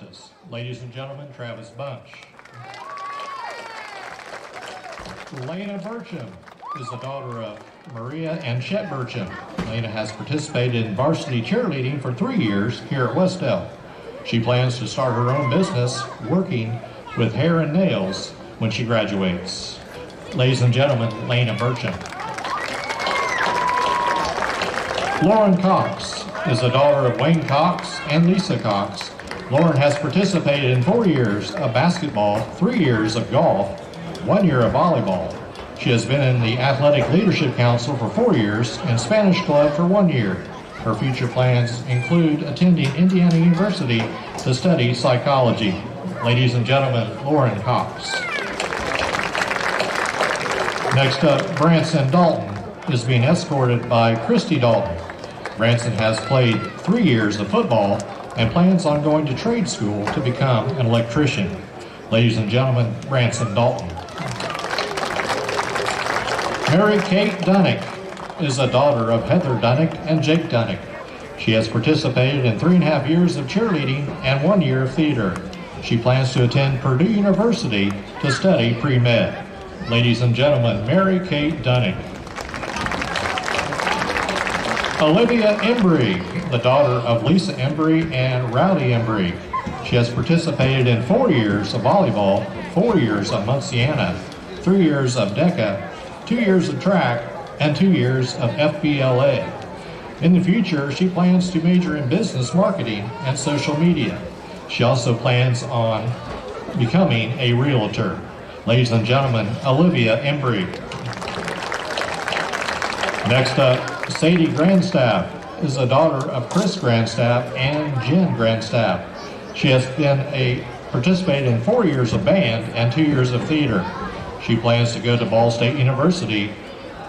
Sciences. Ladies and gentlemen, Travis Bunch. Lena Burcham is the daughter of Maria and Chet Burcham. Lena has participated in varsity cheerleading for 3 years here at Wes-Del. She plans to start her own business working with hair and nails when she graduates. Ladies and gentlemen, Lena Burcham. Lauren Cox is the daughter of Wayne Cox and Lisa Cox. Lauren has participated in 4 years of basketball, 3 years of golf, 1 year of volleyball. She has been in the Athletic Leadership Council for 4 years and Spanish Club for 1 year. Her future plans include attending Indiana University to study psychology. Ladies and gentlemen, Lauren Cox. Next up, Branson Dalton is being escorted by Christy Dalton. Branson has played 3 years of football and plans on going to trade school to become an electrician. Ladies and gentlemen, Branson Dalton. Mary Kate Dunnick is a daughter of Heather Dunnick and Jake Dunnick. She has participated in 3.5 years of cheerleading and 1 year of theater. She plans to attend Purdue University to study pre-med. Ladies and gentlemen, Mary Kate Dunnick. Olivia Embry, the daughter of Lisa Embry and Rowdy Embry. She has participated in 4 years of volleyball, 4 years of Munciana, 3 years of DECA, 2 years of track, and 2 years of FBLA. In the future, she plans to major in business marketing and social media. She also plans on becoming a realtor. Ladies and gentlemen, Olivia Embry. Next up, Sadie Grandstaff is the daughter of Chris Grandstaff and Jen Grandstaff. She has participated in 4 years of band and 2 years of theater. She plans to go to Ball State University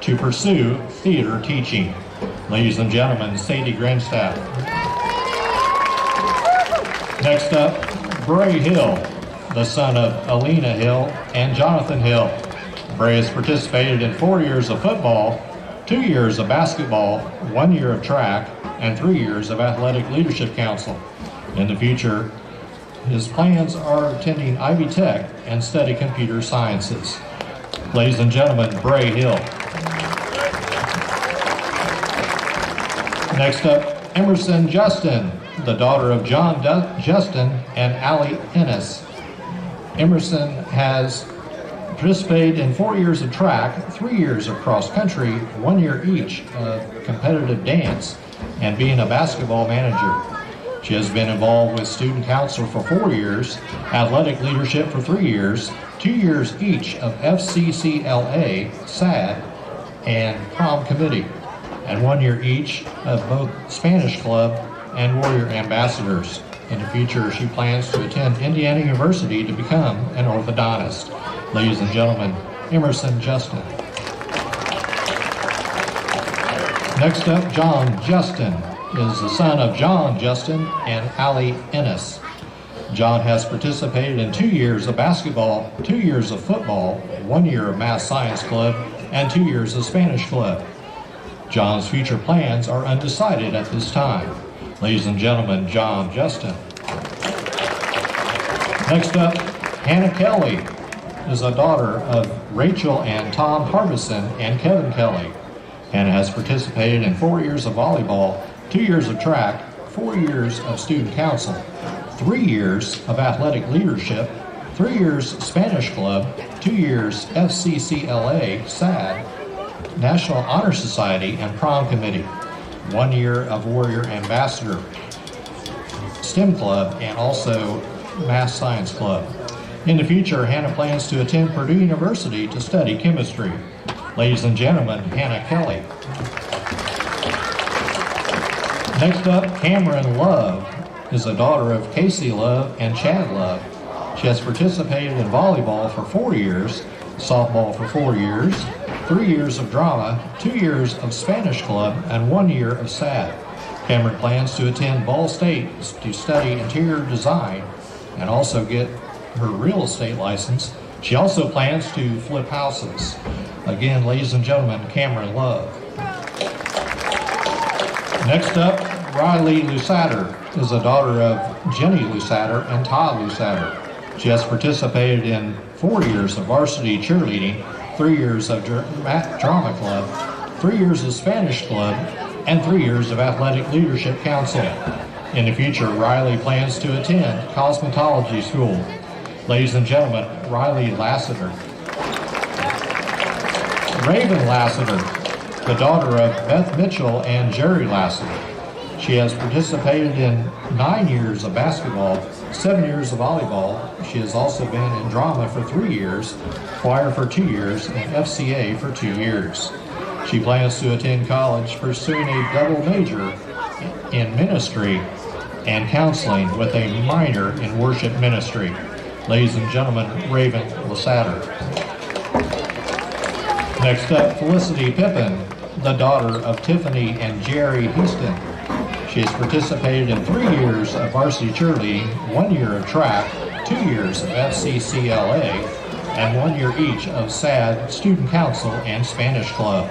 to pursue theater teaching. Ladies and gentlemen, Sadie Grandstaff. Next up, Bray Hill, the son of Alina Hill and Jonathan Hill. Bray has participated in 4 years of football, 2 years of basketball, 1 year of track, and 3 years of Athletic Leadership Council. In the future, his plans are attending Ivy Tech and study computer sciences. Ladies and gentlemen, Bray Hill. Next up, Emerson Justin, the daughter of John Justin and Allie Ennis. Emerson has participated in 4 years of track, 3 years of cross country, 1 year each of competitive dance, and being a basketball manager. She has been involved with student council for 4 years, athletic leadership for 3 years, 2 years each of FCCLA, SAD, and prom committee, and 1 year each of both Spanish Club and Warrior Ambassadors. In the future, she plans to attend Indiana University to become an orthodontist. Ladies and gentlemen, Emerson Justin. Next up, John Justin is the son of John Justin and Allie Ennis. John has participated in 2 years of basketball, 2 years of football, 1 year of Math Science Club, and 2 years of Spanish Club. John's future plans are undecided at this time. Ladies and gentlemen, John Justin. Next up, Hannah Kelly is a daughter of Rachel and Tom Harbison and Kevin Kelly. Hannah has participated in 4 years of volleyball, 2 years of track, 4 years of student council, 3 years of athletic leadership, 3 years Spanish Club, 2 years FCCLA, SAD, National Honor Society, and prom committee, 1 year of Warrior Ambassador, STEM Club, and also Math Science Club. In the future, Hannah plans to attend Purdue University to study chemistry. Ladies and gentlemen, Hannah Kelly. Next up, Cameron Love is the daughter of Casey Love and Chad Love. She has participated in volleyball for 4 years, softball for 4 years, 3 years of drama, 2 years of Spanish Club, and 1 year of SAD. Cameron plans to attend Ball State to study interior design and also get her real estate license. She also plans to flip houses. Again, ladies and gentlemen, Cameron Love. Next up, Riley Lusader is the daughter of Jenny Lusader and Todd Lusader. She has participated in 4 years of varsity cheerleading, 3 years of drama club, 3 years of Spanish club, and 3 years of athletic leadership council. In the future, Riley plans to attend cosmetology school. Ladies and gentlemen, Riley Lassiter. Raven Lassiter, the daughter of Beth Mitchell and Jerry Lassiter. She has participated in 9 years of basketball, 7 years of volleyball. She has also been in drama for 3 years, choir for 2 years, and FCA for 2 years. She plans to attend college pursuing a double major in ministry and counseling with a minor in worship ministry. Ladies and gentlemen, Raven Lasater. Next up, Felicity Pippin, the daughter of Tiffany and Jerry Houston. She has participated in 3 years of varsity cheerleading, 1 year of track, 2 years of FCCLA, and 1 year each of SAD, Student Council, and Spanish Club.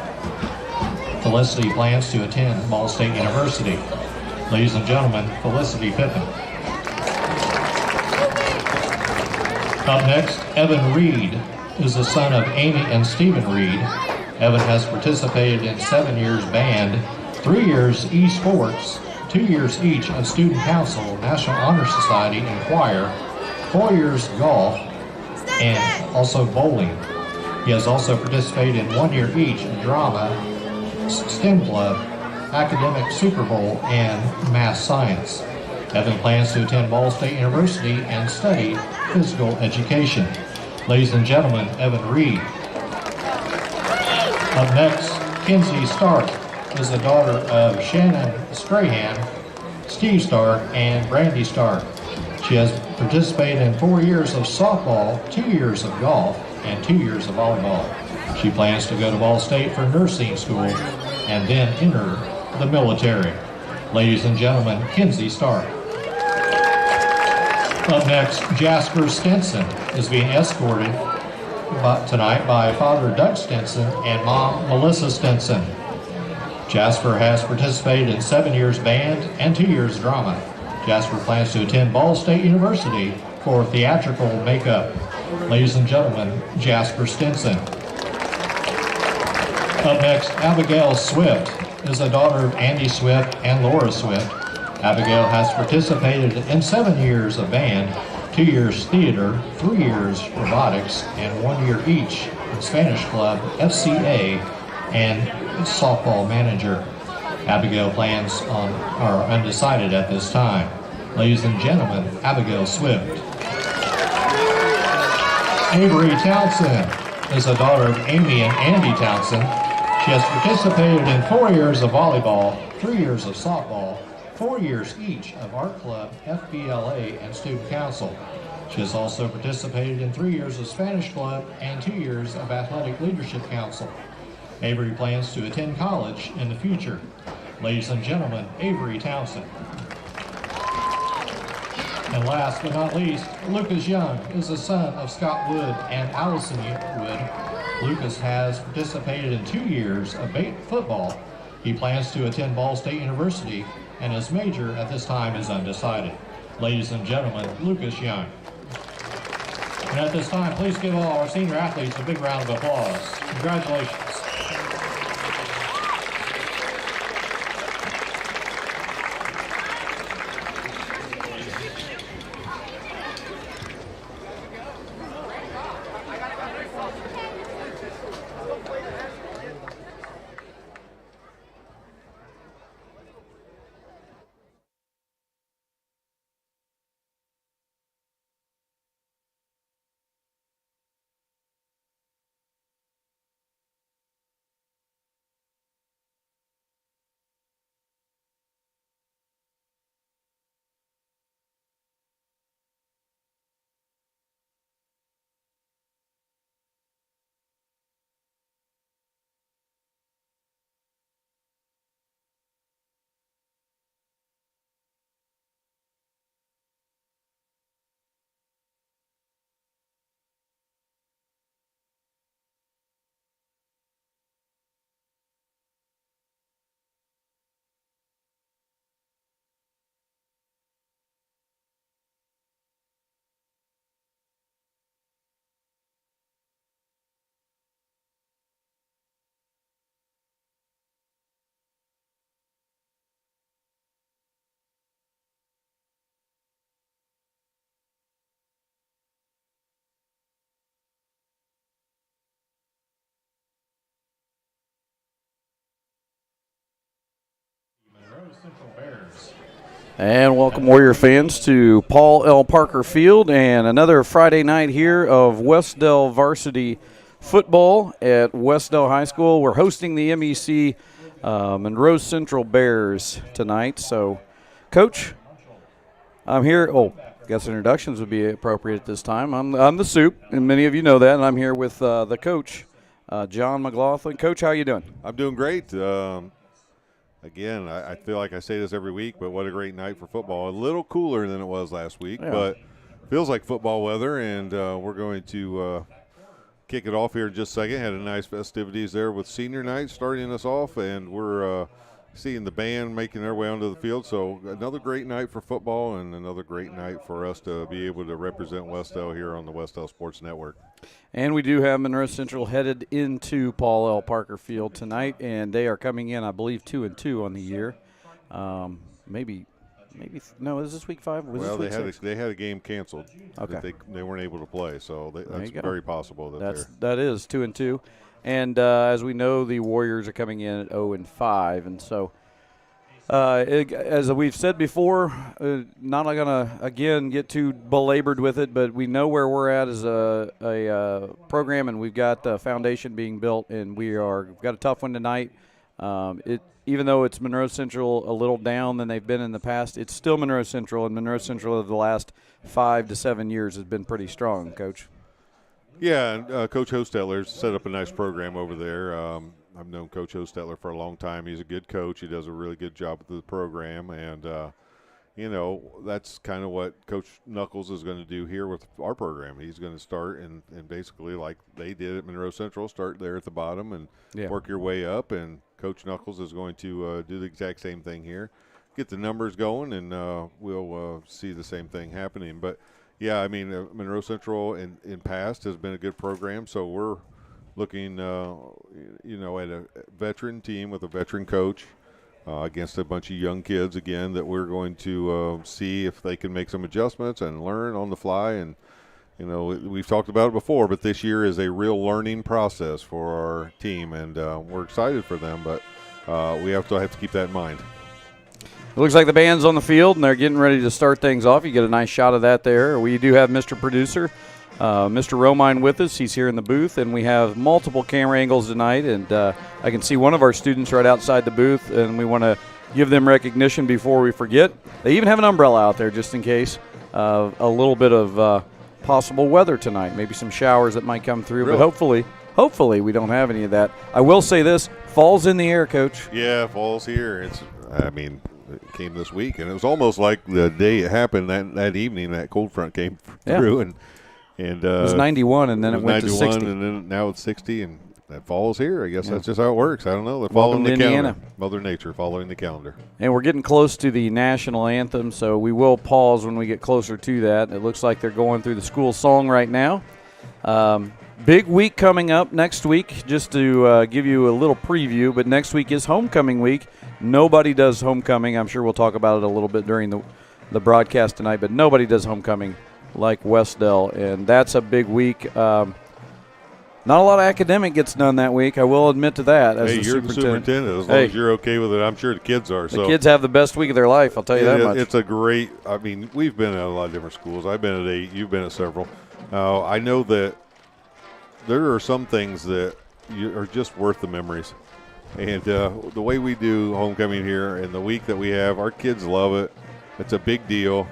Felicity plans to attend Ball State University. Ladies and gentlemen, Felicity Pippin. Up next, Evan Reed is the son of Amy and Stephen Reed. Evan has participated in 7 years band, 3 years esports, 2 years each of Student Council, National Honor Society, and choir, 4 years golf, and also bowling. He has also participated in 1 year each of drama, STEM club, academic Super Bowl, and math science. Evan plans to attend Ball State University and study physical education. Ladies and gentlemen, Evan Reed. Up next, Kinsey Stark is the daughter of Shannon Strahan, Steve Stark, and Brandy Stark. She has participated in 4 years of softball, 2 years of golf, and 2 years of volleyball. She plans to go to Ball State for nursing school and then enter the military. Ladies and gentlemen, Kinsey Stark. Up next, Jasper Stinson is being escorted tonight by Father Doug Stinson and Mom Melissa Stinson. Jasper has participated in 7 years band and 2 years drama. Jasper plans to attend Ball State University for theatrical makeup. Ladies and gentlemen, Jasper Stinson. Up next, Abigail Swift is the daughter of Andy Swift and Laura Swift. Abigail has participated in 7 years of band, 2 years theater, 3 years robotics, and 1 year each in Spanish club, FCA, and softball manager. Abigail plans are undecided at this time. Ladies and gentlemen, Abigail Swift. Avery Townsend is the daughter of Amy and Andy Townsend. She has participated in 4 years of volleyball, 3 years of softball, 4 years each of art club, FBLA, and student council. She has also participated in 3 years of Spanish club and 2 years of athletic leadership council. Avery plans to attend college in the future. Ladies and gentlemen, Avery Townsend. And last but not least, Lucas Young is the son of Scott Wood and Allison Wood. Lucas has participated in 2 years of football. He plans to attend Ball State University, and his major at this time is undecided. Ladies and gentlemen, Lucas Young. And at this time, please give all our senior athletes a big round of applause. Congratulations. And welcome, Warrior fans, to Paul L. Parker Field and another Friday night here of Wes-Del Varsity football at Wes-Del High School. We're hosting the MEC Monroe Central Bears tonight. So, Coach, I'm here. Oh, I guess introductions would be appropriate at this time. I'm the Supt, and many of you know that, and I'm here with the coach, John McGlothin. Coach, how you doing? I'm doing great. Again, I feel like I say this every week, but what a great night for football. A little cooler than it was last week, but feels like football weather, and we're going to kick it off here in just a second. Had a nice festivities there with senior night starting us off, and we're seeing the band making their way onto the field. So another great night for football and another great night for us to be able to represent Wes-Del here on the Wes-Del Sports Network. And we do have Monroe Central headed into Paul L. Parker Field tonight, and they are coming in, I believe, 2-2 on the year. Maybe no. Is this week 5? Well, they had a game canceled. Okay, they weren't able to play, so that's very possible that is 2-2. And as we know, the Warriors are coming in at 0-5, and so as we've said before, not going to again get too belabored with it, but we know where we're at as a program, and we've got the foundation being built, and we've got a tough one tonight. Even though it's Monroe Central a little down than they've been in the past, it's still Monroe Central, and Monroe Central of the last 5 to 7 years has been pretty strong, Coach. Yeah, and Coach Hostetler's set up a nice program over there. I've known Coach Hostetler for a long time. He's a good coach. He does a really good job with the program, and that's kind of what Coach Knuckles is going to do here with our program. He's going to start and basically, like they did at Monroe Central, start there at the bottom and work your way up, and Coach Knuckles is going to do the exact same thing here, get the numbers going, and we'll see the same thing happening. But, yeah, I mean, Monroe Central in past has been a good program, so we're looking, at a veteran team with a veteran coach against a bunch of young kids, again, that we're going to see if they can make some adjustments and learn on the fly. And, we've talked about it before, but this year is a real learning process for our team, and we're excited for them, but we have to keep that in mind. It looks like the band's on the field, and they're getting ready to start things off. You get a nice shot of that there. We do have Mr. Producer, Mr. Romine, with us. He's here in the booth, and we have multiple camera angles tonight, and I can see one of our students right outside the booth, and we want to give them recognition before we forget. They even have an umbrella out there just in case a little bit of possible weather tonight, maybe some showers that might come through, really? But hopefully we don't have any of that. I will say this, fall's in the air, Coach. Yeah, fall's here. It came this week, and it was almost like the day it happened that evening, that cold front came through, and it was 91, and then it went to 60. And then now it's 60, and that fall is here. I guess that's just how it works. I don't know. They're following the calendar. Mother Nature following the calendar. And we're getting close to the national anthem, so we will pause when we get closer to that. It looks like they're going through the school song right now. Big week coming up next week, just to give you a little preview, but next week is homecoming week. Nobody does homecoming. I'm sure we'll talk about it a little bit during the broadcast tonight, but nobody does homecoming like Wes-Del, and that's a big week. Not a lot of academic gets done that week. I will admit to that. As you're the superintendent. As long as you're okay with it, I'm sure the kids are. The kids have the best week of their life, I'll tell you that much. It's a great – we've been at a lot of different schools. I've been at 8. You've been at several. I know that there are some things that are just worth the memories. And the way we do homecoming here and the week that we have, our kids love it. It's a big deal.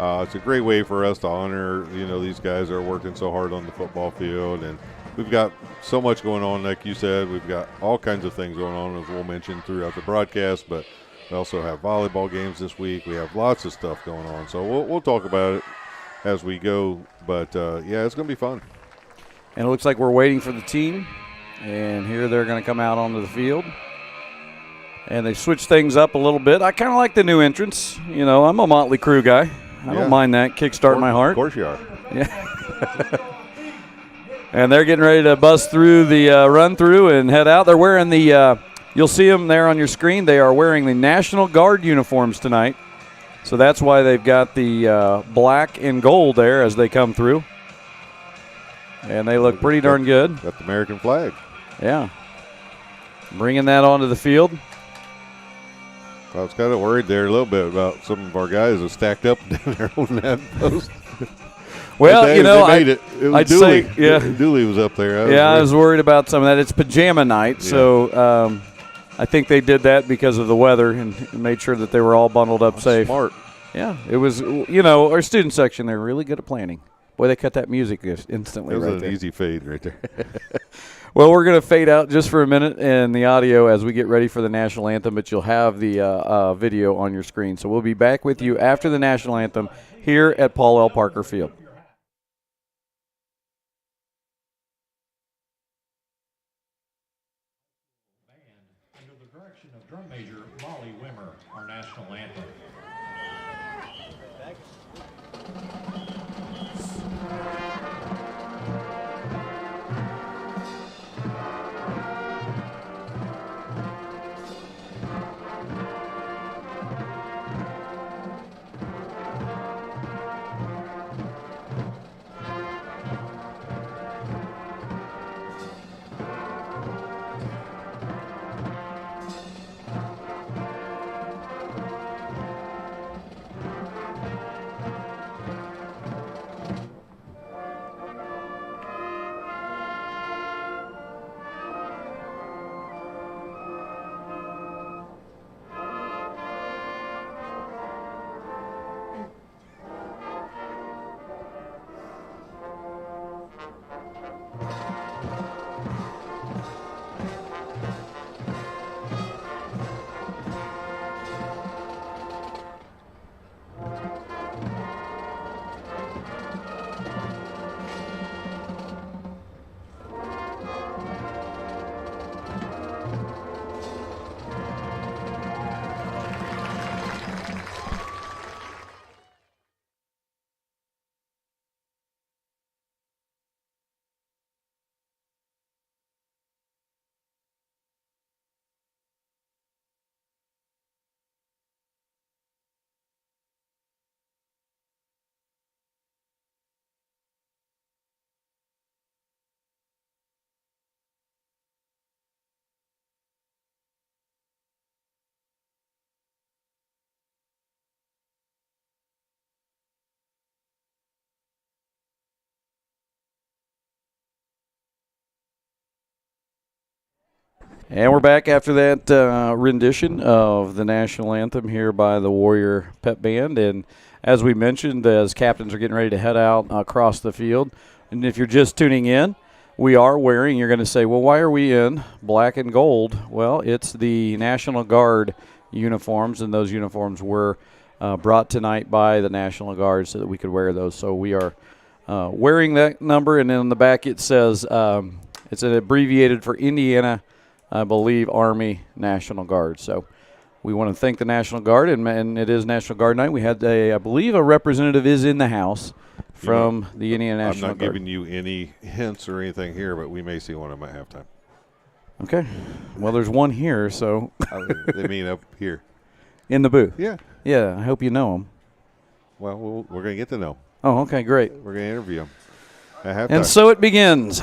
It's a great way for us to honor, these guys that are working so hard on the football field. And we've got so much going on, like you said. We've got all kinds of things going on, as we'll mention throughout the broadcast. But we also have volleyball games this week. We have lots of stuff going on. So we'll talk about it as we go. But, it's going to be fun. And it looks like we're waiting for the team. And here they're going to come out onto the field. And they switch things up a little bit. I kind of like the new entrance. I'm a Motley Crue guy. I don't mind that. Kickstart my heart. Of course you are. Yeah. And they're getting ready to bust through the run through and head out. They're wearing you'll see them there on your screen. They are wearing the National Guard uniforms tonight. So that's why they've got the black and gold there as they come through. And they look pretty darn good. Got the American flag. Yeah. Bringing that onto the field. I was kind of worried there a little bit about some of our guys that stacked up down there on that post. Well, they made it. It was I'd Dooley. say, yeah. Dooley was up there. I was worried about some of that. It's pajama night, so I think they did that because of the weather and made sure that they were all bundled up safe. Smart. Yeah, it was, our student section, they're really good at planning. Boy, they cut that music instantly It was right an there. easy fade right there. Well, we're going to fade out just for a minute in the audio as we get ready for the national anthem, but you'll have the video on your screen. So we'll be back with you after the national anthem here at Paul L. Parker Field. Under the direction of drum major Molly Wimmer, our national anthem. And we're back after that rendition of the national anthem here by the Warrior Pep Band. And as we mentioned, as captains are getting ready to head out across the field, and if you're just tuning in, we are wearing, you're going to say, well, why are we in black and gold? Well, it's the National Guard uniforms, and those uniforms were brought tonight by the National Guard so that we could wear those. So we are wearing that number, and then on the back it says, it's an abbreviated for Indiana, I believe, Army National Guard. So we want to thank the National Guard, and it is National Guard night. We had, I believe, a representative is in the house from the Indiana National Guard. I'm not giving you any hints or anything here, but we may see one of them at halftime. Okay. Well, there's one here, so. They mean up here. In the booth? Yeah. Yeah, I hope you know him. Well, we're going to get to know. Oh, okay, great. We're going to interview him at halftime. And so it begins.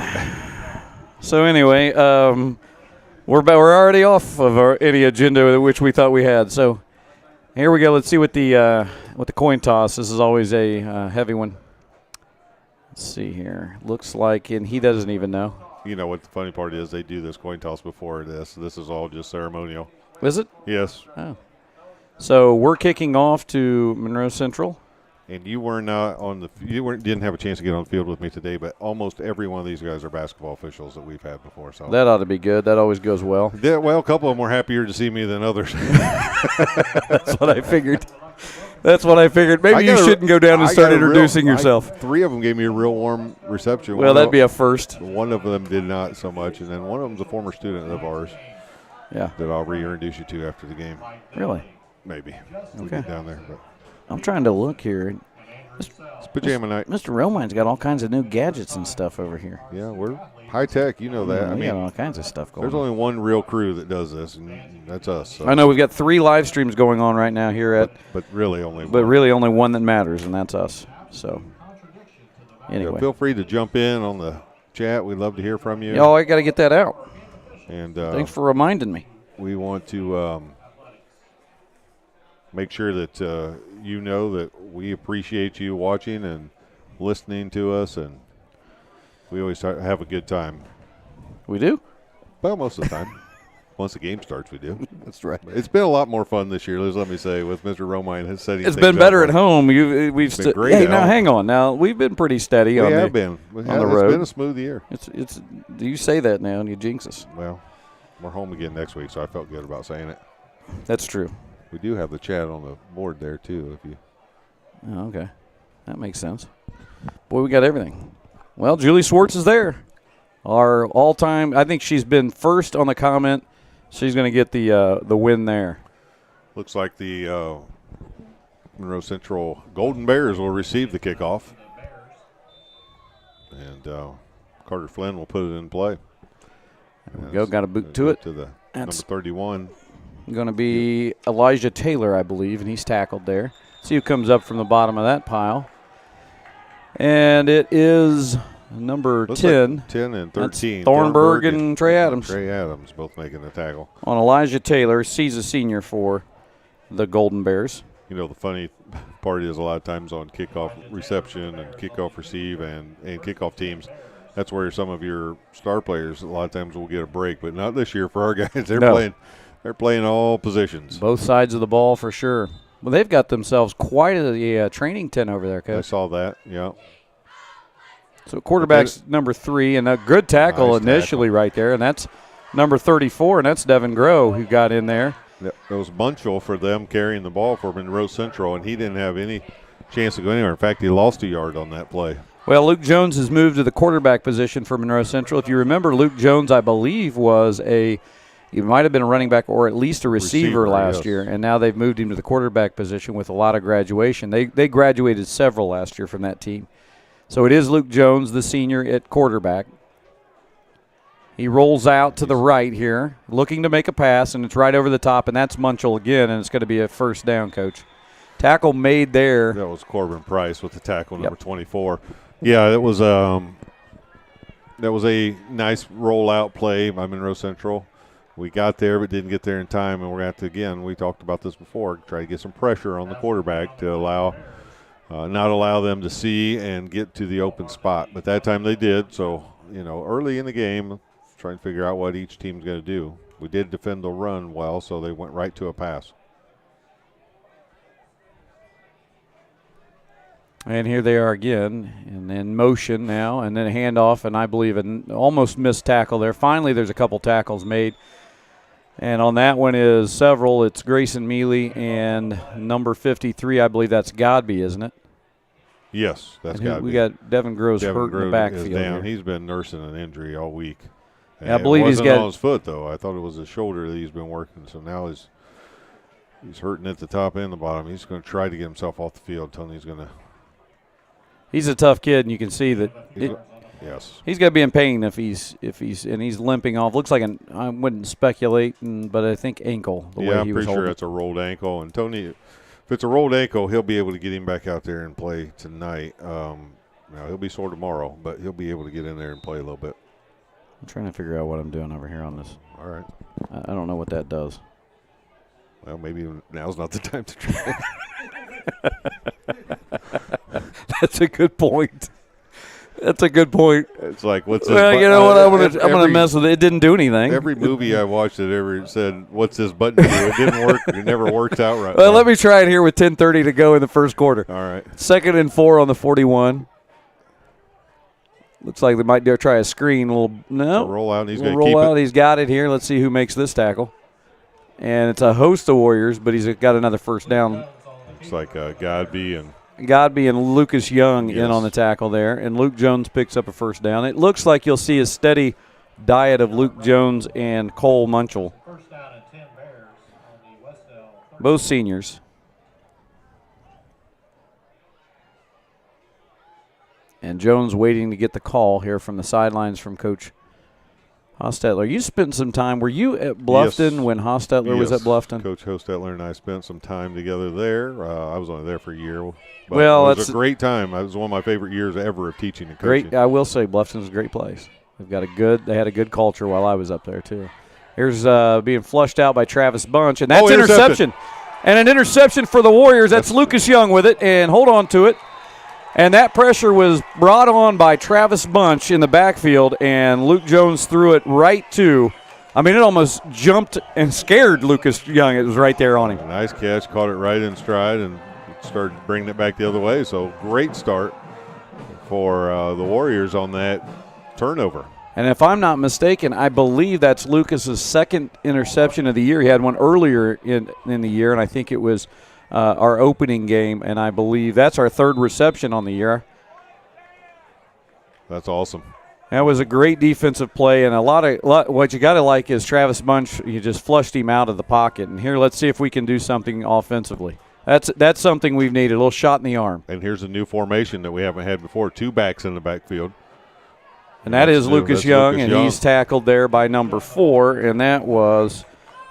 So anyway, we're already off of any agenda which we thought we had. So here we go. Let's see what the coin toss. This is always a heavy one. Let's see here. Looks like, and he doesn't even know. You know what the funny part is? They do this coin toss before this. This is all just ceremonial. Is it? Yes. Oh. So we're kicking off to Monroe Central. And you were not on the. Didn't have a chance to get on the field with me today, but almost every one of these guys are basketball officials that we've had before. So that ought to be good. That always goes well. Yeah, well, a couple of them were happier to see me than others. That's what I figured. Maybe you shouldn't go down and start introducing yourself. 3 of them gave me a real warm reception. Well, that'd be a first. One of them did not so much, and then one of them's a former student of ours. Yeah. That I'll reintroduce you to after the game. Really? Maybe. Okay. Down there, but. I'm trying to look here. It's pajama night. Mr. Romine's got all kinds of new gadgets and stuff over here. Yeah, we're high tech. You know that. Yeah, we got all kinds of stuff going on. There's only one real crew that does this, and that's us. So. I know we've got 3 live streams going on right now here at. But really only one. But really only one that matters, and that's us. So anyway. Yeah, feel free to jump in on the chat. We'd love to hear from you. Oh, I got to get that out. And thanks for reminding me. We want to make sure that you know that we appreciate you watching and listening to us, and we always have a good time. We do? Well, most of the time. Once the game starts, we do. That's right. It's been a lot more fun this year, let me say, with Mr. Romine and setting It's things been better up. at home. We've been great Hey, at now home. hang on. Now we've been pretty steady We on have the been. on Yeah, the road. It's been a smooth year. It's. You say that now and you jinx us. Well, we're home again next week, so I felt good about saying it. That's true. We do have the chat on the board there too. If you. Oh, okay, that makes sense. Boy, we got everything. Well, Julie Swartz is there. Our all-time. I think she's been first on the comment. She's going to get the win there. Looks like the Monroe Central Golden Bears will receive the kickoff, and Carter Flynn will put it in play. There we go. Got a boot to it. To the That's number 31. Going to be Elijah Taylor, I believe, and he's tackled there. See who comes up from the bottom of that pile. And it is number Looks 10. Like 10 and 13. That's Thornburg and Trey Adams. Trey Adams both making the tackle. On Elijah Taylor, he's a senior for the Golden Bears. You know, the funny part is a lot of times on kickoff reception and kickoff receive and kickoff teams, that's where some of your star players a lot of times will get a break, but not this year for our guys. They're playing all positions. Both sides of the ball for sure. Well, they've got themselves quite a training tent over there, Coach. I saw that, yeah. So quarterback's number 3, and a good tackle Nice initially right there, and that's number 34, and that's Devin Groh who got in there. It was Bunchel for them carrying the ball for Monroe Central, and he didn't have any chance to go anywhere. In fact, he lost a yard on that play. Well, Luke Jones has moved to the quarterback position for Monroe Central. If you remember, Luke Jones, I believe, he might have been a running back or at least a receiver last year, and now they've moved him to the quarterback position with a lot of graduation. They graduated several last year from that team. So it is Luke Jones, the senior, at quarterback. He rolls out to the right here, looking to make a pass, and it's right over the top, and that's Munchell again, and it's going to be a first down, Coach. Tackle made there. That was Corbin Price with the tackle, number 24. Yeah, that was a nice rollout play by Monroe Central. We got there but didn't get there in time, and we're going to have to, again, we talked about this before, try to get some pressure on the quarterback to not allow them to see and get to the open spot. But that time they did, so, early in the game, trying to figure out what each team's going to do. We did defend the run well, so they went right to a pass. And here they are again, and in motion now, and then a handoff, and I believe an almost missed tackle there. Finally, there's a couple tackles made. And on that one is several. It's Grayson Mealy and number 53, I believe that's Godby, isn't it? Yes, that's Godby. We got Devin Gross hurt in the backfield. Down. He's been nursing an injury all week. Yeah, I believe it he's wasn't got on his foot, though. I thought it was his shoulder that he's been working. So now he's hurting at the top and the bottom. He's going to try to get himself off the field. Tony's going to. He's a tough kid, and you can see that. Yes. He's going to be in pain if he's limping off. Looks like I wouldn't speculate, but I think ankle. The way he was I'm pretty sure it's a rolled ankle. And Tony, if it's a rolled ankle, he'll be able to get him back out there and play tonight. Now he'll be sore tomorrow, but he'll be able to get in there and play a little bit. I'm trying to figure out what I'm doing over here on this. All right. I don't know what that does. Well, maybe now's not the time to try. That's a good point. That's a good point. It's like, what's this? Well, you know what? I'm gonna mess with it. It didn't do anything. Every movie I watched that ever said, "What's this button do?" It didn't work. It never worked out right. Well, let me try it here with 10:30 to go in the first quarter. All right. 2nd and 4 on the 41. Looks like they might dare try a screen. Roll out. And he's going to roll keep out. it. He's got it here. Let's see who makes this tackle. And it's a host of Warriors, but he's got another first down. Looks like Godby and Lucas Young in on the tackle there, and Luke Jones picks up a first down. It looks like you'll see a steady diet of Luke Jones and Cole Munchell. First down and 10 Bears on the Wes-Del. Both seniors. And Jones waiting to get the call here from the sidelines from Coach Hostetler. You spent some time. Were you at Bluffton when Hostetler was at Bluffton? Coach Hostetler and I spent some time together there. I was only there for a year. But well, it was a great time. It was one of my favorite years ever of teaching and coaching. Great. I will say Bluffton's a great place. They had a good culture while I was up there too. Here's being flushed out by Travis Bunch, and that's interception. And an interception for the Warriors. That's Lucas Young with it, and hold on to it. And that pressure was brought on by Travis Bunch in the backfield, and Luke Jones threw it right to, it almost jumped and scared Lucas Young. It was right there on him. Nice catch, caught it right in stride, and started bringing it back the other way. So great start for the Warriors on that turnover. And if I'm not mistaken, I believe that's Lucas's second interception of the year. He had one earlier in the year, and I think it was our opening game, and I believe that's our third reception on the year. That's awesome. That was a great defensive play, and what you got to like is Travis Bunch. You just flushed him out of the pocket, and here let's see if we can do something offensively. That's something we've needed, a little shot in the arm. And here's a new formation that we haven't had before, 2 backs in the backfield. And that is Lucas Young, and he's tackled there by number 4, and that was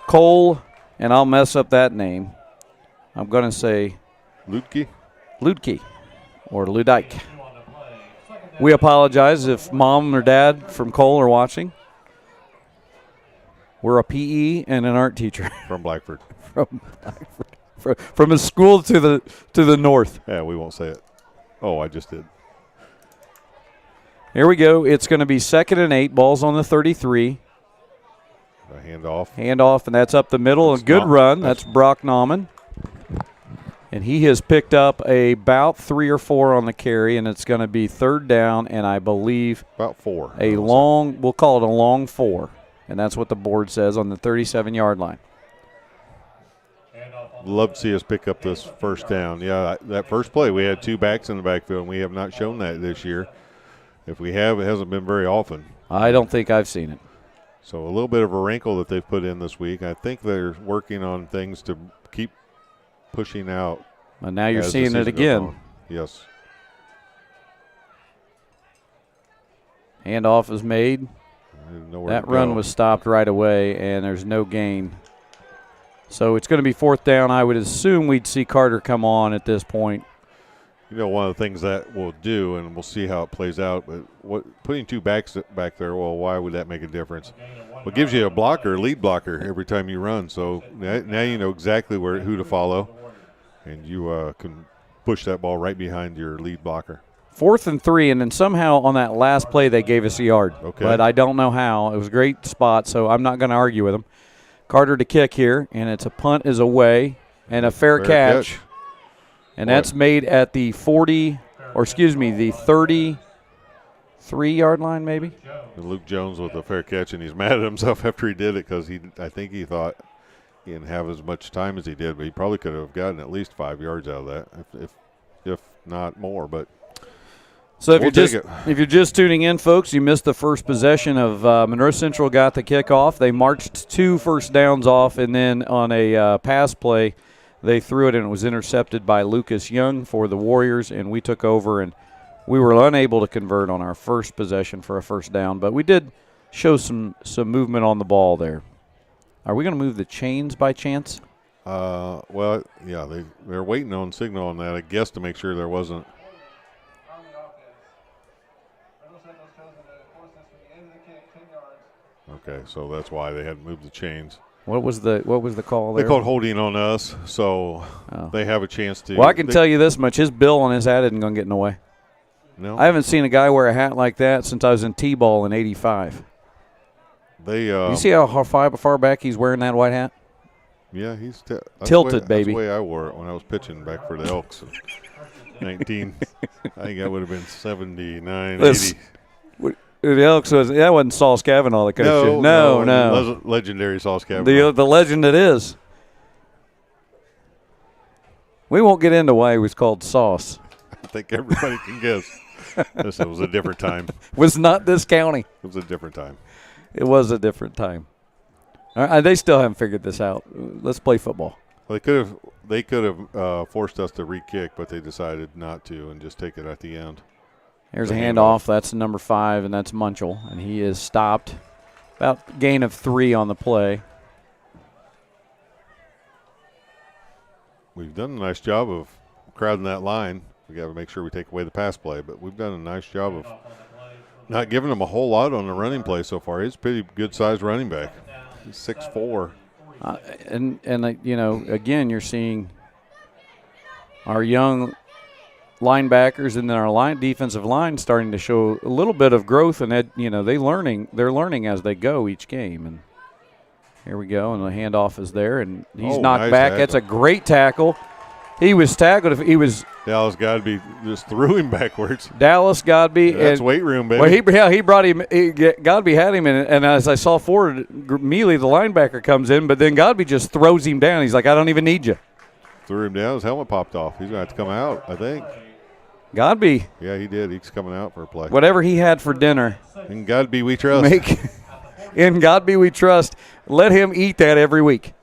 Cole, and I'll mess up that name. I'm going to say Ludke or Ludike. We apologize if Mom or Dad from Cole are watching. We're a PE and an art teacher. From Blackford. From a school to the north. Yeah, we won't say it. Oh, I just did. Here we go. It's going to be 2nd and 8. Ball's on the 33. A handoff. Handoff, and that's up the middle. A good run. That's Brock Nauman. And he has picked up about 3 or 4 on the carry, and it's going to be 3rd down, and I believe about 4. We'll call it a long 4. And that's what the board says on the 37-yard line. Love to see us pick up this first down. Yeah, that first play, we had 2 backs in the backfield, and we have not shown that this year. If we have, it hasn't been very often. I don't think I've seen it. So a little bit of a wrinkle that they've put in this week. I think they're working on things to keep pushing out. And now you're seeing it again. Yes. Handoff is made. That run was stopped right away, and there's no gain. So it's going to be 4th down. I would assume we'd see Carter come on at this point. You know, one of the things that we'll do, and we'll see how it plays out, but putting 2 backs back there, well, why would that make a difference? Well, it gives you a lead blocker every time you run. So now you know exactly who to follow, and you can push that ball right behind your lead blocker. 4th and 3, and then somehow on that last play they gave us a yard. Okay. But I don't know how. It was a great spot, so I'm not going to argue with them. Carter to kick here, and it's a punt is away, and a fair catch. And that's made at the 33-yard line maybe. And Luke Jones with a fair catch, and he's mad at himself after he did it because I think he thought he didn't have as much time as he did, but he probably could have gotten at least 5 yards out of that, if not more. But so if you're just tuning in, folks, you missed the first possession of Monroe Central got the kickoff. They marched 2 first downs off, and then on a pass play, they threw it, and it was intercepted by Lucas Young for the Warriors, and we took over, and we were unable to convert on our first possession for a first down, but we did show some movement on the ball there. Are we going to move the chains by chance? Well, yeah, they're waiting on signal on that, I guess, to make sure there wasn't. Okay, so that's why they hadn't moved the chains. What was the call there? They called holding on us, so they have a chance to. Well, I can tell you this much: his bill on his hat isn't going to get in the way. No, I haven't seen a guy wear a hat like that since I was in T-ball in '85. You see how far back he's wearing that white hat? Yeah, he's tilted, baby. That's the way I wore it when I was pitching back for the Elks. 19, I think that would have been 79, 80. The Elks that wasn't Sauce Cavanaugh, the coach. No. Legendary Sauce Cavanaugh. The legend it is. We won't get into why he was called Sauce. I think everybody can guess. It was a different time. Was not this county. It was a different time. It was a different time. All right, they still haven't figured this out. Let's play football. Well, they could have forced us to re-kick, but they decided not to and just take it at the end. Here's a handoff. That's number 5, and that's Munchell, and he is stopped. About gain of 3 on the play. We've done a nice job of crowding that line. We got to make sure we take away the pass play, but we've done a nice job of not giving him a whole lot on the running play so far. He's a pretty good-sized running back. He's 6'4". Again, you're seeing our young linebackers and then our defensive line starting to show a little bit of growth, and they're learning as they go each game. And here we go, and the handoff is there, and he's knocked nice back. tackle. That's a great tackle. He was tackled. Dallas Godby just threw him backwards. Dallas Godby. That's weight room, baby. Well, he brought him. Godby had him, and as I saw forward, Mealy, the linebacker, comes in, but then Godby just throws him down. He's like, I don't even need you. Threw him down. His helmet popped off. He's going to have to come out, I think. Godby. Yeah, he did. He's coming out for a play. Whatever he had for dinner. In Godby we trust. In Godby we trust. Let him eat that every week.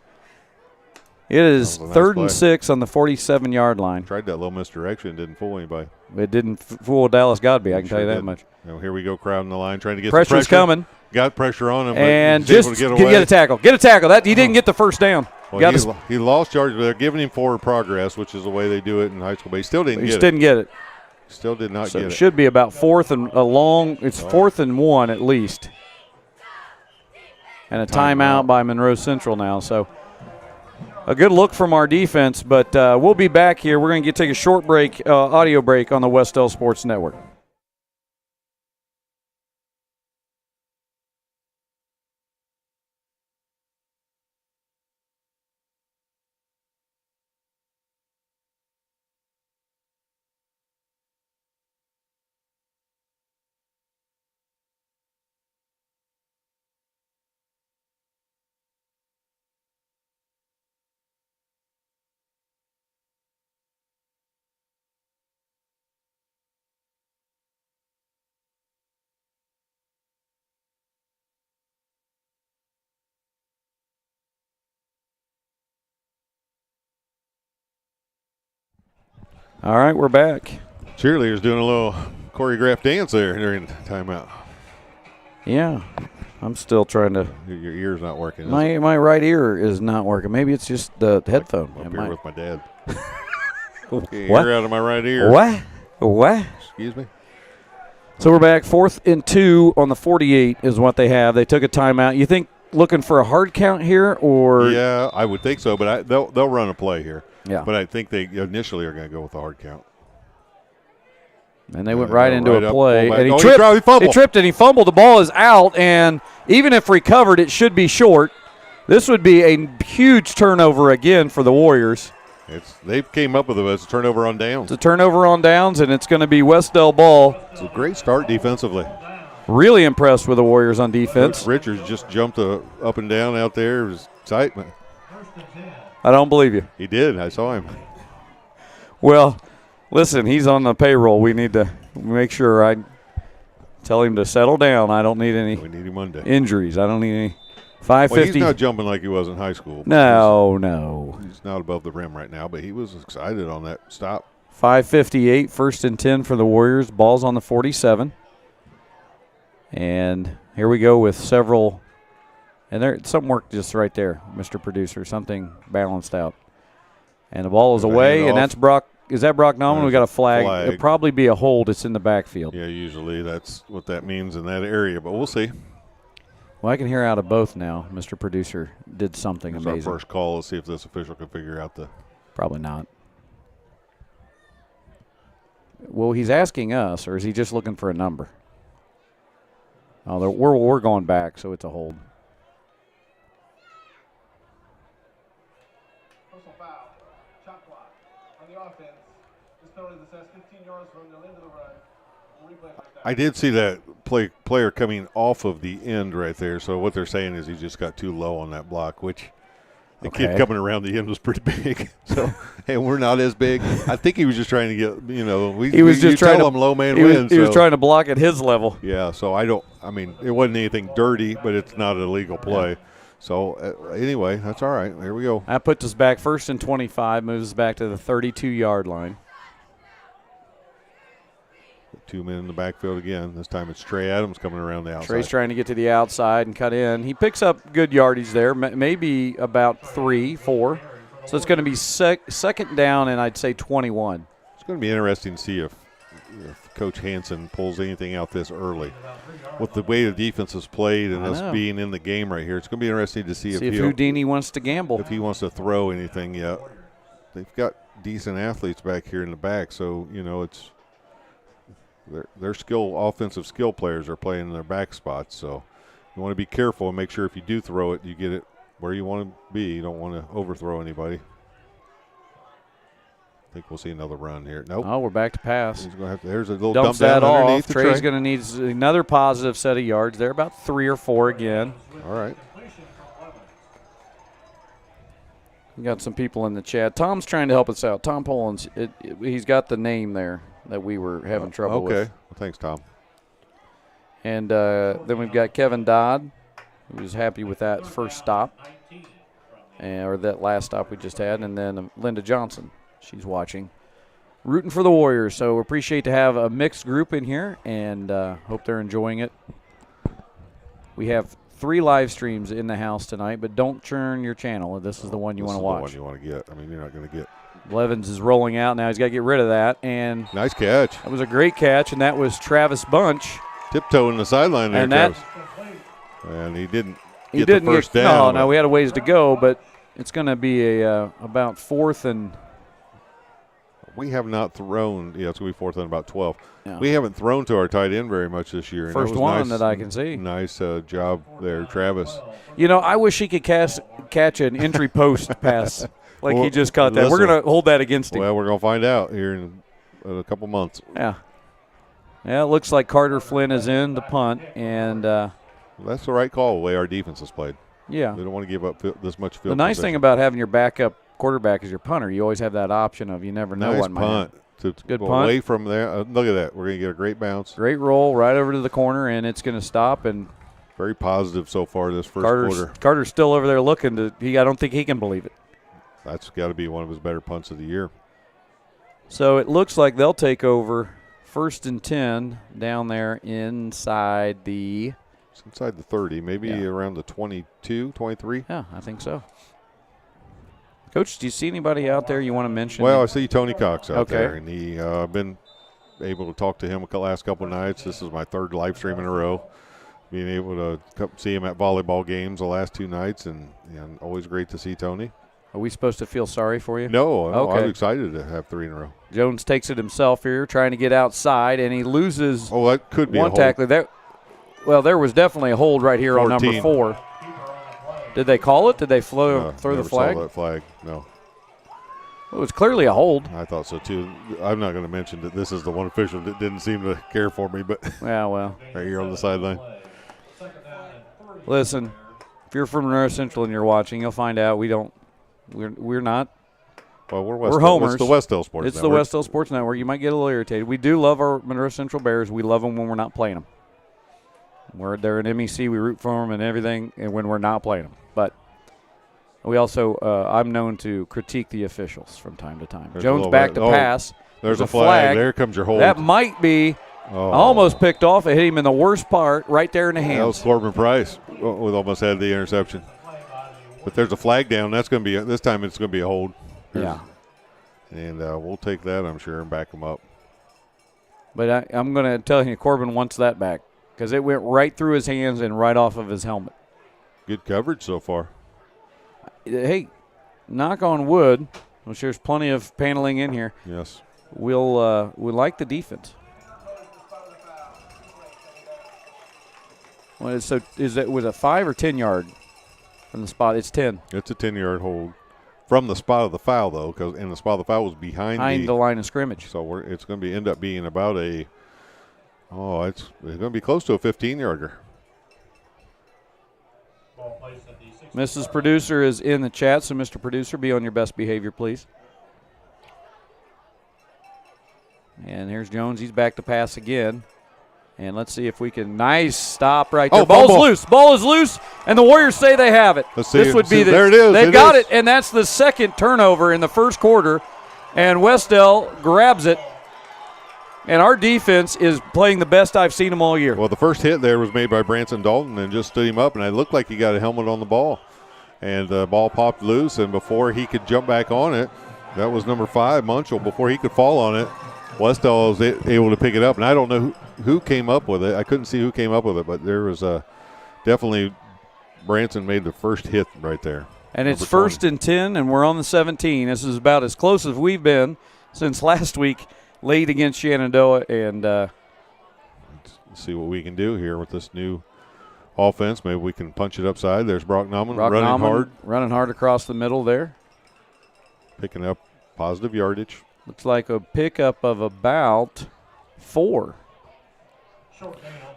It is nice 3rd play. and 6 on the 47-yard line. Tried that little misdirection. Didn't fool anybody. It didn't fool Dallas Godby, I can tell you that didn't. much. Now, here we go, crowding the line, trying to get Pressure's some pressure. coming. Got pressure on him, And but he's just able to get away. a tackle. Get a tackle. He didn't get the first down. Well, he lost yards, but they're giving him forward progress, which is the way they do it in high school. But he still didn't get it. Still did not So get it it. should be about 4th and a long. It's 4th and 1 at least. And a timeout by Monroe Central now. So a good look from our defense, but we'll be back here. We're going to take a short break, audio break on the Wes-Del Sports Network. All right, we're back. Cheerleaders doing a little choreographed dance there during the timeout. Yeah, I'm still trying to. Your ear's not working. My right ear is not working. Maybe it's just the headphone. I'm up here with my dad. What? Ear out of my right ear. What? Excuse me. So we're back. 4th and 2 on the 48 is what they have. They took a timeout. You think looking for a hard count here, or? Yeah, I would think so, but they'll run a play here. Yeah. But I think they initially are going to go with a hard count. And they went right into right a up, play. fullback. And he Oh, he tripped. tried, he fumbled. He tripped and he fumbled. The ball is out, and even if recovered, it should be short. This would be a huge turnover again for the Warriors. They came up with it as a turnover on downs. It's a turnover on downs, and it's going to be Wes-Del ball. It's a great start defensively. Really impressed with the Warriors on defense. Coach Richards just jumped up and down out there. It was excitement. I don't believe you. He did. I saw him. Well, listen, he's on the payroll. We need to make sure I tell him to settle down. I don't need any We need him Monday. injuries. I don't need any. Well, 550. he's not jumping like he was in high school. No. He's not above the rim right now, but he was excited on that stop. 5:58, 1st and 10 for the Warriors. Ball's on the 47. And here we go with several. And there, something worked just right there, Mr. Producer. Something balanced out. And the ball is away, and that's Brock. Is that Brock Nauman? We got a flag. It'll probably be a hold. It's in the backfield. Yeah, usually that's what that means in that area, but we'll see. Well, I can hear out of both now. Mr. Producer did something It's amazing. our first call. Let's see if this official can figure out the. Probably not. Well, he's asking us, or is he just looking for a number? Oh, we're going back, so it's a hold. Personal foul, shot clock on the offense. This penalty is assessed 15 yards from the end of the run. Replay like that. I did see that player coming off of the end right there. So what they're saying is he just got too low on that block, which the kid coming around the end was pretty big. So, and we're not as big. I think he was just trying to get, He was just trying to him low man he wins. He was trying to block at his level. Yeah, so it wasn't anything dirty, but it's not a legal play. Yeah. So anyway, that's all right. There we go. That puts us back 1st and 25, moves us back to the 32-yard line. 2 men in the backfield again. This time it's Trey Adams coming around the outside. Trey's trying to get to the outside and cut in. He picks up good yardage there, maybe about 3, 4. So it's going to be second down, and I'd say 21. It's going to be interesting to see if Coach Hansen pulls anything out this early. With the way the defense is played and us being in the game right here, it's going to be interesting to see if Houdini wants to gamble. If he wants to throw anything yet. They've got decent athletes back here in the back, so, you know, it's their offensive skill players are playing in their back spots. So you want to be careful and make sure if you do throw it, you get it where you want to be. You don't want to overthrow anybody. I think we'll see another run here. Nope. Oh, we're back to pass. He's gonna there's a little dumps dump down that underneath off. the Trey's tray. going to need another positive set of yards. They're about 3 or 4 again. All right. We got some people in the chat. Tom's trying to help us out. Tom Pollins, he's got the name there that we were having trouble with. Okay. Well, thanks, Tom. And then we've got Kevin Dodd, who was happy with that first stop, or that last stop we just had. And then Linda Johnson, she's watching, rooting for the Warriors. So we appreciate to have a mixed group in here, and hope they're enjoying it. We have 3 live streams in the house tonight, but don't churn your channel. This is the one you want to watch. This is the one you want to get. I mean, you're not going to get. Blevins is rolling out now. He's got to get rid of that. And nice catch. That was a great catch, and that was Travis Bunch. Tiptoeing the sideline there, and Travis. And he didn't get the first down. down. No, we had a ways to go, but it's going to be about 4th and. We have not thrown. Yeah, it's going to be 4th and about 12. Yeah. We haven't thrown to our tight end very much this year. First one that I can see. Nice job there, Travis. You know, I wish he could catch an entry post pass like he just caught that. Listen, We're going to hold that against him. Well, we're going to find out here in a couple months. Yeah. Yeah, it looks like Carter Flynn is in the punt, and that's the right call, the way our defense has played. Yeah. They don't want to give up this much field The nice position. thing about having your backup quarterback is your punter. You always have that option of you never know nice what might punt. happen. To Good go punt. away from there. Look at that. We're going to get a great bounce. Great roll right over to the corner, and it's going to stop. And very positive so far this first quarter. Carter's still over there looking to. I don't think he can believe it. That's got to be one of his better punts of the year. So it looks like they'll take over 1st and 10 down there inside the. It's inside the 30, maybe around the 22, 23. Yeah, I think so. Coach, do you see anybody out there you want to mention? Well, I see Tony Cox out there, and he been able to talk to him the last couple of nights. This is my 3rd live stream in a row. Being able to see him at volleyball games the last 2 nights, and always great to see Tony. Are we supposed to feel sorry for you? No, okay. I'm excited to have 3 in a row. Jones takes it himself here, trying to get outside, and he loses that could be one tackler. There was definitely a hold right here 14. on number 4. Did they call it? Did they throw the flag? Saw that flag, no. It was clearly a hold. I thought so, too. I'm not going to mention that this is the one official that didn't seem to care for me, but yeah, well. Right here on the sideline. Listen, if you're from Monroe Central and you're watching, you'll find out we're not. Well, we're homers. It's the Wes-Del Sports It's Network. the Wes-Del Sports Network. You might get a little irritated. We do love our Monroe Central Bears. We love them when we're not playing them. They're an MEC. We root for them and everything, and when we're not playing them. But we also, I'm known to critique the officials from time to time. Jones back to pass. There's a flag. There comes your hold. That might be almost picked off. It hit him in the worst part, right there in the hands. That was Corbin Price. We almost had the interception. But there's a flag down. That's going to be this time. It's going to be a hold. Yeah. And we'll take that, I'm sure, and back them up. But I'm going to tell you, Corbin wants that back because it went right through his hands and right off of his helmet. Good coverage so far. Hey, knock on wood, which there's plenty of paneling in here. Yes. We like the defense. Well, was a 5 or 10 yard from the spot? It's 10. It's a 10-yard hold from the spot of the foul, though, because the spot of the foul was behind the line of scrimmage. So it's going to end up being about it's going to be close to a 15-yarder. Mrs. Producer is in the chat, so Mr. Producer, be on your best behavior, please. And here's Jones. He's back to pass again. And let's see if we can. Nice stop right there. Ball's loose. Ball is loose, and the Warriors say they have it. Let's see. This would be there it is. They've got it, and that's the second turnover in the first quarter. And Wes-Del grabs it. And our defense is playing the best I've seen them all year. Well, the first hit there was made by Branson Dalton and just stood him up, and it looked like he got a helmet on the ball. And the ball popped loose, and before he could jump back on it, that was number 5, Munchell. Before he could fall on it, Wes-Del was able to pick it up, and I don't know who came up with it. I couldn't see who came up with it, but there was definitely Branson made the first hit right there. And it's 1st and 10, and we're on the 17. This is about as close as we've been since last week, late against Shenandoah. And let's see what we can do here with this new offense. Maybe we can punch it upside. There's Brock Nauman running hard across the middle there. Picking up positive yardage. Looks like a pickup of about 4.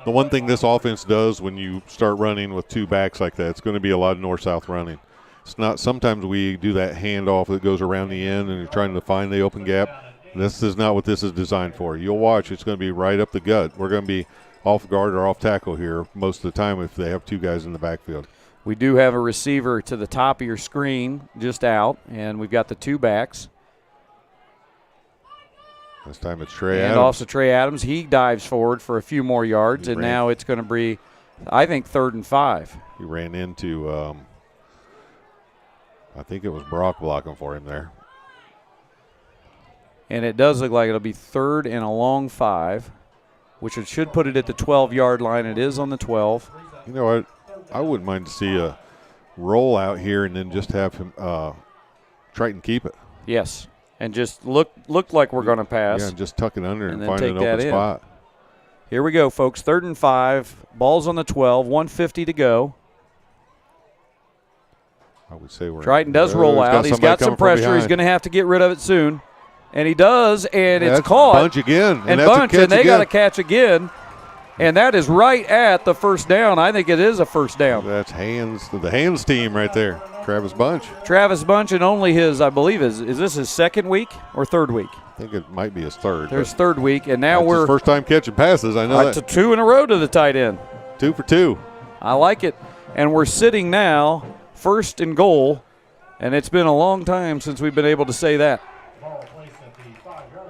The one thing this offense does when you start running with 2 backs like that, it's going to be a lot of north-south running. It's not. Sometimes we do that handoff that goes around the end and you're trying to find the open gap. This is not what this is designed for. You'll watch. It's going to be right up the gut. We're going to be off guard or off tackle here most of the time if they have 2 guys in the backfield. We do have a receiver to the top of your screen just out, and we've got the 2 backs. This time it's Trey Adams. And also Trey Adams. He dives forward for a few more yards, and now it's going to be, I think, 3rd and 5. He ran into, I think it was Brock blocking for him there. And it does look like it'll be 3rd and a long 5, which it should put it at the 12-yard line. It is on the 12. You know what? I wouldn't mind to see a roll out here and then just have him try and keep it. Yes. And just look like we're going to pass. Yeah, just tuck it under and then find take an open that spot. Here we go, folks. 3rd and 5. Ball's on the 12. 1:50 to go. I would say we're. Triton does roll out. He's got some pressure. He's going to have to get rid of it soon. And he does, and it's caught. Bunch again. And Bunch, and they got to catch again. And that is right at the first down. I think it is a first down. That's the hands team right there. Travis Bunch. Travis Bunch, and only his, I believe, is this his 2nd week or 3rd week? I think it might be his 3rd. There's 3rd week, and now we're his first time catching passes. I know that. 2 in a row to the tight end. 2 for 2. I like it. And we're sitting now 1st and goal, and it's been a long time since we've been able to say that.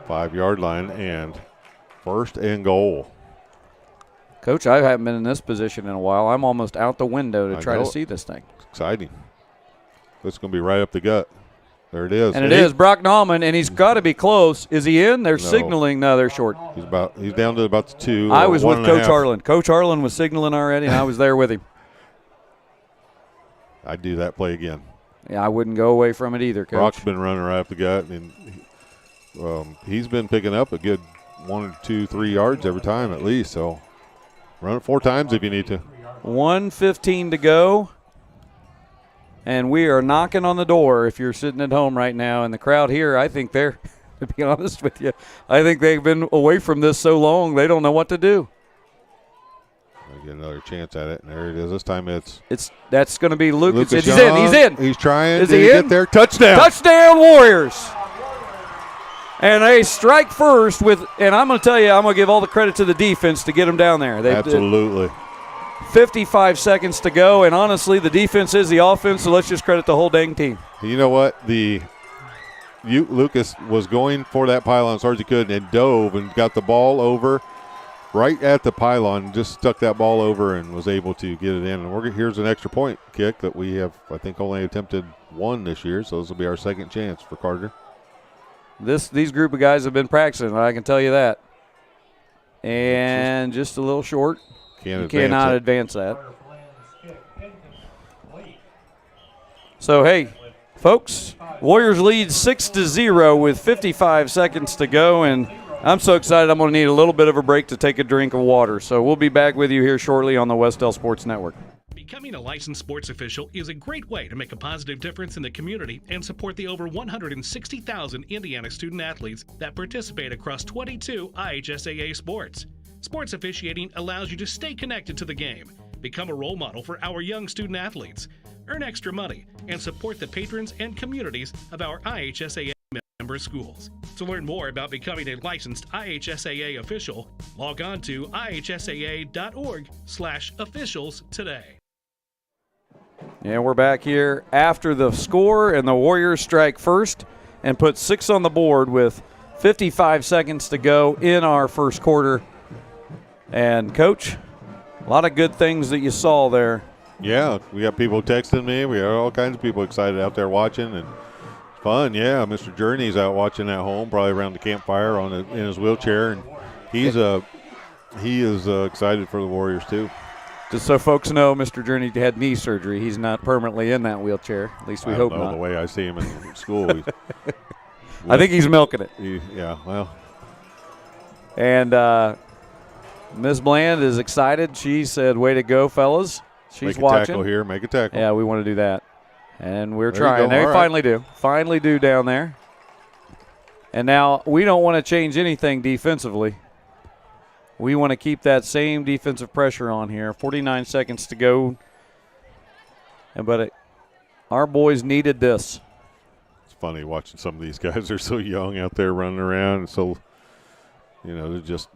5-yard line and 1st and goal. Coach, I haven't been in this position in a while. I'm almost out the window to try to see this thing. It's exciting. It's going to be right up the gut. There it is. And it is Brock Nauman, and he's got to be close. Is he in? They're signaling. No, they're short. He's down to about the 2. I was with Coach Harlan. Coach Harlan was signaling already, and I was there with him. I'd do that play again. Yeah, I wouldn't go away from it either, Coach. Brock's been running right up the gut, and he's been picking up a good 1, 2, 3 yards every time at least. So run it 4 times if you need to. 1:15 to go. And we are knocking on the door if you're sitting at home right now. And the crowd here, I think they're, to be honest with you, I think they've been away from this so long they don't know what to do. I'll get another chance at it. And there it is. This time that's going to be Lucas. He's in. He's trying. Is he in? Get there? Touchdown. Touchdown, Warriors. And they strike first with, and I'm going to tell you, I'm going to give all the credit to the defense to get them down there. Absolutely. 55 seconds to go, and honestly, the defense is the offense, so let's just credit the whole dang team. You know what? Lucas was going for that pylon as hard as he could and dove and got the ball over right at the pylon, just stuck that ball over and was able to get it in. And here's an extra point kick that we have, I think, only attempted 1 this year, so this will be our 2nd chance for Carter. These group of guys have been practicing, I can tell you that. And just a little short. You cannot advance that. So, hey, folks, Warriors lead 6-0 with 55 seconds to go, and I'm so excited I'm going to need a little bit of a break to take a drink of water. So we'll be back with you here shortly on the Wes-Del Sports Network. Becoming a licensed sports official is a great way to make a positive difference in the community and support the over 160,000 Indiana student athletes that participate across 22 IHSAA sports. Sports officiating allows you to stay connected to the game, become a role model for our young student athletes, earn extra money, and support the patrons and communities of our IHSAA member schools. To learn more about becoming a licensed IHSAA official, log on to ihsaa.org/officials today. And we're back here after the score, and the Warriors strike first and put 6 on the board with 55 seconds to go in our first quarter. And, Coach, a lot of good things that you saw there. Yeah, we got people texting me. We got all kinds of people excited out there watching, and Fun, yeah. Mr. Journey's out watching at home, probably around the campfire in his wheelchair, and he is excited for the Warriors too. Just so folks know, Mr. Journey had knee surgery. He's not permanently in that wheelchair. At least we hope not. The way I see him in school, I think he's milking it. Yeah, well. And Ms. Bland is excited. She said, "Way to go, fellas." She's watching. Make a tackle here. Make a tackle. Yeah, we want to do that. And we're There trying. They All finally do. Finally do down there. And now we don't want to change anything defensively. We want to keep that same defensive pressure on here. 49 seconds to go. But our boys needed this. It's funny watching some of these guys. They're so young out there running around. And so, they're just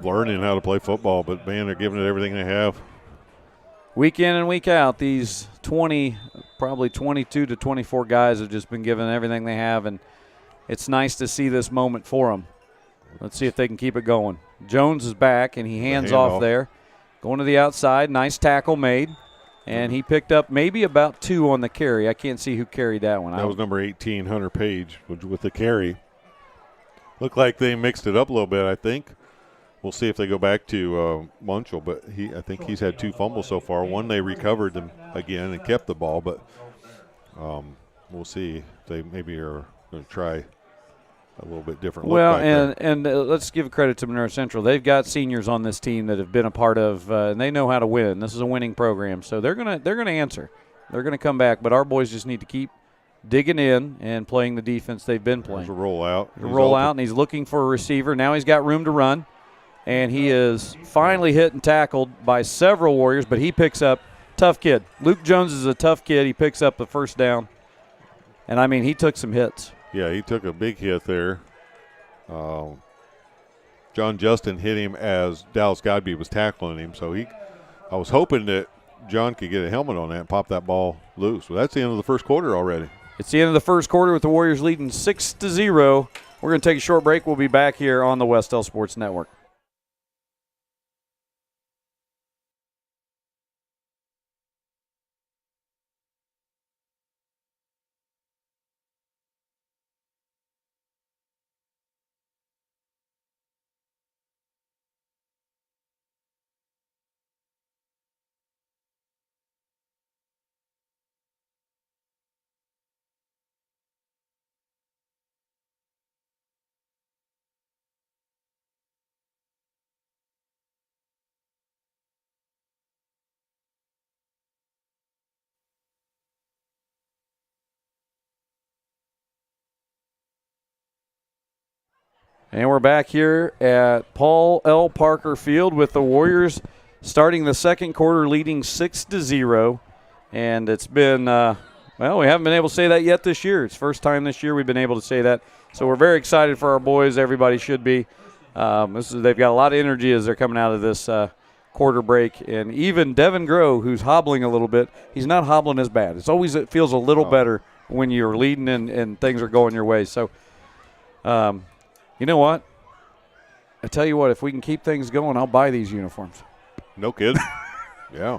learning how to play football. But, man, they're giving it everything they have. Week in and week out, these probably 22 to 24 guys have just been given everything they have, and it's nice to see this moment for them. Let's see if they can keep it going. Jones is back, and he hands off there. Going to the outside, nice tackle made, and he picked up maybe about 2 on the carry. I can't see who carried that one. That was number 18, Hunter Page, with the carry. Looked like they mixed it up a little bit, I think. We'll see if they go back to Munchell, but I think he's had 2 fumbles so far. One they recovered them again and kept the ball, but we'll see. They maybe are going to try a little bit different look. Well, back and let's give credit to Monroe Central. They've got seniors on this team that have been a part of, and they know how to win. This is a winning program, so they're gonna answer. They're gonna come back, but our boys just need to keep digging in and playing the defense they've been playing. There's a rollout. And he's looking for a receiver. Now he's got room to run. And he is finally hit and tackled by several Warriors, but he picks up – tough kid. Luke Jones is a tough kid. He picks up the first down. And, I mean, he took some hits. Yeah, he took a big hit there. John Justin hit him as Dallas Godby was tackling him. So I was hoping that John could get a helmet on that and pop that ball loose. Well, that's the end of the first quarter already. It's the end of the first quarter with the Warriors leading 6-0. We're going to take a short break. We'll be back here on the Wes-Del Sports Network. And we're back here at Paul L. Parker Field with the Warriors starting the second quarter leading 6-0. And it's been, we haven't been able to say that yet this year. It's first time this year we've been able to say that. So we're very excited for our boys. Everybody should be. They've got a lot of energy as they're coming out of this quarter break. And even Devin Groh, who's hobbling a little bit, he's not hobbling as bad. It feels a little better when you're leading and things are going your way. So, you know what? I tell you what, if we can keep things going, I'll buy these uniforms. No kidding. Yeah.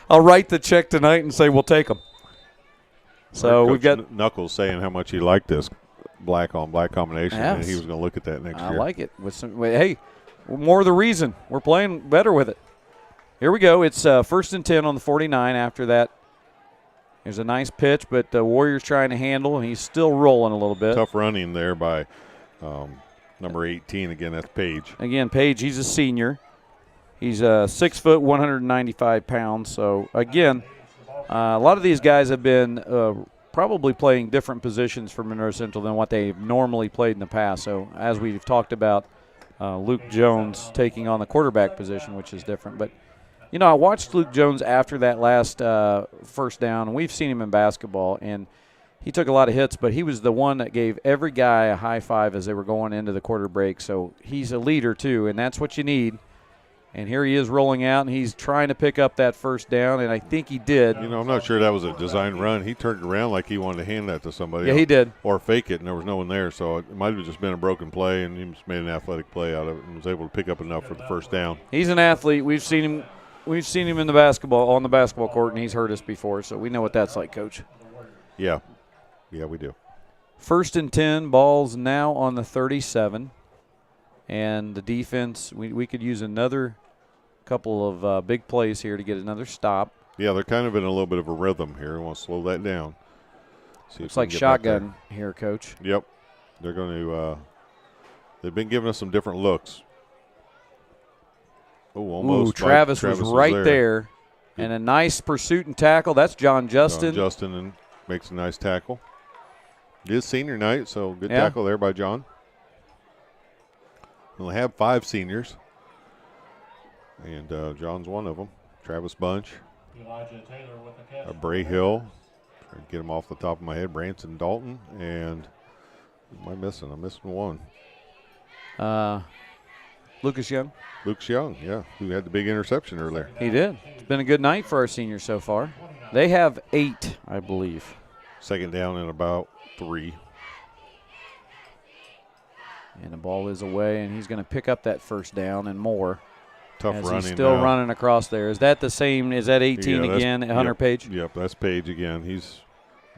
I'll write the check tonight and say we'll take them. So we've got Knuckles saying how much he liked this black-on-black combination, yes. And he was going to look at that next year. I like it. Hey, more the reason. We're playing better with it. Here we go. It's 1st and 10 on the 49 after that. There's a nice pitch, but the Warriors trying to handle, and he's still rolling a little bit. Tough running there by number 18. Again, that's Page. Again, Page, he's a senior. He's 6 foot, 195 pounds. So, again, a lot of these guys have been probably playing different positions for Monroe Central than what they've normally played in the past. So, as we've talked about, Luke Jones taking on the quarterback position, which is different. But, I watched Luke Jones after that last first down, and we've seen him in basketball, and he took a lot of hits, but he was the one that gave every guy a high five as they were going into the quarter break. So he's a leader, too, and that's what you need. And here he is rolling out, and he's trying to pick up that first down, and I think he did. I'm not sure that was a design run. He turned around like he wanted to hand that to somebody. Yeah, he did. Or fake it, and there was no one there. So it might have just been a broken play, and he just made an athletic play out of it and was able to pick up enough for the first down. He's an athlete. We've seen him on the basketball court, and he's hurt us before, so we know what that's like, Coach. Yeah. Yeah, we do. 1st and 10, ball's now on the 37. And the defense, we could use another couple of big plays here to get another stop. Yeah, they're kind of in a little bit of a rhythm here. We want to slow that down. See Looks like shotgun here, Coach. Yep. They're going to they've been giving us some different looks. Oh, almost. Ooh, Travis was right there. And a nice pursuit and tackle. That's John Justin. John Justin and makes a nice tackle. It is senior night, so good tackle there by John. We'll have 5 seniors. And John's one of them. Travis Bunch. Elijah Taylor with the catch. Bray Hill. Trying to get him off the top of my head. Branson Dalton. And who am I missing? I'm missing one. Lucas Young. Luke Young, yeah, who had the big interception earlier. He did. It's been a good night for our seniors so far. They have 8, I believe. Second down and about 3. And the ball is away, and he's going to pick up that first down and more. Tough as running. He's still now. running across there. Is that the same? Is that 18 again, Hunter Yep, Page? Yep, that's Page again. He's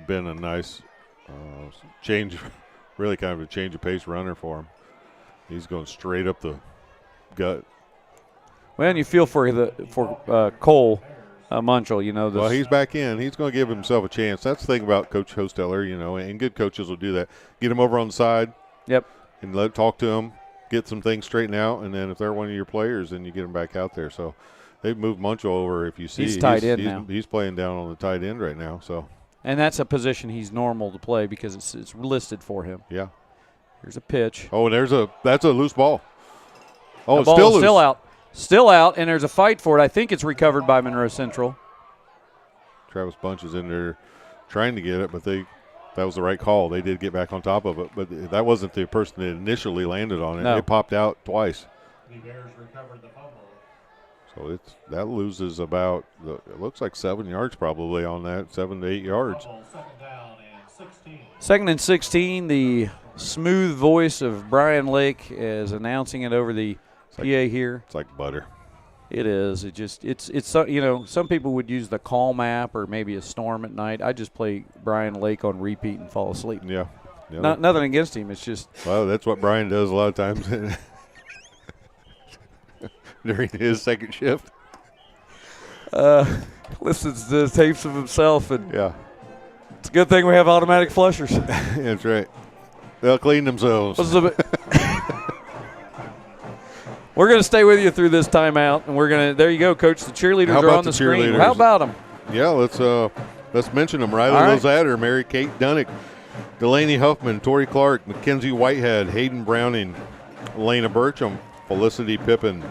been a nice change, really kind of a change of pace runner for him. He's going straight up the gut. Well, and you feel for Cole Munchell, you know. Well, he's back in. He's going to give himself a chance. That's the thing about Coach Hosteller, you know, and good coaches will do that. Get him over on the side. Yep. And talk to him, get some things straightened out, and then if they're one of your players, then you get them back out there. So they've moved Munchell over. If you see, he's tight end now. He's playing down on the tight end right now. So. And that's a position he's normal to play because it's listed for him. Yeah. Here's a pitch. Oh, and that's a loose ball. Oh, the it's ball still is loose. Still out. Still out, and there's a fight for it. I think it's recovered by Monroe Central. Travis Bunch is in there trying to get it, but that was the right call. They did get back on top of it, but that wasn't the person that initially landed on it. No. It popped out twice. The Bears recovered the fumble. So that loses about, it looks like 7 yards probably on that, 7 to 8 yards. Fumble, 2nd down and 16. 2nd and 16, the smooth voice of Brian Lake is announcing it over the PA here. It's like butter. It is. It's you know, some people would use the Calm app or maybe a Storm at night. I just play Brian Lake on repeat and fall asleep. Yeah. Nothing against him. It's just. Well, that's what Brian does a lot of times during his second shift. Listens to the tapes of himself, and yeah, it's a good thing we have automatic flushers. That's right. They'll clean themselves. We're going to stay with you through this timeout, and there you go, Coach. The cheerleaders are on the screen. How about them? Yeah, let's mention them. Riley Lozatter, Mary Kate Dunnick, Delaney Huffman, Tori Clark, Mackenzie Whitehead, Hayden Browning, Elena Burcham, Felicity Pippin,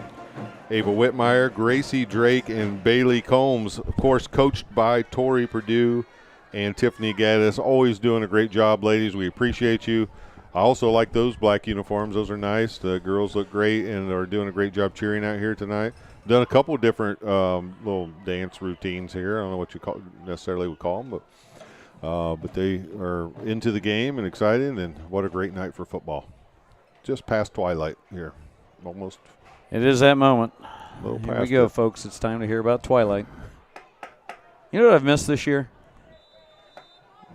Ava Whitmire, Gracie Drake, and Bailey Combs. Of course, coached by Tori Purdue and Tiffany Gaddis. Always doing a great job, ladies. We appreciate you. I also like those black uniforms. Those are nice. The girls look great and are doing a great job cheering out here tonight. Done a couple of different little dance routines here. I don't know what you necessarily would call them, but they are into the game and excited, and what a great night for football. Just past twilight here, almost. It is that moment. Here we go, folks. It's time to hear about twilight. You know what I've missed this year?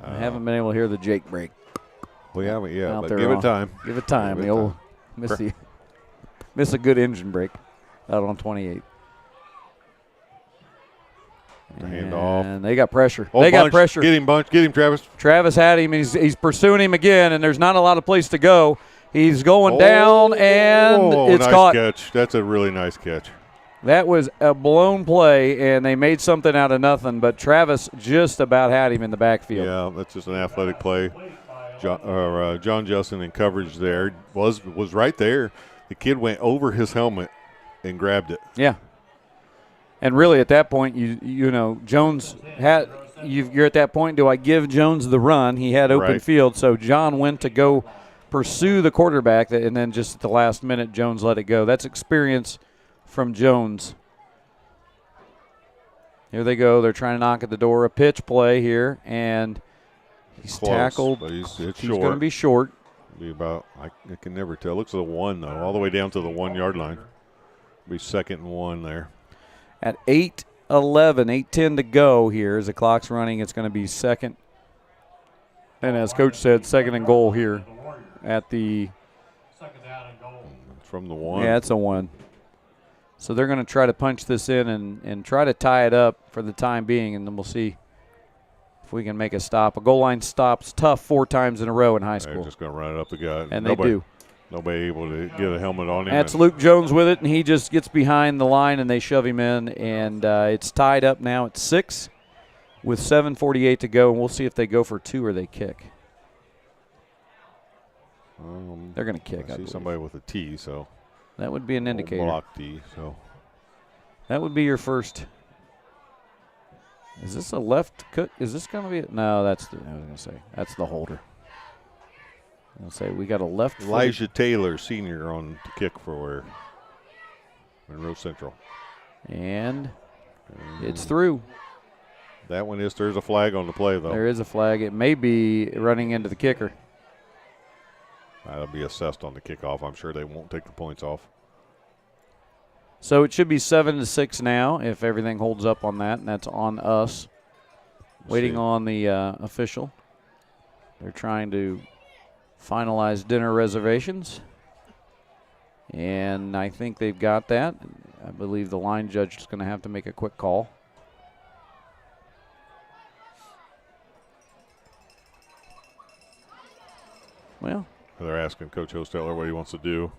I haven't been able to hear the Jake break. We haven't yet, out but there give it time. Give it time. You'll miss a good engine brake out on 28. Handoff. And they got pressure. Oh, they got Bunch. pressure. Get him, Bunch. Get him, Travis. Travis had him. He's pursuing him again, and there's not a lot of place to go. He's going down, and it's nice caught. Catch. That's a really nice catch. That was a blown play, and they made something out of nothing, but Travis just about had him in the backfield. Yeah, that's just an athletic play. John Justin in coverage there was right there. The kid went over his helmet and grabbed it. Yeah. And really at that point, you know, Jones had – you're at that point, do I give Jones the run? He had open field, so John went to go pursue the quarterback, and then just at the last minute, Jones let it go. That's experience from Jones. Here they go. They're trying to knock at the door. A pitch play here, and he's close, tackled. But he's going to be short. Be about I can never tell. Looks like a 1 though, all the way down to the 1 yard line. Be 2nd and 1 there. At 8:11, 8:10 to go here as the clock's running. It's going to be 2nd And as Coach said, 2nd and goal here at the Second down and goal. From the 1. Yeah, it's a 1. So they're going to try to punch this in and try to tie it up for the time being, and then we'll see if we can make a stop. A goal line stop's tough 4 times in a row in high school. They're just going to run it up the gut. And they do. Nobody able to get a helmet on him. That's Luke Jones with it, and he just gets behind the line, and they shove him in, and it's tied up now at 6 with 7:48 to go, and we'll see if they go for 2 or they kick. They're going to kick, I see somebody with a T, so. That would be an indicator. Block T, so. That would be your first. Is this a left cook? Is this going to be? No, I was going to say, that's the holder. I'll say we got a left. Elijah Taylor, senior, on the kick for Monroe Central. And it's through. That one is. There's a flag on the play, though. There is a flag. It may be running into the kicker. That'll be assessed on the kickoff. I'm sure they won't take the points off. So it should be 7-6 now if everything holds up on that, and that's on us. Waiting on the official. They're trying to finalize dinner reservations, and I think they've got that. I believe the line judge is going to have to make a quick call. Well, they're asking Coach Hosteller what he wants to do.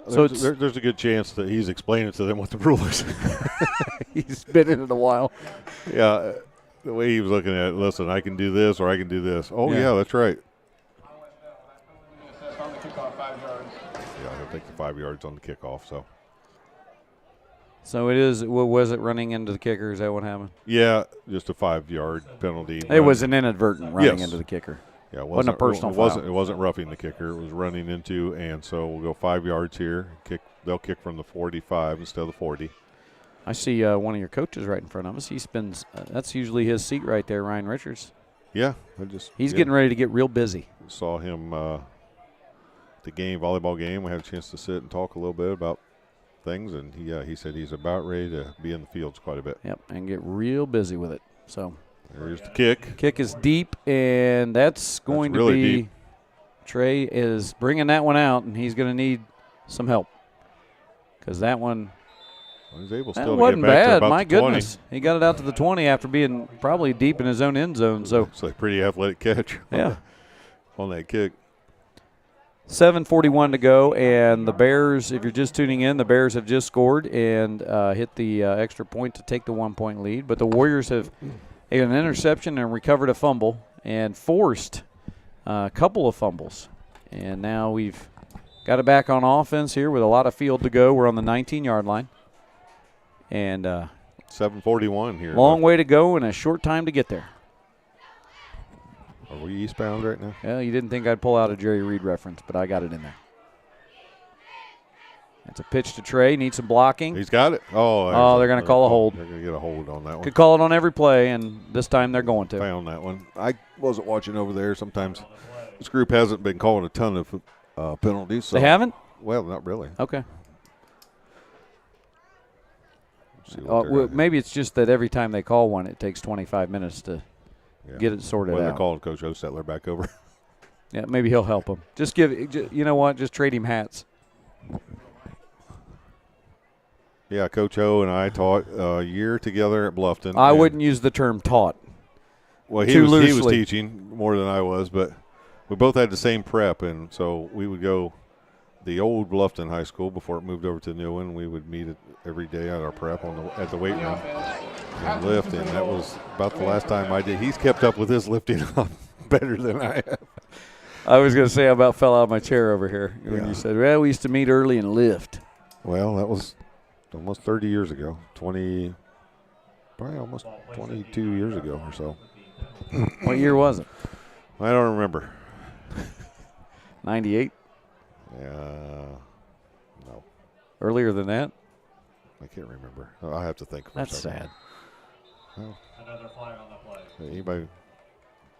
So there's a good chance that he's explaining to them what the rule is. He's been in it a while. Yeah, the way he was looking at it, listen, I can do this or I can do this. Oh, yeah, that's right. Yeah, he'll take the 5 yards on the kickoff. So it is. Was it running into the kicker? Is that what happened? Yeah, just a 5-yard penalty. It was an inadvertent running into the kicker. Yeah, it wasn't a personal foul. It wasn't roughing the kicker. It was running into, and so we'll go 5 yards here. They'll kick from the 45 instead of the 40. I see one of your coaches right in front of us. He spins. That's usually his seat right there, Ryan Richards. Yeah, he's getting ready to get real busy. Saw him the volleyball game. We had a chance to sit and talk a little bit about things, and he said he's about ready to be in the fields quite a bit. Yep, and get real busy with it. So there's the kick. Kick is deep, and that's going to be deep. Trey is bringing that one out, and he's going to need some help because that one. Well, he's able that still wasn't to get back bad. To about My the 20. goodness, he got it out to the 20 after being probably deep in his own end zone. So it's a pretty athletic catch. Yeah, on that kick. 7:41 to go, and the Bears, if you're just tuning in, the Bears have just scored and hit the extra point to take the 1-point lead. But the Warriors have an interception and recovered a fumble and forced a couple of fumbles. And now we've got it back on offense here with a lot of field to go. We're on the 19-yard line. And 7:41 here. Long way to go and a short time to get there. Are we eastbound right now? Well, you didn't think I'd pull out a Jerry Reed reference, but I got it in there. It's a pitch to Trey. Needs some blocking. He's got it. They're going to call a hold. They're going to get a hold on that one. Could call it on every play, and this time they're going to. Found that one. I wasn't watching over there. Sometimes this group hasn't been calling a ton of penalties. So. They haven't? Well, not really. Okay. Maybe it's just that every time they call one, it takes 25 minutes to get it sorted out. They're calling Coach Hostettler back over. Yeah, maybe he'll help him. You know what? Just trade him hats. Yeah, Coach O and I taught a year together at Bluffton. I wouldn't use the term taught. Well, he was teaching more than I was, but we both had the same prep, and so we would go the old Bluffton High School before it moved over to the new one. We would meet every day at our prep at the weight room and lift, and that was about the last time I did. He's kept up with his lifting better than I have. I was going to say I about fell out of my chair over here when you said, well, we used to meet early and lift. Well, that was almost 30 years ago, probably almost 22 years ago or so. What year was it? I don't remember. 98? No. Earlier than that? I can't remember. I'll have to think. That's sad. Well, another flag on the play. Anybody?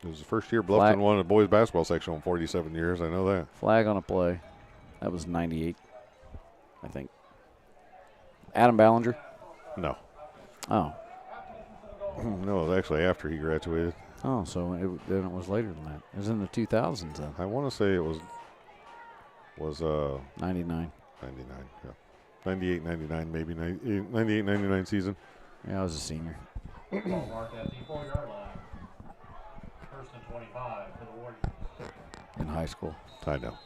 It was the first year Bluffton won a boys basketball section in 47 years. I know that. Flag on a play. That was 98, I think. Adam Ballinger? No. Oh. No, it was actually after he graduated. Oh, so then it was later than that. It was in the 2000s then. I want to say it was 99. 99, yeah. 98, 99, maybe 98, 99 season. Yeah, I was a senior. Ball marked at the 4-yard line. First and 25 for the Warriors. In high school. I know.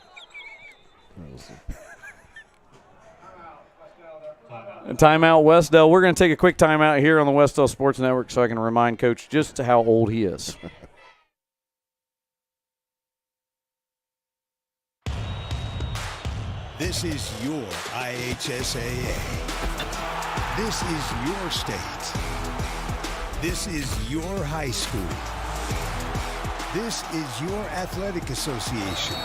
Timeout, Wes-Del. We're going to take a quick timeout here on the Wes-Del Sports Network so I can remind Coach just how old he is. This is your IHSAA. This is your state. This is your high school. This is your athletic association.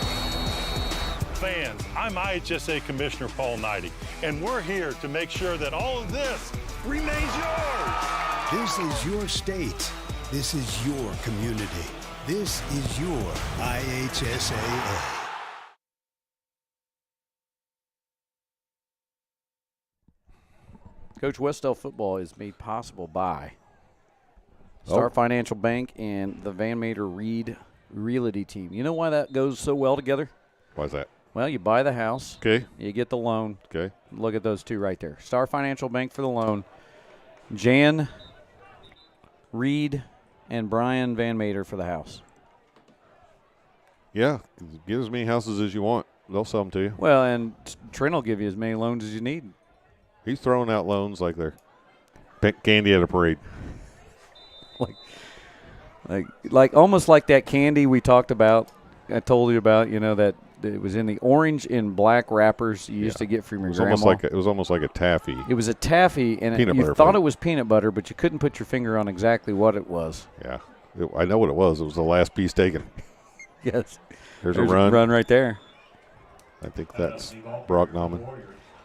Fans, I'm IHSA Commissioner Paul Knighty, and we're here to make sure that all of this remains yours. This is your state. This is your community. This is your IHSAA. Coach, Wes-Del football is made possible by Star Financial Bank and the Van Mater Reed Realty Team. You know why that goes so well together? Why's that? Well, you buy the house. Okay. You get the loan. Okay. Look at those two right there. Star Financial Bank for the loan. Jan, Reed, and Brian Van Mater for the house. Yeah. Get as many houses as you want. They'll sell them to you. Well, and Trent will give you as many loans as you need. He's throwing out loans like they're candy at a parade. Like almost like that candy we talked about. I told you about, that it was in the orange and black wrappers you used to get from your grandma. It was almost like a taffy. It was a taffy, and you thought it was peanut butter, but you couldn't put your finger on exactly what it was. Yeah. I know what it was. It was the last piece taken. Yes. There's a run. Run right there. I think that's Brock Nauman.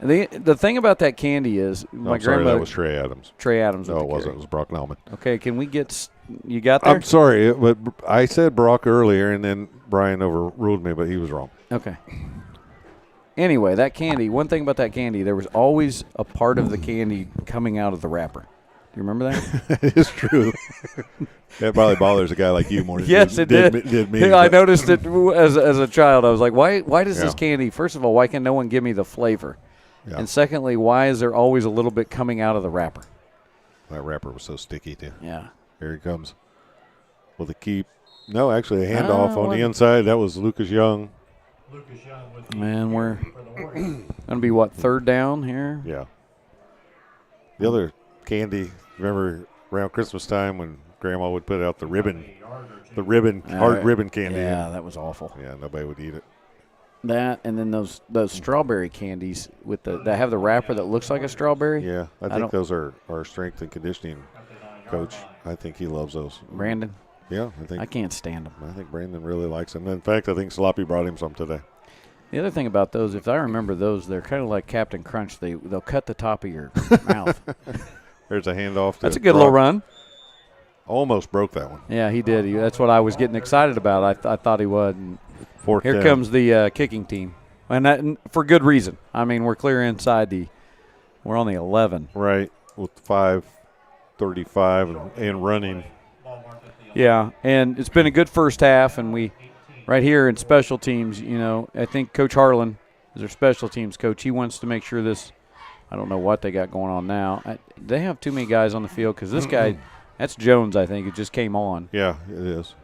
The thing about that candy is my grandmother. That was Trey Adams. Trey Adams. No, it wasn't. It was Brock Nauman. Okay, can we get you got there? I'm sorry, but I said Brock earlier, and then Brian overruled me, but he was wrong. Okay. Anyway, that candy, one thing about that candy, there was always a part of the candy coming out of the wrapper. Do you remember that? It is true. That probably bothers a guy like you more than it did me. I noticed it as a child. I was like, why does this candy, first of all, why can no one give me the flavor? Yeah. And secondly, why is there always a little bit coming out of the wrapper? That wrapper was so sticky, too. Yeah. Here he comes with a keep. No, actually, a handoff on the inside. That was Lucas Young. Man, we're going to be, third down here? Yeah. The other candy, remember around Christmas time when Grandma would put out the ribbon, hard ribbon candy. Yeah, that was awful. Yeah, nobody would eat it. That and then those strawberry candies that have the wrapper that looks like a strawberry. Yeah, I think those are our strength and conditioning coach. I think he loves those. Brandon? Yeah, I can't stand them. I think Brandon really likes them. In fact, I think Sloppy brought him some today. The other thing about those, if I remember those, they're kind of like Captain Crunch. They'll cut the top of your mouth. There's a handoff. That's a good little run. Almost broke that one. Yeah, he did. That's what I was getting excited about. I thought he would. And here comes the kicking team, and for good reason. I mean, we're clear inside we're on the 11. Right, with 5:35 and running. Yeah, and it's been a good first half, and we right here in special teams, I think Coach Harlan is our special teams coach. He wants to make sure this – I don't know what they got going on now. They have too many guys on the field because this guy – that's Jones, I think. It just came on. Yeah, it is.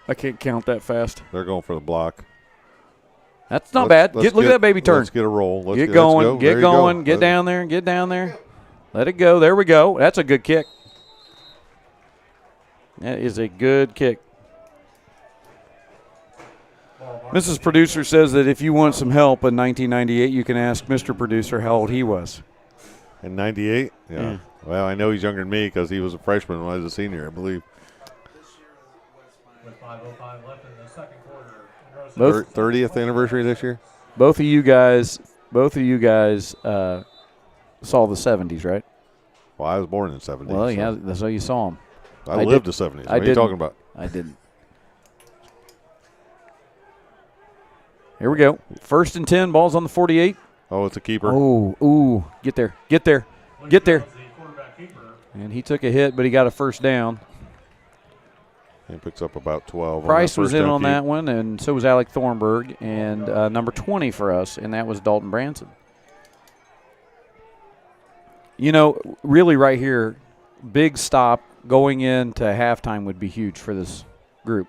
I can't count that fast. They're going for the block. That's not bad. Look at that baby turn. Let's get a roll. Get going. Get going. Get down there. Get down there. Let it go. There we go. That's a good kick. That is a good kick. Mrs. Producer says that if you want some help in 1998, you can ask Mr. Producer how old he was. In 98? Yeah. Well, I know he's younger than me because he was a freshman when I was a senior, I believe. With 5:05 left in the second quarter. 30th anniversary this year? Both of you guys saw the 70s, right? Well, I was born in the 70s. Well, yeah, so you saw them. I lived the 70s. What are you talking about? I didn't. Here we go. 1st and 10, ball's on the 48. Oh, it's a keeper. Oh, get there. Get there. Get there. And he took a hit, but he got a first down. He picks up about 12. Price was in on keep. that one, and so was Alec Thornburg, and number 20 for us, and that was Dalton Branson. You know, really right here, big stop going into halftime would be huge for this group.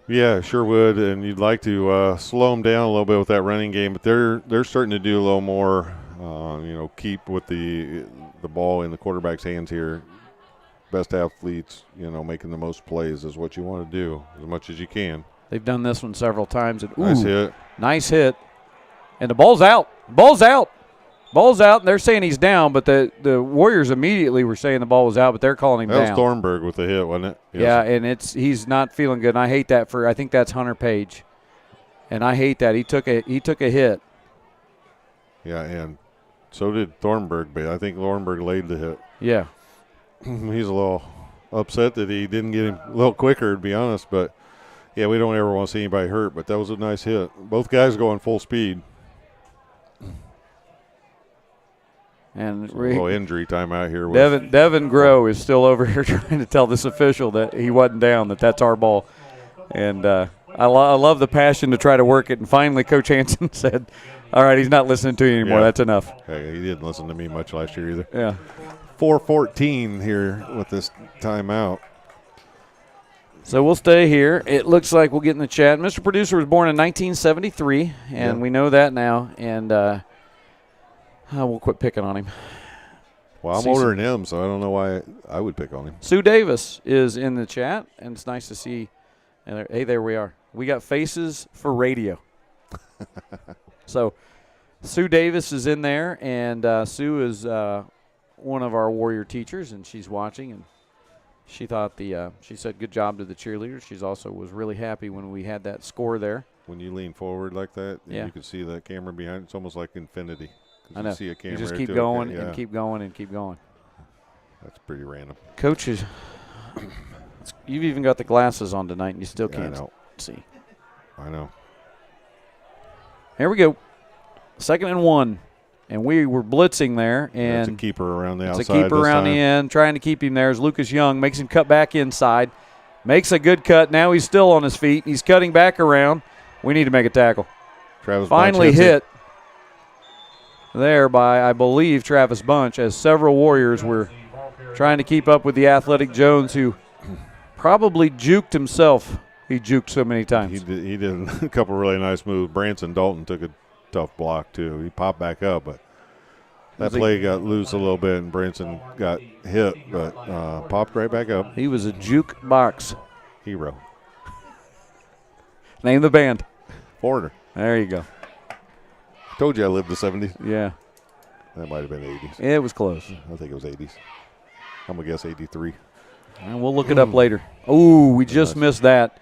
Yeah, sure would, and you'd like to slow them down a little bit with that running game, but they're starting to do a little more, keep with the ball in the quarterback's hands here. Best athletes, making the most plays is what you want to do as much as you can. They've done this one several times. And, Nice hit. Nice hit. And the ball's out. Ball's out. Ball's out, and they're saying he's down, but the Warriors immediately were saying the ball was out, but they're calling him down. That was Thornburg with the hit, wasn't it? Yes. Yeah, and he's not feeling good. And I hate that I think that's Hunter Page. And I hate that. He took a hit. Yeah, and so did Thornburg, but I think Thornburg laid the hit. Yeah. He's a little upset that he didn't get him a little quicker, to be honest. But, yeah, we don't ever want to see anybody hurt, but that was a nice hit. Both guys going full speed. And a little injury time out here. Devin Groh is still over here trying to tell this official that he wasn't down, that's our ball. And I love the passion to try to work it. And finally, Coach Hansen said, all right, he's not listening to you anymore. Yeah. That's enough. Hey, he didn't listen to me much last year either. Yeah. 4:14 here with this timeout. So we'll stay here. It looks like we'll get in the chat. Mr. Producer was born in 1973, and we know that now. And we'll quit picking on him. Well, I'm older than him, so I don't know why I would pick on him. Sue Davis is in the chat, and it's nice to see. Hey, there we are. We got faces for radio. So Sue Davis is in there, and Sue is one of our Warrior teachers, and she's watching, and she thought she said good job to the cheerleaders. She's also was really happy when we had that score there. When you lean forward like that, yeah, you can see the camera behind. It's almost like infinity. I know. You see a camera. You just keep going and keep going and keep going. That's pretty random. Coaches, you've even got the glasses on tonight, and you still can't see. I know. Here we go. 2nd and 1. And we were blitzing there. And it's a keeper around the outside. It's a keeper around the end, trying to keep him there as Lucas Young makes him cut back inside. Makes a good cut. Now he's still on his feet. He's cutting back around. We need to make a tackle. Travis finally hit there by, I believe, Travis Bunch, as several Warriors were trying to keep up with the athletic Jones, who probably juked himself. He juked so many times. He did a couple really nice moves. Branson Dalton took a tough block, too. He popped back up, but that play got loose a little bit, and Branson got hit, but popped right back up. He was a juke box hero. Name the band. Foreigner. There you go. Told you I lived the 70s. Yeah. That might have been 80s. It was close. I think it was 80s. I'm going to guess 83. And we'll look it up later. Ooh, we just missed that.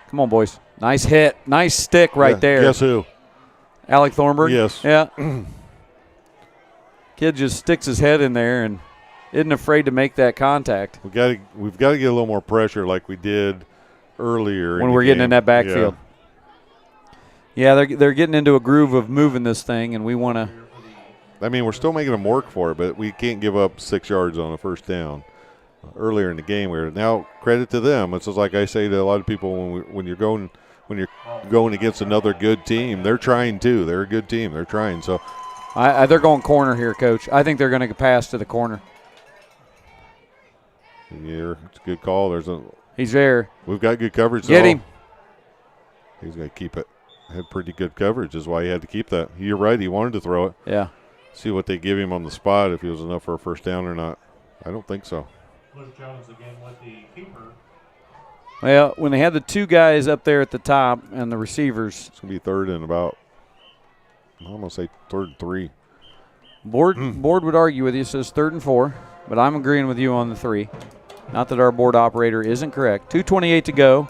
Come on, boys. Nice hit. Nice stick right there. Guess who? Alec Thornburg? Yes. Yeah. Kid just sticks his head in there and isn't afraid to make that contact. We've got to get a little more pressure like we did earlier. When we're getting in that backfield. Yeah, they're getting into a groove of moving this thing, and we want to. I mean, we're still making them work for it, but we can't give up 6 yards on a first down. Earlier in the game, now credit to them. It's just like I say to a lot of people when you're going against another good team, they're trying too. They're a good team. They're trying. So they're going corner here, Coach. I think they're going to pass to the corner. Yeah, it's a good call. He's there. We've got good coverage. Get him. He's going to keep it. Had pretty good coverage is why he had to keep that. You're right. He wanted to throw it. Yeah. See what they give him on the spot, if he was enough for a first down or not. I don't think so. Luke Jones again with the keeper. Well, when they had the two guys up there at the top and the receivers. It's going to be third and about, I'm going to say third and 3. Board would argue with you. It says 3rd and 4, but I'm agreeing with you on the 3. Not that our board operator isn't correct. 2:28 to go.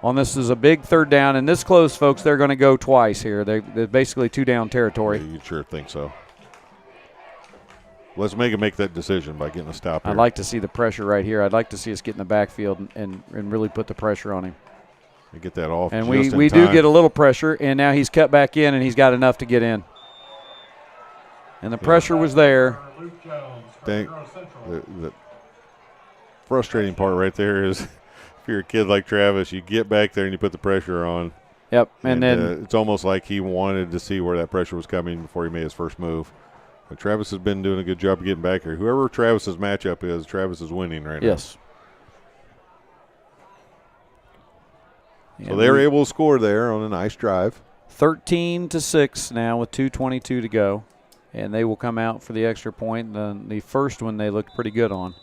On this is a big 3rd down, and this close, folks, they're going to go twice here. They're basically 2-down territory. Yeah, you sure think so. Let's make that decision by getting a stop here. I'd like to see the pressure right here. I'd like to see us get in the backfield and really put the pressure on him. And get that off. And we do get a little pressure, and now he's cut back in, and he's got enough to get in. And the pressure was there. frustrating part right there is if you're a kid like Travis, you get back there and you put the pressure on. Yep, and then it's almost like he wanted to see where that pressure was coming before he made his first move. But Travis has been doing a good job of getting back here. Whoever Travis's matchup is, Travis is winning right now. yes. So they were able to score there on a nice drive. 13-6 now with 2:22 to go, and they will come out for the extra point. The first one they looked pretty good on.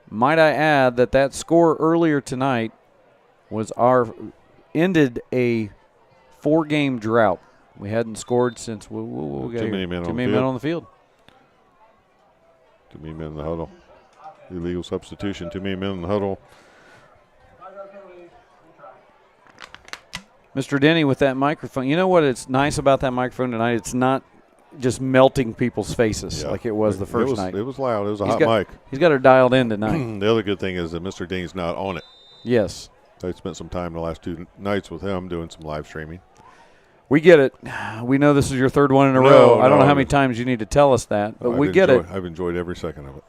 Might I add that score earlier tonight was ended a 4-game drought. We hadn't scored since we'll get Too many men on the field. Too many men in the huddle. Illegal substitution. Too many men in the huddle. Mr. Denny with that microphone. You know what it's nice about that microphone tonight? It's not just melting people's faces like it was the first night. It was loud. It was a hot mic. He's got her dialed in tonight. The other good thing is that Mr. Dean's not on it. Yes. I spent some time the last 2 nights with him doing some live streaming. We get it. We know this is your third one in a row. I don't know how many times you need to tell us that, but we get it. I've enjoyed every second of it.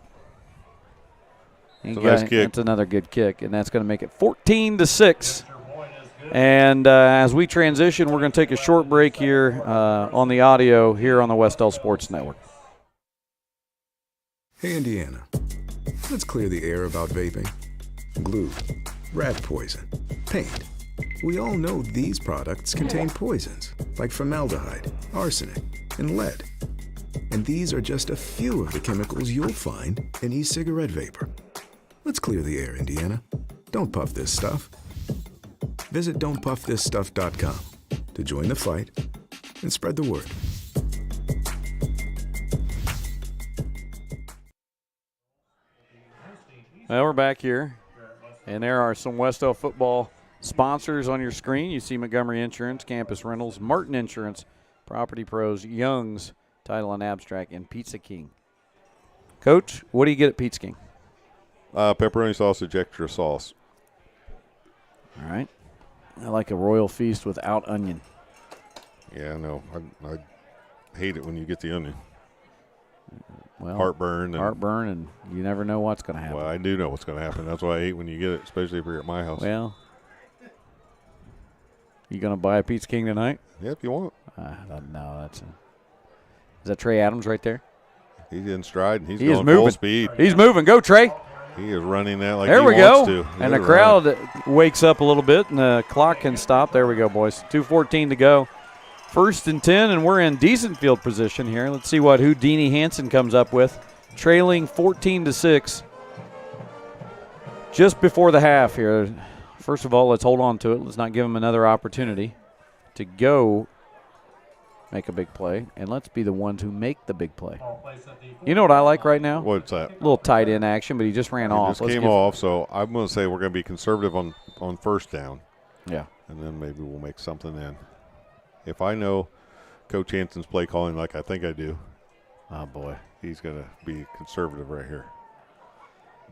It's a nice kick. That's another good kick, and that's going to make it 14-6. And as we transition, we're going to take a short break here on the audio here on the Wes-Del Sports Network. Hey, Indiana, let's clear the air about vaping. Glue, rat poison, paint. We all know these products contain poisons like formaldehyde, arsenic, and lead. And these are just a few of the chemicals you'll find in e-cigarette vapor. Let's clear the air, Indiana. Don't puff this stuff. Visit don'tpuffthisstuff.com to join the fight and spread the word. Well, we're back here, and there are some Wes-Del football sponsors on your screen. You see Montgomery Insurance, Campus Rentals, Martin Insurance, Property Pros, Young's, Title and Abstract, and Pizza King. Coach, what do you get at Pizza King? Pepperoni sausage, extra sauce. All right. I like a royal feast without onion. Yeah, I know. I hate it when you get the onion. Well, heartburn, and you never know what's going to happen. Well, I do know what's going to happen. That's why I hate when you get it, especially if you're at my house. Well, you going to buy a Pizza King tonight? Yeah, if you want. No, is that Trey Adams right there? He's in stride, and he's He going is moving. full speed. He's moving. Go, Trey. He is running that like there he we wants go. to. And the crowd wakes up a little bit, and the clock can stop. There we go, boys. 2:14 to go. 1st and 10, and we're in decent field position here. Let's see what Houdini Hansen comes up with. Trailing 14-6 just before the half here. First of all, let's hold on to it. Let's not give them another opportunity to go make a big play, and let's be the ones who make the big play. You know what I like right now? What's that? A little tight end action, but he just ran off. He just came off, so I'm going to say we're going to be conservative on first down. Yeah. And then maybe we'll make something in. If I know Coach Hansen's play calling like I think I do, oh, boy, he's going to be conservative right here.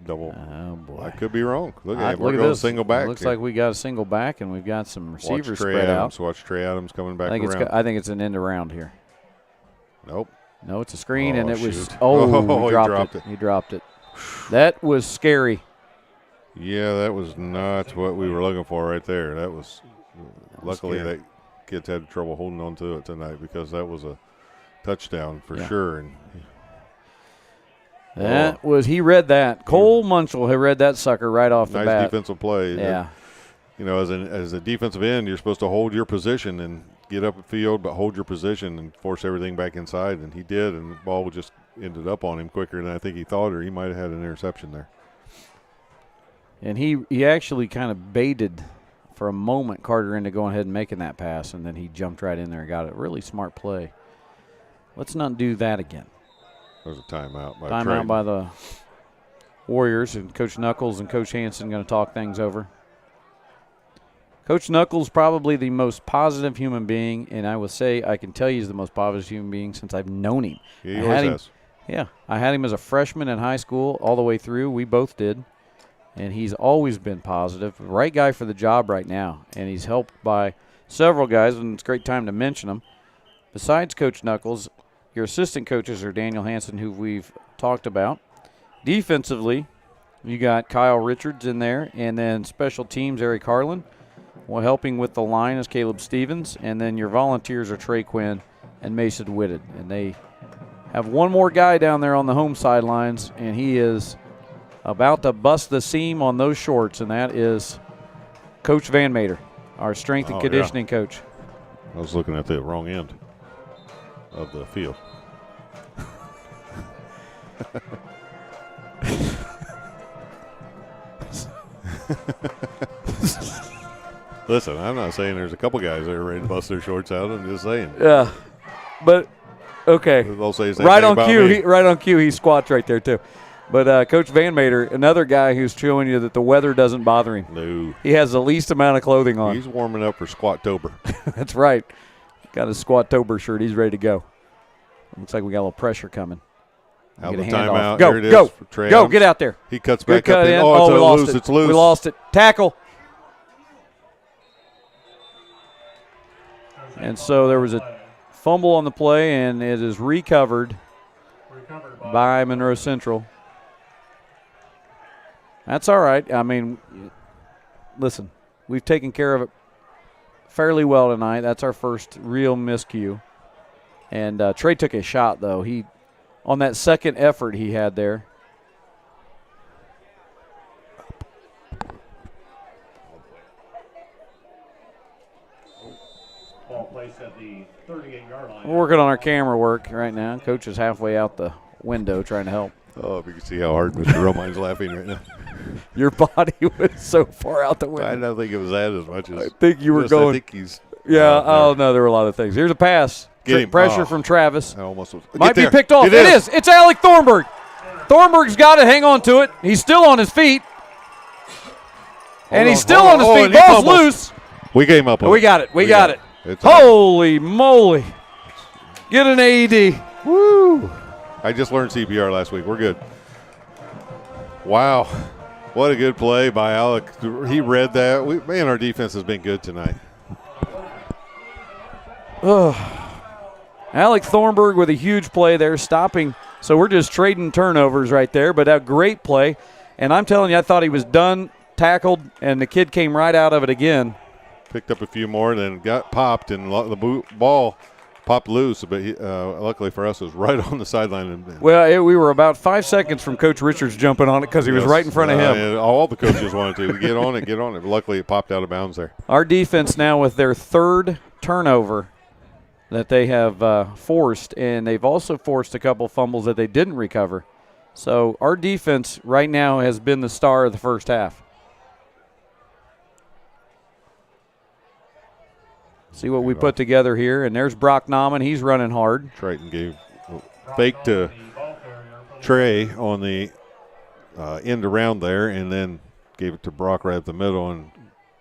Double. Oh, boy. I could be wrong. Look at it. Look We're at going this. single back. It looks like we got a single back, and we've got some receivers spread out. out. Watch Trey Adams coming back around. I think it's an end around here. Nope. No, it's a screen, and it was – he dropped it. He dropped it. That was scary. Yeah, that was not what we were looking for right there. That was luckily scary. that kids had trouble holding on to it tonight because that was a touchdown for sure. And he read that. Cole Munchell had read that sucker right off the bat. Nice defensive play. Yeah. You know, as a defensive end, you're supposed to hold your position and get up the field, but hold your position and force everything back inside. And he did, and the ball just ended up on him quicker than I think he thought, or he might have had an interception there. And he actually kind of baited for a moment Carter into going ahead and making that pass, and then he jumped right in there and got it. Really smart play. Let's not do that again. There's a timeout by Timeout by the Warriors, and Coach Knuckles and Coach Hansen going to talk things over. Coach Knuckles probably the most positive human being, and I will say I can tell you he's the most positive human being since I've known him. Yeah, he always has. Yeah, I had him as a freshman in high school all the way through. We both did. And he's always been positive. Right guy for the job right now. And he's helped by several guys, and it's a great time to mention them. Besides Coach Knuckles, your assistant coaches are Daniel Hansen, who we've talked about, Defensively, you got Kyle Richards in there, and then special teams, Eric Harlan. Well, helping with the line is Caleb Stevens, and then your volunteers are Trey Quinn and Mason Whitted. And they have one more guy down there on the home sidelines, and he is about to bust the seam on those shorts, and that is Coach Van Mater, our strength and conditioning coach. I was looking at the wrong end of the field. Listen, I'm not saying there's a couple guys that are ready to bust their shorts out. I'm just saying. Yeah, but okay. They'll say right on cue. Right on cue. He squats right there too. But Coach Van Mater, another guy who's showing you that the weather doesn't bother him. No. He has the least amount of clothing on. He's warming up for Squat-tober. That's right. Got his Squat-tober shirt. He's ready to go. Looks like we got a little pressure coming. Out of the timeout. Go, Here it is go, for Trey go. Adams. Get out there. He cuts Good back cut up. in. Oh, we lost loose. it. It's loose. We lost it. Tackle. And so there was a fumble on the play, and it is recovered by Monroe Central. That's all right. I mean, listen, we've taken care of it fairly well tonight. That's our first real miscue. And Trey took a shot, though. He, on that second effort he had there. Ball placed at the 38-yard line. We're working on our camera work right now. Coach is halfway out the window trying to help. Oh, if you can see how hard Mr. Romine's laughing right now. Your body was so far out the window. I don't think it was that as much as I think you were going. I think he's. Yeah, oh, no, there were a lot of things. Here's a pass. Pressure from Travis. I almost was. Might be picked off. It is. It's Alec Thornburg. Thornburg's got it. Hang on to it. He's still on his feet. And he's still on his feet. Ball's loose. We came up with it. We got it. We got it. It's Holy moly. Get an AED. Woo. I just learned CPR last week. We're good. Wow. What a good play by Alec. He read that. Man, our defense has been good tonight. Alec Thornburg with a huge play there, stopping. So we're just trading turnovers right there, but a great play. And I'm telling you, I thought he was done, tackled, and the kid came right out of it again. Picked up a few more, then got popped, and the ball popped loose. But luckily for us, it was right on the sideline. Well, we were about 5 seconds from Coach Richards jumping on it because he was right in front of him. And all the coaches wanted to get on it, get on it. But luckily, it popped out of bounds there. Our defense now with their third turnover that they have forced, and they've also forced a couple fumbles that they didn't recover. So our defense right now has been the star of the first half. See what we put together here, and there's Brock Nauman. He's running hard. Triton gave fake to Trey on the end around there, and then gave it to Brock right at the middle, and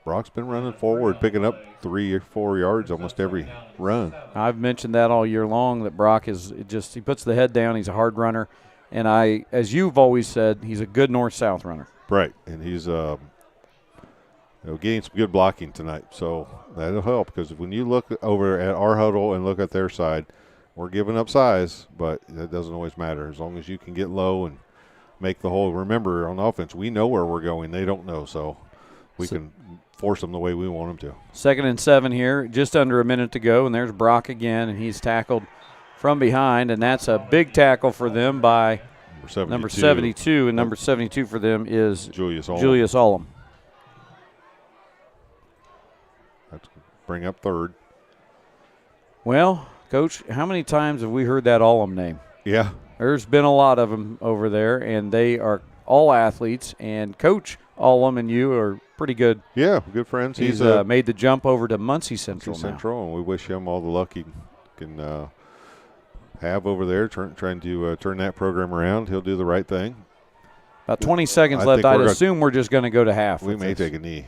Brock's been running forward, picking up 3 or 4 yards almost every run. I've mentioned that all year long, that Brock is just, he puts the head down. He's a hard runner. And as you've always said, he's a good north-south runner. Right, and he's getting some good blocking tonight. So that'll help, because when you look over at our huddle and look at their side, we're giving up size, but that doesn't always matter. As long as you can get low and make the hole. Remember, on offense, we know where we're going. They don't know, so we can force them the way we want them to. 2nd and 7 here, just under a minute to go, and there's Brock again, and he's tackled from behind, and that's a big tackle for them by number 72, and number 72 for them is Julius Ullum. That's bring up third. Well, Coach, how many times have we heard that Ullum name? Yeah. There's been a lot of them over there, and they are all athletes, and Coach Ullum and you are pretty good. Yeah, good friends. He's made the jump over to Muncie Central now. And we wish him all the luck he can have over there, trying to turn that program around. He'll do the right thing. About 20 seconds left. I'd assume we're just going to go to half. We may take a knee.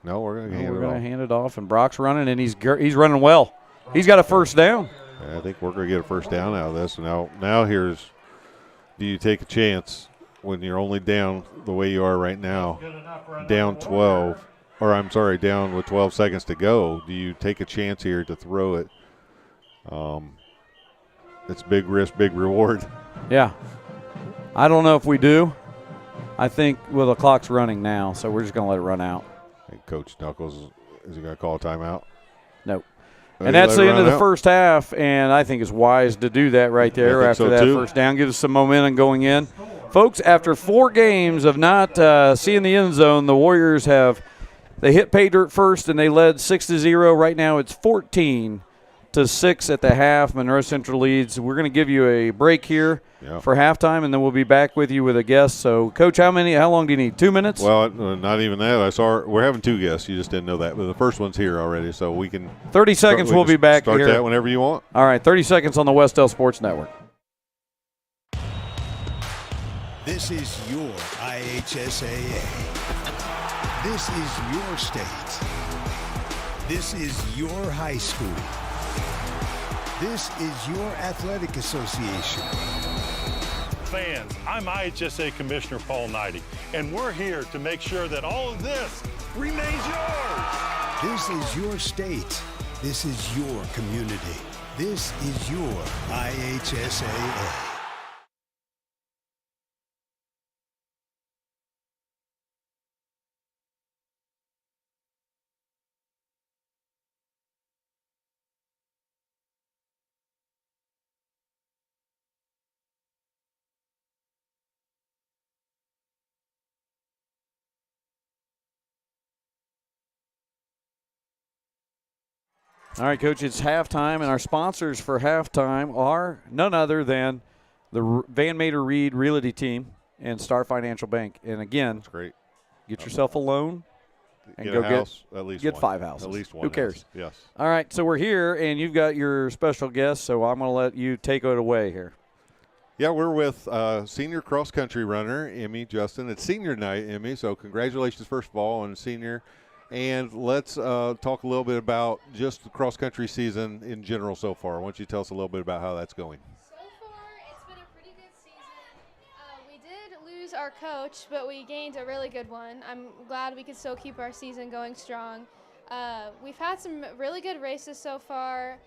No, we're going to hand it off, and Brock's running, and he's running well. He's got a first down. Yeah, I think we're going to get a first down out of this. Now here's, do you take a chance when you're only down the way you are right now, down with 12 seconds to go? Do you take a chance here to throw it? It's big risk, big reward. Yeah. I don't know if we do. I think, well, the clock's running now, so we're just going to let it run out. And Coach Knuckles, is he going to call a timeout? Nope. Oh, And that's the end of the out? first half, and I think it's wise to do that right there after so that too. first down. Gives us some momentum going in. Folks, after 4 games of not seeing the end zone, the Warriors they hit pay dirt first, and they led 6-0. Right now it's 14-6 at the half. Monroe Central leads. We're going to give you a break here for halftime, and then we'll be back with you with a guest. So, Coach, how long do you need? 2 minutes? Well, not even that. We're having 2 guests. You just didn't know that. But the first one's here already, so we can 30 seconds, we'll be back start here. That whenever you want. All right, 30 seconds on the Wes-Del Sports Network. This is your IHSAA. This is your state. This is your high school. This is your athletic association. Fans, I'm IHSA Commissioner Paul Knighty, and we're here to make sure that all of this remains yours. This is your state. This is your community. This is your IHSAA. All right, Coach, it's halftime, and our sponsors for halftime are none other than the Van Mater Reed Realty Team and Star Financial Bank. And again, That's great. Get yourself a loan and Get go a house, at least get one. 5 houses. At least one. Who cares? House. Yes. All right, so we're here, and you've got your special guest, so I'm going to let you take it away here. Yeah, we're with senior cross-country runner, Emmy Justin. It's senior night, Emmy, so congratulations, first of all, on senior. And let's talk a little bit about just the cross-country season in general so far. Why don't you tell us a little bit about how that's going? So far, it's been a pretty good season. We did lose our coach, but we gained a really good one. I'm glad we could still keep our season going strong. We've had some really good races so far.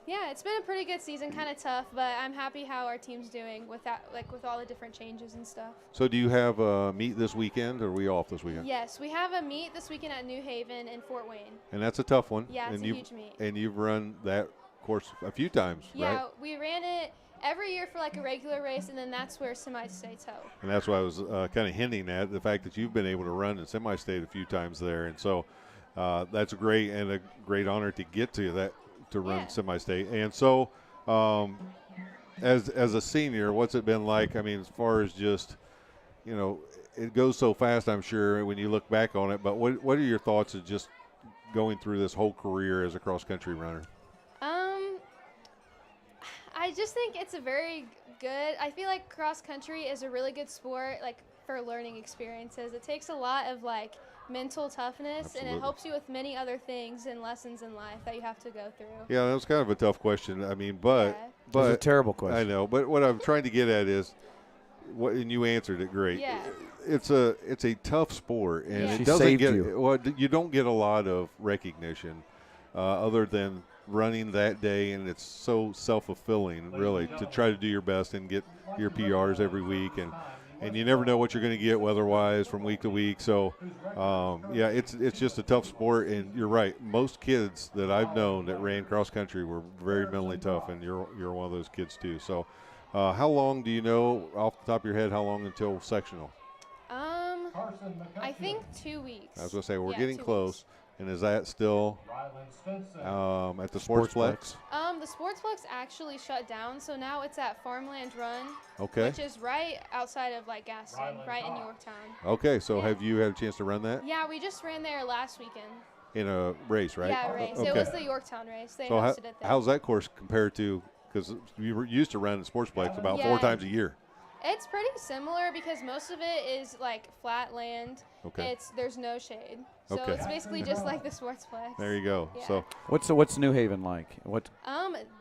Yeah, it's been a pretty good season, kind of tough, but I'm happy how our team's doing with that, like with all the different changes and stuff. So do you have a meet this weekend, or are we off this weekend? Yes, we have a meet this weekend at New Haven in Fort Wayne. And that's a tough one. Yeah, it's and a huge meet. And you've run that course a few times, yeah, right? we ran it every year for like a regular race, and then that's where semi-states held. And that's why I was kind of hinting at the fact that you've been able to run in semi-state a few times there. And so that's great, and a great honor to get to that, to run semi-state. And so as a senior, what's it been like? I mean, as far as just, you know, it goes so fast, I'm sure, when you look back on it. But what are your thoughts of just going through this whole career as a cross-country runner? I just think it's a very good, I feel like cross-country is a really good sport, like, for learning experiences. It takes a lot of, like, mental toughness, Absolutely. and it helps you with many other things and lessons in life that you have to go through. Yeah, that was kind of a tough question. I mean, but It was a terrible question. I know, but what I'm trying to get at is, and you answered it great. Yeah. It's a tough sport, and Yeah. it She doesn't saved get you. well. You don't get a lot of recognition other than running that day, and it's so self-fulfilling, really, to try to do your best and get your PRs every week, and you never know what you're going to get weather-wise from week to week. So, yeah, it's just a tough sport, and you're right. Most kids that I've known that ran cross-country were very mentally tough, and you're one of those kids too. So, how long do you know, off the top of your head, how long until sectional? I think 2 weeks. I was going to say, we're Yeah, getting 2 close. weeks. And is that still at the Sportsplex? The Sportsplex actually shut down, so now it's at Farmland Run, Okay. which is right outside of like Gaston, right in Yorktown. Okay, so have you had a chance to run that Yeah, we just ran there last weekend. in a race, right? Yeah, race. Okay. It was the Yorktown race. They So hosted it there. how's that course compared to, because you were used to running Sportsplex about 4 Yeah. times a year? It's pretty similar because most of it is like flat land. Okay. There's no shade, so Okay. it's basically just like the Sportsplex. There you go. Yeah. So What's New Haven like? What?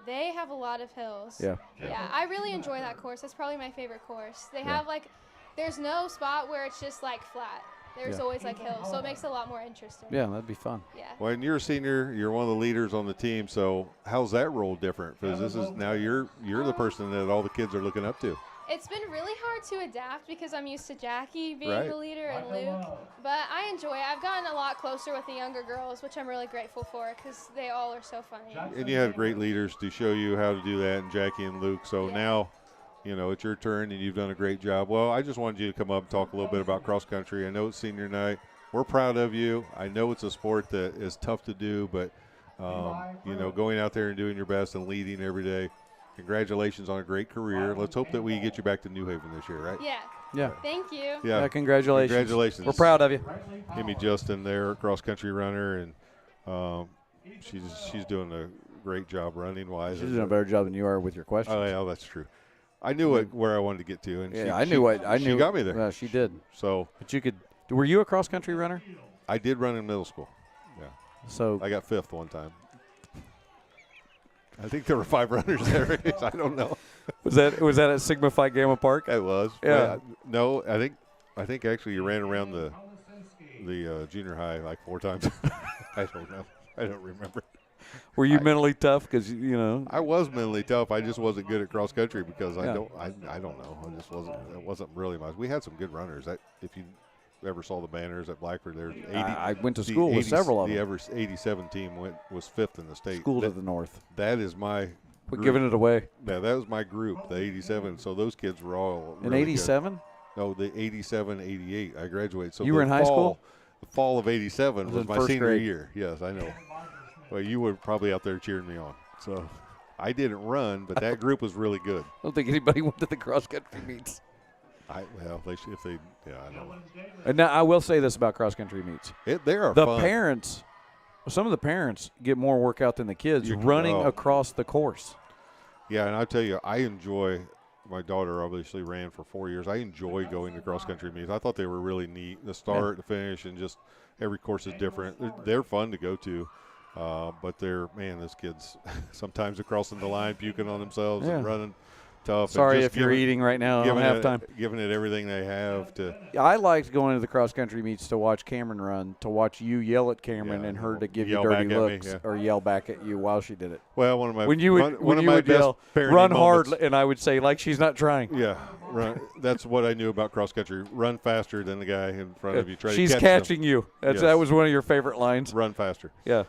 They have a lot of hills. Yeah. Yeah, I really enjoy that course. That's probably my favorite course. They have like, there's no spot where it's just like flat. There's Yeah. always like hills, so it makes it a lot more interesting. Yeah, that'd be fun. Yeah. when you're a senior, you're one of the leaders on the team. So how's that role different? Because this is now you're the person that all the kids are looking up to. It's been really hard to adapt because I'm used to Jackie being Right. the leader and Luke, but I enjoy it. I've gotten a lot closer with the younger girls, which I'm really grateful for because they all are so funny. And you had great leaders to show you how to do that, and Jackie and Luke. So now, you know, it's your turn, and you've done a great job. Well, I just wanted you to come up and talk a little bit about cross country. I know it's senior night. We're proud of you. I know it's a sport that is tough to do, but, you know, going out there and doing your best and leading every day, congratulations on a great career. Let's hope that we get you back to New Haven this year, right? Yeah. Yeah. Thank you. Yeah, congratulations. Congratulations. We're proud of you. Amy Justin there, cross-country runner, and she's doing a great job running-wise. She's doing a better job than you are with your questions. Oh, yeah, that's true. I knew where I wanted to get to, and yeah, I knew. She got me there. Yeah, she did. So, but you could. Were you a cross-country runner? I did run in middle school. Yeah. So I got 5th one time. I think there were 5 runners there. I don't know. Was that at Sigma Phi Gamma Park? It was. Yeah. No, I think actually you ran around the junior high like 4 times. I don't know. I don't remember. Were you mentally tough? Because you know. I was mentally tough. I just wasn't good at cross country because I don't know. I just wasn't. It wasn't really much. We had some good runners. If you ever saw the banners at Blackford, there's 80. I went to school with several of them. The ever 87 team was 5th in the state. School to the north. That is my. We're giving it away. Yeah, that was my group, the 87. So those kids were all in really 87. No, the 87, 88. I graduated. So you were in high school. The fall of '87 was my senior grade. year. Yes, I know. Well, you were probably out there cheering me on. So I didn't run, but that group was really good. I don't think anybody went to the cross country meets. I know. And now I will say this about cross country meets. They are the fun. Parents. Some of the parents get more workout than the kids running across the course. Yeah, and I tell you, I enjoy. My daughter obviously ran for 4 years. I enjoy going to cross country meets. I thought they were really neat. The start, the finish, and just every course is different. They're fun to go to, but this kid's sometimes crossing the line, puking on themselves and running tough. Sorry if you're eating right now on halftime. Giving it everything they have to. I liked going to the cross country meets to watch Cameron run, to watch you yell at Cameron and her to give you dirty looks or yell back at you while she did it. Well, when you would yell, run hard, and I would say, like she's not trying. Yeah, run. That's what I knew about cross country. Run faster than the guy in front of you. She's catching you. That was one of your favorite lines. Run faster. Yeah.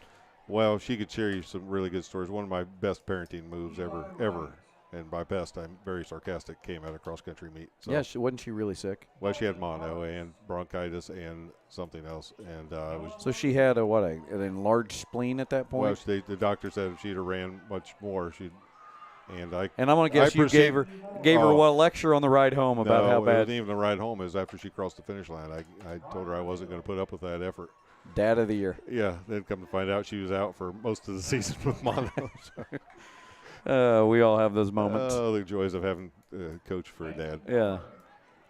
Well, she could share you some really good stories. One of my best parenting moves ever. And by best, I'm very sarcastic, came out of cross-country meet. So. Yeah, wasn't she really sick? Well, she had mono and bronchitis and something else. And so she had an enlarged spleen at that point? Well, the doctor said if she'd have ran much more, I'm going to guess you gave her a lecture on the ride home about how bad. It wasn't even the ride home. It was after she crossed the finish line. I told her I wasn't going to put up with that effort. Dad of the year. Yeah, then come to find out she was out for most of the season with mono. We all have those moments. Oh, the joys of having a coach for a dad. Yeah.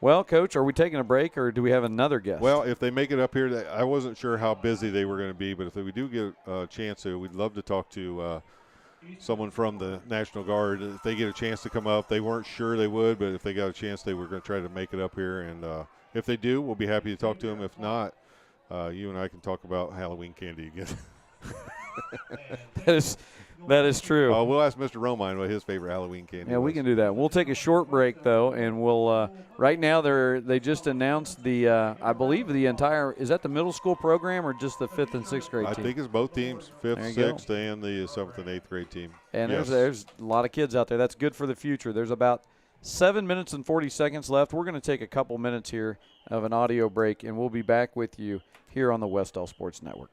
Well, Coach, are we taking a break or do we have another guest? Well, if they make it up here, I wasn't sure how busy they were going to be, but if we do get a chance to, we'd love to talk to someone from the National Guard. If they get a chance to come up, they weren't sure they would, but if they got a chance, they were going to try to make it up here. And if they do, we'll be happy to talk to them. If not, you and I can talk about Halloween candy again. That is true. We'll ask Mr. Romine what his favorite Halloween candy was. We can do that. We'll take a short break, though, and we'll right now they just announced I believe the entire – is that the middle school program or just the 5th and 6th grade team? I think it's both teams, 5th, 6th, and the 7th and 8th grade team. And there's a lot of kids out there. That's good for the future. There's about 7 minutes and 40 seconds left. We're going to take a couple minutes here of an audio break, and we'll be back with you here on the Wes-Del Sports Network.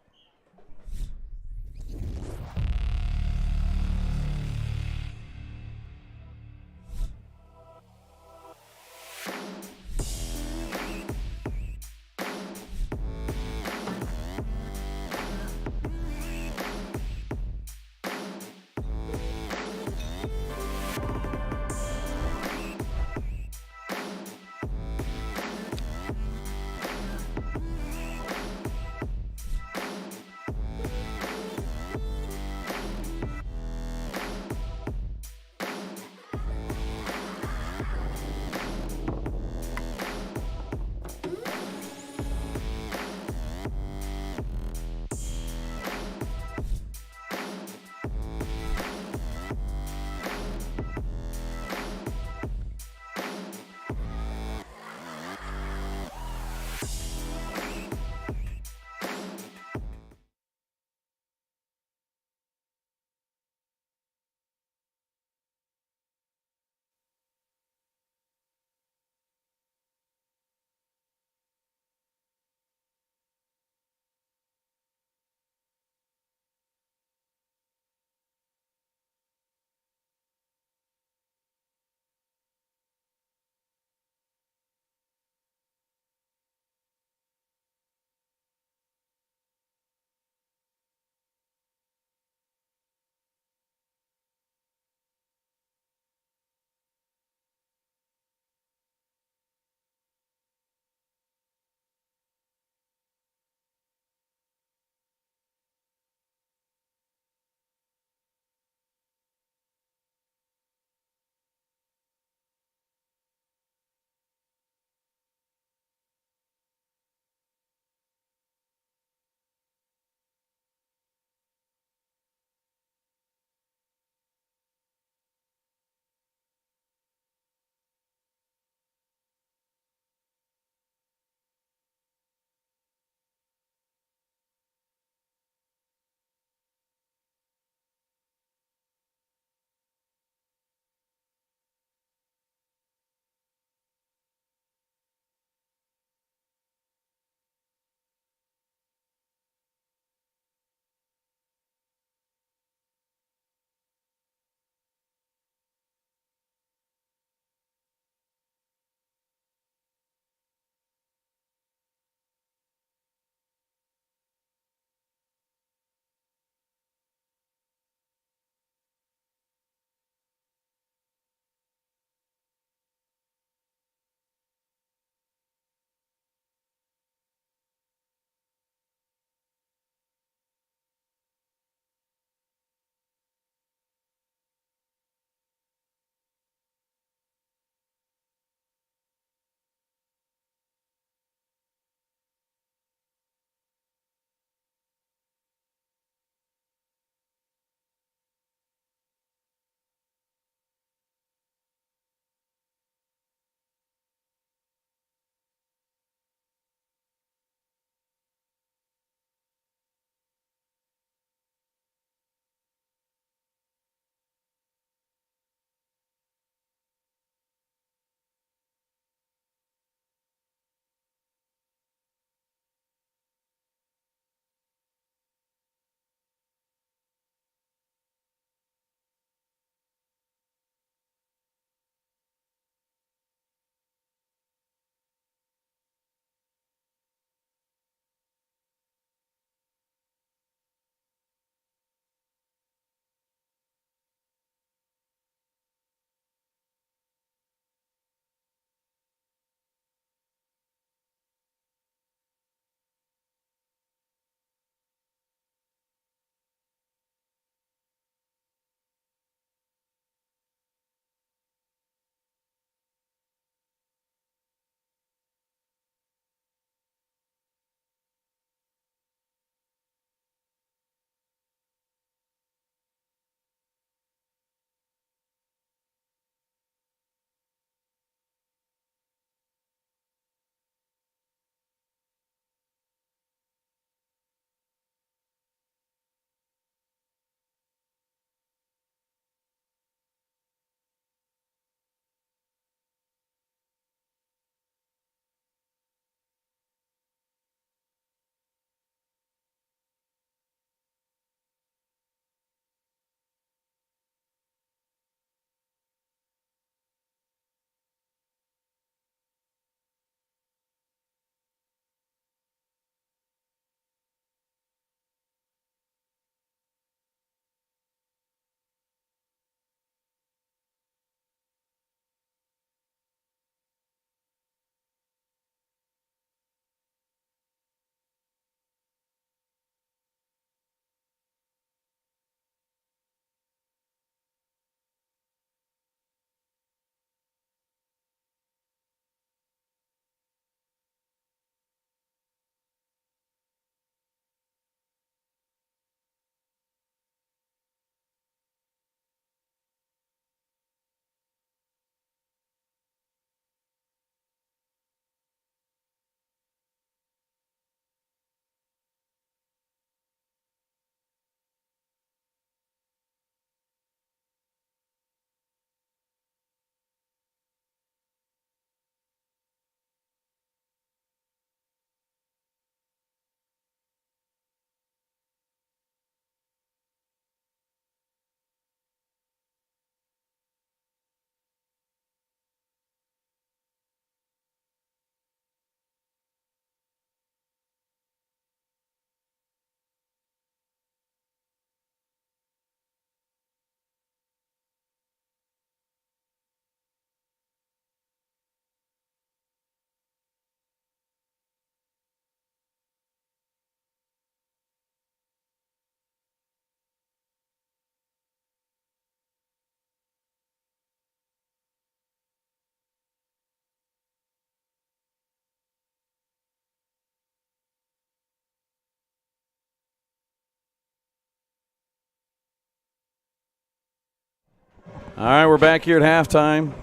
All right, we're back here at halftime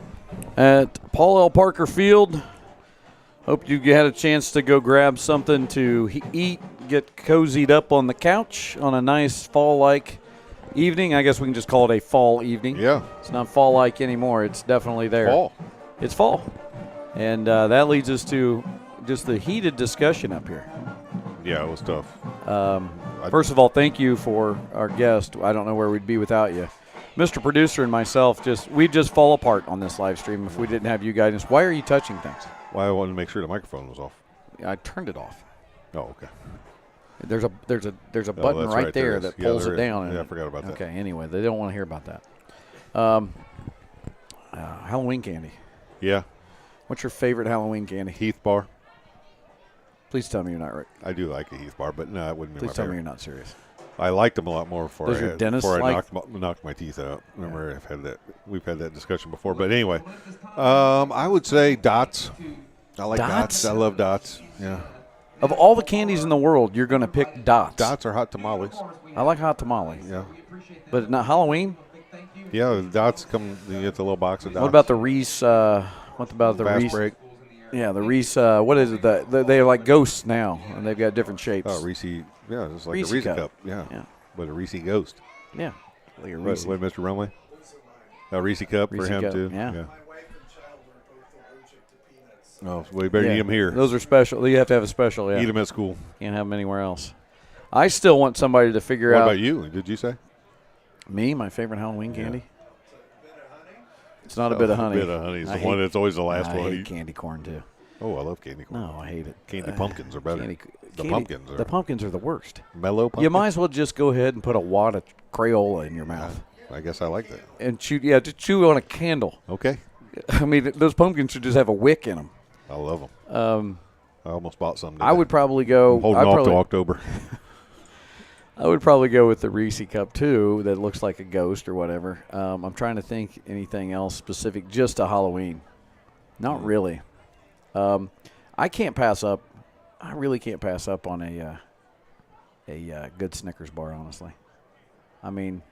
at Paul L. Parker Field. Hope you had a chance to go grab something to eat, get cozied up on the couch on a nice fall-like evening. I guess we can just call it a fall evening. Yeah. It's not fall-like anymore. It's definitely there. Fall. It's fall. And that leads us to just the heated discussion up here. Yeah, it was tough. First of all, thank you for our guest. I don't know where we'd be without you. Mr. Producer and myself, we'd just fall apart on this live stream if we didn't have you guidance. Why are you touching things? Well, I wanted to make sure the microphone was off. I turned it off. Oh, okay. There's a button right there that pulls it down. Yeah, I forgot about that. Okay, anyway, they don't want to hear about that. Halloween candy. Yeah. What's your favorite Halloween candy? Heath bar. Please tell me you're not right. I do like a Heath bar, but no, it wouldn't be my Please tell me favorite. you're not serious. I liked them a lot more before Does your dentist knocked my teeth out. Remember, we've had that discussion before. But anyway, I would say Dots. I like Dots. I love Dots. Yeah. Of all the candies in the world, you're going to pick Dots. Dots are hot tamales. I like hot tamales. Yeah. But not Halloween? Yeah, the Dots come. You get the little box of Dots. What about the Reese? What about the Fast Reese? Break? Yeah, the Reese. What is it? They're like ghosts now, and they've got different shapes. Oh, Reese. Yeah, it's like Reese a Reese cup. cup. Yeah. But a Reese Ghost. Yeah. Like a What, Reese. Mr. Rumley? A Reese cup Reese for him, cup, too. yeah. Oh, well, you better eat them here. Those are special. You have to have a special, yeah. Eat them at school. Can't have them anywhere else. I still want somebody to figure out. What about you? Did you say? Me, my favorite Halloween candy? It's not a bit of honey. A bit of honey is the one that's always the last one. I hate candy corn, too. Oh, I love candy corn. No, I hate it. Candy pumpkins are better. The pumpkins are the worst. Mellow pumpkins? You might as well just go ahead and put a wad of Crayola in your mouth. I guess I like that. And to chew on a candle. Okay. I mean, those pumpkins should just have a wick in them. I love them. I almost bought some today. I would probably go. I'm holding off to October. I would probably go with the Reese cup too. That looks like a ghost or whatever. I'm trying to think anything else specific just to Halloween. Not really. I can't pass up. I really can't pass up on a good Snickers bar. Honestly, I mean,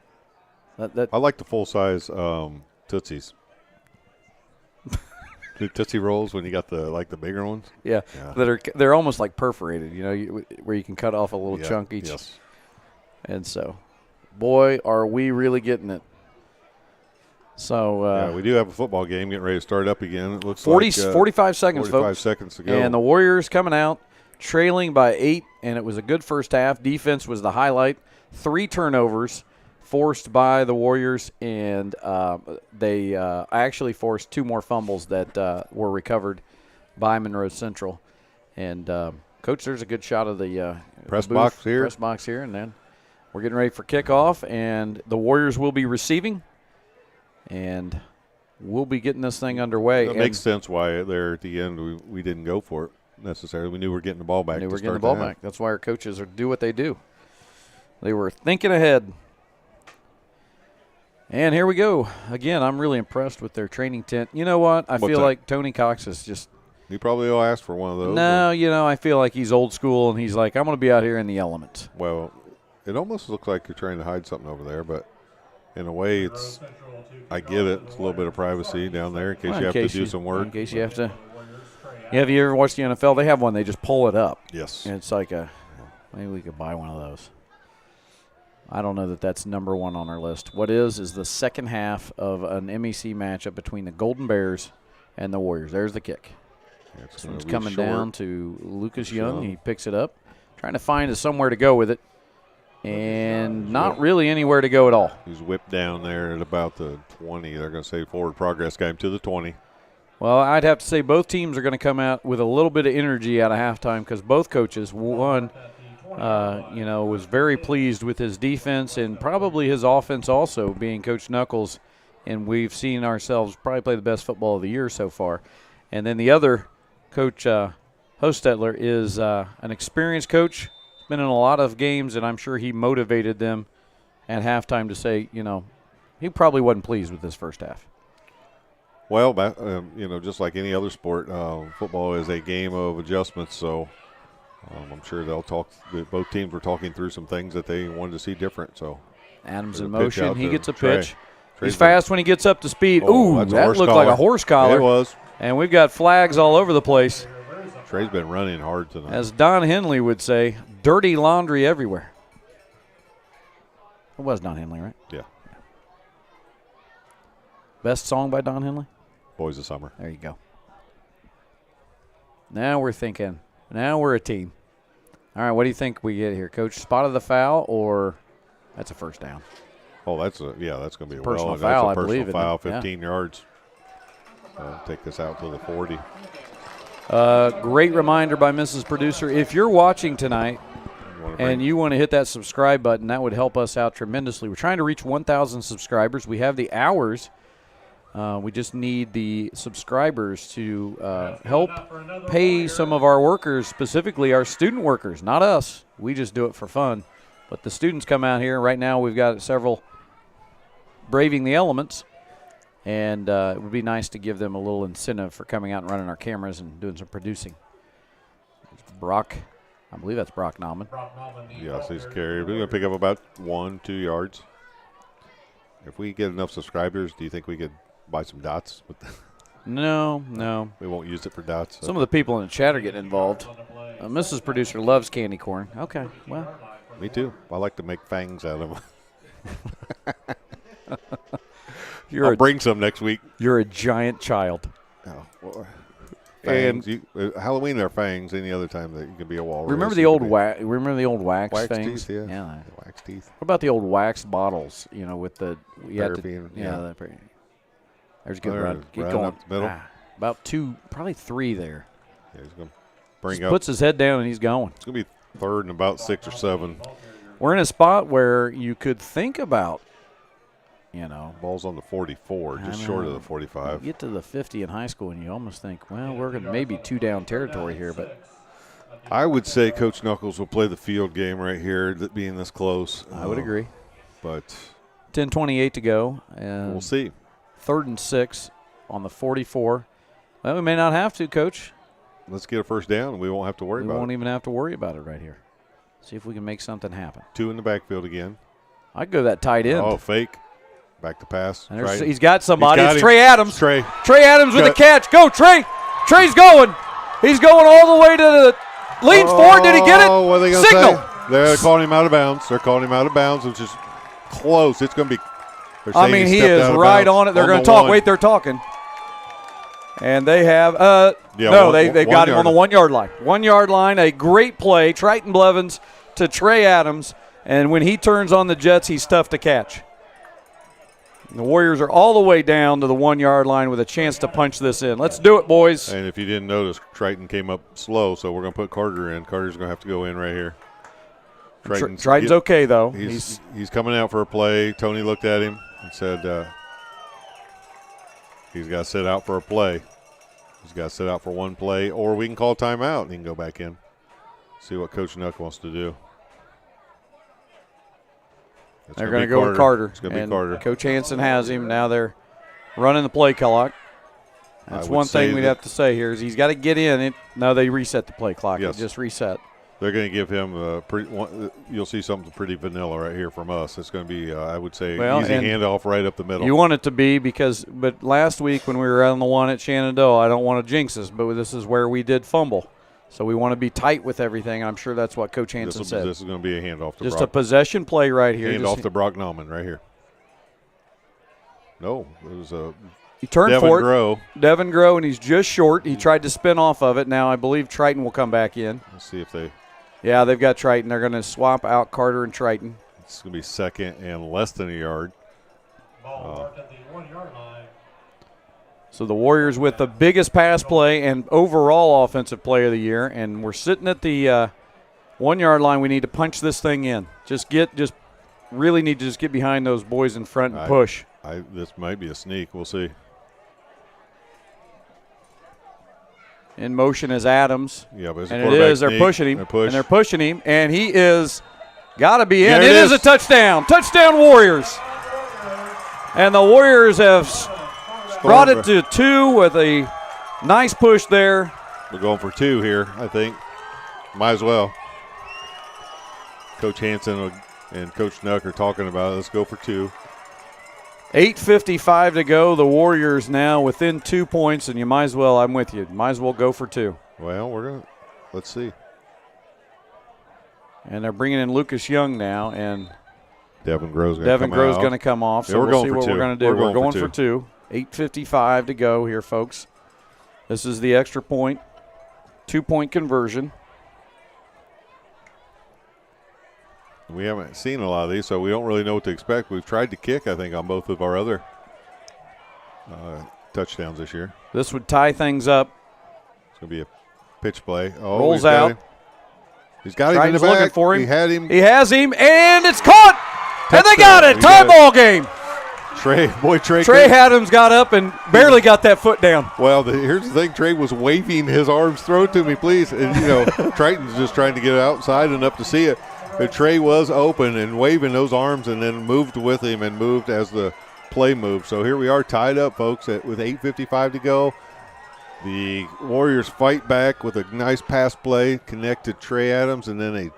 that I like the full size Tootsies. The Tootsie Rolls when you got the bigger ones. Yeah. They're almost like perforated, where you can cut off a little chunk each. Yes. And so, boy, are we really getting it. So we do have a football game getting ready to start up again. It looks 45 seconds, 45 folks. seconds to go. And the Warriors coming out, trailing by 8, and it was a good first half. Defense was the highlight. 3 turnovers forced by the Warriors, and they actually forced 2 more fumbles that were recovered by Monroe Central. And, Coach, there's a good shot of the press box here, and then we're getting ready for kickoff, and the Warriors will be receiving, and we'll be getting this thing underway. It makes sense why there at the end we didn't go for it necessarily. We knew we were getting the ball back. That's why our coaches do what they do. They were thinking ahead. And here we go. Again, I'm really impressed with their training tent. You know what? I feel like Tony Cox is just – he probably will ask for one of those. No, I feel like he's old school, and he's like, I'm going to be out here in the elements. Well, it almost looks like you're trying to hide something over there, but in a way I get it. It's a little bit of privacy down there in case you have to do some work. In case you have to – have you ever watched the NFL? They have one. They just pull it up. Yes. And it's like maybe we could buy one of those. I don't know that that's number 1 on our list. What is the second half of an MEC matchup between the Golden Bears and the Warriors. There's the kick. This one's coming down to Lucas Young. He picks it up. Trying to find somewhere to go with it. And not really anywhere to go at all. He's whipped down there at about the 20. They're going to say forward progress, got him to the 20. Well, I'd have to say both teams are going to come out with a little bit of energy out of halftime because both coaches, one, was very pleased with his defense and probably his offense also, being Coach Knuckles. And we've seen ourselves probably play the best football of the year so far. And then the other, Coach Hostetler, is an experienced coach. Been in a lot of games, and I'm sure he motivated them at halftime to say, he probably wasn't pleased with this first half. Well, just like any other sport, football is a game of adjustments. So I'm sure they'll talk. Both teams were talking through some things that they wanted to see different. So Adams in motion. He gets a pitch. He's fast when he gets up to speed. Oh, ooh, that looked like a horse collar. It was. And we've got flags all over the place. Trey's been running hard tonight. As Don Henley would say, dirty laundry everywhere. It was Don Henley, right? Yeah. Best song by Don Henley? Boys of Summer. There you go. Now we're thinking. Now we're a team. All right, what do you think we get here, Coach? Spot of the foul, or that's a first down? Oh, that's going to be a personal that's foul, a I personal believe. foul, Yeah. 15 yards. Take this out to the 40. Great reminder by Mrs. Producer. If you're watching tonight and you want to hit that subscribe button, that would help us out tremendously. We're trying to reach 1,000 subscribers. We have the hours. We just need the subscribers to help pay some of our workers, specifically our student workers, not us. We just do it for fun. But the students come out here. Right now we've got several braving the elements, and it would be nice to give them a little incentive for coming out and running our cameras and doing some producing. Brock, I believe that's Brock Nauman. Yes, he's carried. We're going to pick up about 1-2 yards. If we get enough subscribers, do you think we could buy some dots? No. We won't use it for dots. Some of the people in the chat are getting involved. Mrs. Producer loves candy corn. Okay, well. Me too. I like to make fangs out of them. I'll bring some next week. You're a giant child. Oh, well, fangs. Halloween, they're fangs. Any other time that you can be a walrus. Remember the old wax things? Teeth, yeah. The wax teeth. What about the old wax bottles? You know, with the Therapy, there's a good run. Get going. Up the middle. About 2, probably 3 there. Yeah, he's going to bring Just up. puts his head down and he's going. It's going to be 3rd and about 6 or 7. We're in a spot where you could think about, Ball's on the 44, just short of the 45. You get to the 50 in high school and you almost think, well, we're going to maybe 2 down territory here, but I would say Coach Knuckles will play the field game right here, that being this close. I would agree. But 10:28 to go. And we'll see. 3rd and 6 on the 44. Well, we may not have to, Coach. Let's get a first down, and we won't have to worry about it. We won't even have to worry about it right here. See if we can make something happen. 2 in the backfield again. I'd go that tight end. Oh, fake. Back to pass. And he's got somebody. It's Trey Adams. Trey Adams with a catch. Go, Trey. Trey's going. He's going all the way to the – leans forward. Did he get it? What are they going to Signal. say? They're calling him out of bounds. They're calling him out of bounds, which is close. It's going to be – I mean, he is right on it. They're going to talk. Wait, they're talking. And they have they've got him on the 1 yard line. 1 yard line, a great play. Triton Blevins to Trey Adams. And when he turns on the Jets, he's tough to catch. The Warriors are all the way down to the 1 yard line with a chance to punch this in. Let's do it, boys. And if you didn't notice, Triton came up slow, so we're going to put Carter in. Carter's going to have to go in right here. Triton's okay, though. He's coming out for a play. Tony looked at him and said he's got to sit out for a play. He's got to sit out for one play, or we can call timeout and he can go back in. See what Coach Nuck wants to do. They're going to go with Carter. It's going to be Carter. Coach Hansen has him. Now they're running the play clock. That's one thing we'd have to say here is he's got to get in. No, they reset the play clock. Yes. It just reset. They're going to give him you'll see something pretty vanilla right here from us. It's going to be, I would say, easy handoff right up the middle. You want it to be but last week when we were on the one at Shenandoah, I don't want to jinx us, but this is where we did fumble. So we want to be tight with everything. I'm sure that's what Coach Hansen said. This is going to be a handoff to Just Brock. a possession play right here. Handoff to Brock Nauman right here. No, it was a he turned Devin for it. Groh. Devin Groh, and he's just short. He tried to spin off of it. Now I believe Triton will come back in. Let's see if they. Yeah, they've got Triton. They're going to swap out Carter and Triton. It's going to be 2nd and less than a yard. Ball at the 1 yard line. So the Warriors with the biggest pass play and overall offensive play of the year, and we're sitting at the 1 yard line. We need to punch this thing in. Really need to just get behind those boys in front and push. This might be a sneak. We'll see. In motion is Adams. Yeah, but and it is. They're pushing him. And they're pushing him, and he is got to be in. There It is a touchdown. Touchdown Warriors. And the Warriors have brought it to 2 with a nice push there. We're going for 2 here, I think. Might as well. Coach Hansen and Coach Nuck are talking about it. Let's go for 2. 8:55 to go. The Warriors now within 2 points, and you might as well, I'm with you, might as well go for two. Well, let's see. And they're bringing in Lucas Young now, and Devin Grove's going to come off, so we'll see what we're going to do. We're going for two. 8:55 to go here, folks. This is the extra point, 2-point conversion. We haven't seen a lot of these, so we don't really know what to expect. We've tried to kick, I think, on both of our other touchdowns this year. This would tie things up. It's going to be a pitch play. Oh, rolls out. He's got him in the back. Looking for him. He had him. He has him, and it's caught. And they got it. Tie ball game. Trey Adams got up and barely got that foot down. Well, here's the thing. Trey was waving his arms. Throw it to me, please. And, Triton's just trying to get it outside enough to see it. But Trey was open and waving those arms and then moved with him and moved as the play moved. So here we are tied up, folks, with 8:55 to go. The Warriors fight back with a nice pass play, connect to Trey Adams, and then they